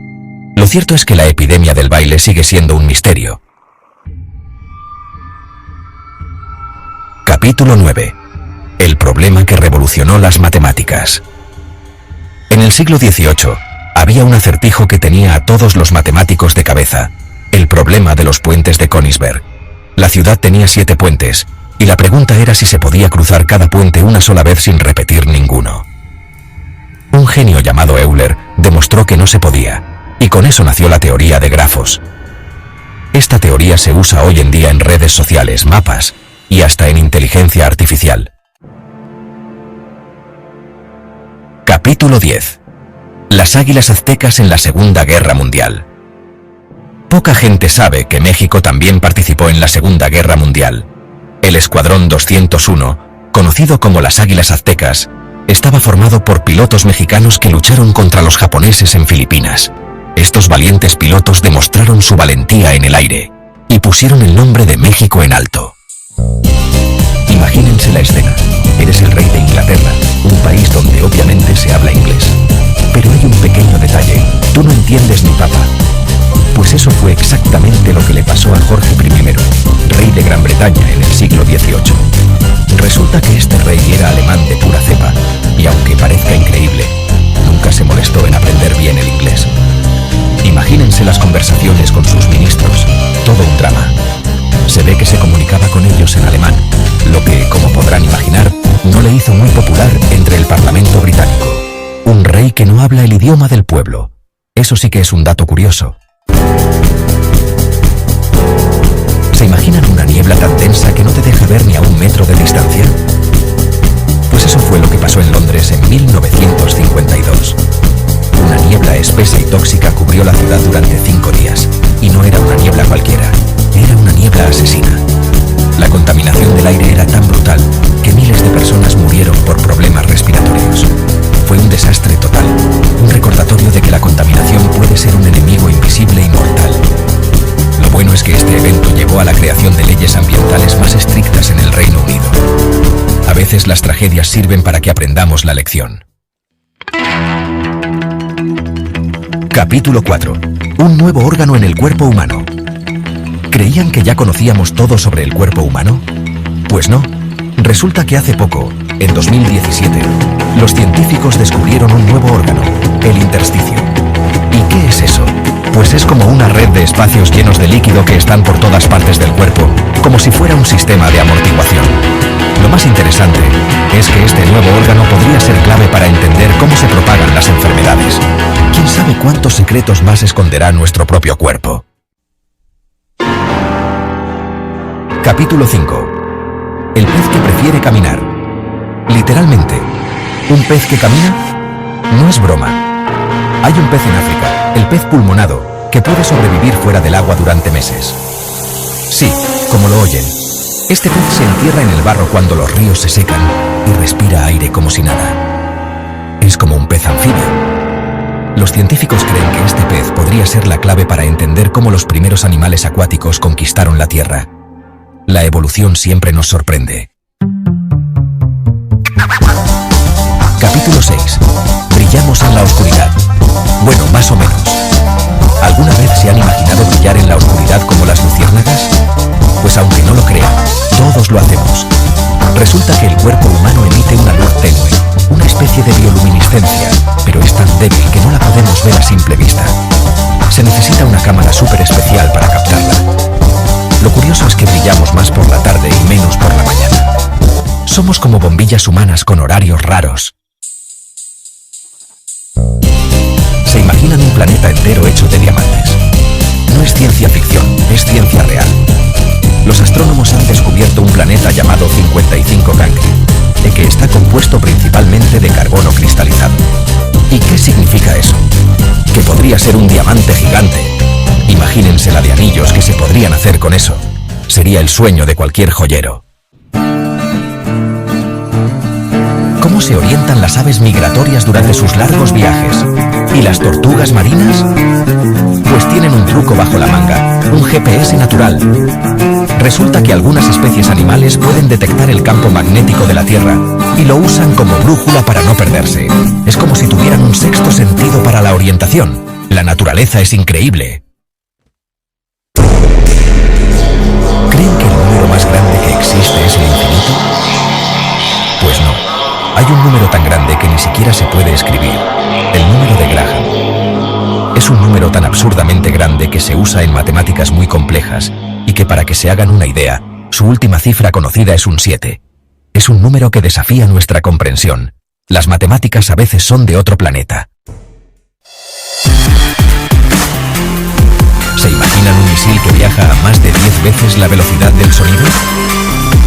Lo cierto es que la epidemia del baile sigue siendo un misterio. Capítulo 9. El problema que revolucionó las matemáticas. En el siglo XVIII, había un acertijo que tenía a todos los matemáticos de cabeza: el problema de los puentes de Königsberg. La ciudad tenía 7 puentes, y la pregunta era si se podía cruzar cada puente una sola vez sin repetir ninguno. Un genio llamado Euler demostró que no se podía, y con eso nació la teoría de grafos. Esta teoría se usa hoy en día en redes sociales, mapas, y hasta en inteligencia artificial. Capítulo 10. Las águilas aztecas en la Segunda Guerra Mundial. Poca gente sabe que México también participó en la Segunda Guerra Mundial. El Escuadrón 201, conocido como las Águilas Aztecas, estaba formado por pilotos mexicanos que lucharon contra los japoneses en Filipinas. Estos valientes pilotos demostraron su valentía en el aire y pusieron el nombre de México en alto. Imagínense la escena. Eres el rey de Inglaterra, un país donde obviamente se habla inglés. Pero hay un pequeño detalle, tú no entiendes ni papa. Pues eso fue exactamente lo que le pasó a Jorge I, rey de Gran Bretaña en el siglo XVIII. Resulta que este rey era alemán de pura cepa, y aunque parezca increíble, nunca se molestó en aprender bien el inglés. Imagínense las conversaciones con sus ministros, todo un drama. Se ve que se comunicaba con ellos en alemán, lo que, como podrán imaginar, no le hizo muy popular entre el Parlamento británico. Un rey que no habla el idioma del pueblo. Eso sí que es un dato curioso. ¿Se imaginan una niebla tan densa que no te deja ver ni a 1 metro de distancia? Pues eso fue lo que pasó en Londres en 1952. Una niebla espesa y tóxica cubrió la ciudad durante 5 días. Y no era una niebla cualquiera, era una niebla asesina. La contaminación del aire era tan brutal que miles de personas murieron por problemas respiratorios. Fue un desastre total, un recordatorio de que la contaminación puede ser un enemigo invisible y mortal. Lo bueno es que este evento llevó a la creación de leyes ambientales más estrictas en el Reino Unido. A veces las tragedias sirven para que aprendamos la lección. Capítulo 4. Un nuevo órgano en el cuerpo humano. ¿Creían que ya conocíamos todo sobre el cuerpo humano? Pues no. Resulta que hace poco, en 2017, los científicos descubrieron un nuevo órgano, el intersticio. ¿Y qué es eso? Pues es como una red de espacios llenos de líquido que están por todas partes del cuerpo, como si fuera un sistema de amortiguación. Lo más interesante es que este nuevo órgano podría ser clave para entender cómo se propagan las enfermedades. ¿Quién sabe cuántos secretos más esconderá nuestro propio cuerpo? Capítulo 5. El pez que prefiere caminar. Literalmente, ¿un pez que camina? No es broma. Hay un pez en África, el pez pulmonado, que puede sobrevivir fuera del agua durante meses. Sí, como lo oyen. Este pez se entierra en el barro cuando los ríos se secan y respira aire como si nada. Es como un pez anfibio. Los científicos creen que este pez podría ser la clave para entender cómo los primeros animales acuáticos conquistaron la Tierra. La evolución siempre nos sorprende. Capítulo 6. Brillamos en la oscuridad. Bueno, más o menos. ¿Alguna vez se han imaginado brillar en la oscuridad como las luciérnagas? Pues aunque no lo crean, todos lo hacemos. Resulta que el cuerpo humano emite una luz tenue, una especie de bioluminiscencia, pero es tan débil que no la podemos ver a simple vista. Se necesita una cámara súper especial para captarla. Lo curioso es que brillamos más por la tarde y menos por la mañana. Somos como bombillas humanas con horarios raros. ¿Se imaginan un planeta entero hecho de diamantes? No es ciencia ficción, es ciencia real. Los astrónomos han descubierto un planeta llamado 55 Cancri, que está compuesto principalmente de carbono cristalizado. ¿Y qué significa eso? Que podría ser un diamante gigante. Imagínense la de anillos que se podrían hacer con eso. Sería el sueño de cualquier joyero. ¿Cómo se orientan las aves migratorias durante sus largos viajes? ¿Y las tortugas marinas? Pues tienen un truco bajo la manga, un GPS natural. Resulta que algunas especies animales pueden detectar el campo magnético de la Tierra y lo usan como brújula para no perderse. Es como si tuvieran un sexto sentido para la orientación. La naturaleza es increíble. ¿Creen que el número más grande que existe es el infinito? Pues no. Hay un número tan grande que ni siquiera se puede escribir. El número de Graham. Es un número tan absurdamente grande que se usa en matemáticas muy complejas y que, para que se hagan una idea, su última cifra conocida es un 7. Es un número que desafía nuestra comprensión. Las matemáticas a veces son de otro planeta. ¿Se imaginan un misil que viaja a más de 10 veces la velocidad del sonido?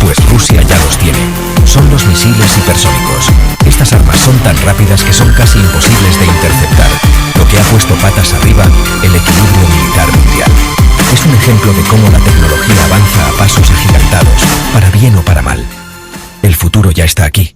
Pues Rusia ya los tiene. Son los misiles hipersónicos. Estas armas son tan rápidas que son casi imposibles de interceptar, lo que ha puesto patas arriba el equilibrio militar mundial. Es un ejemplo de cómo la tecnología avanza a pasos agigantados, para bien o para mal. El futuro ya está aquí.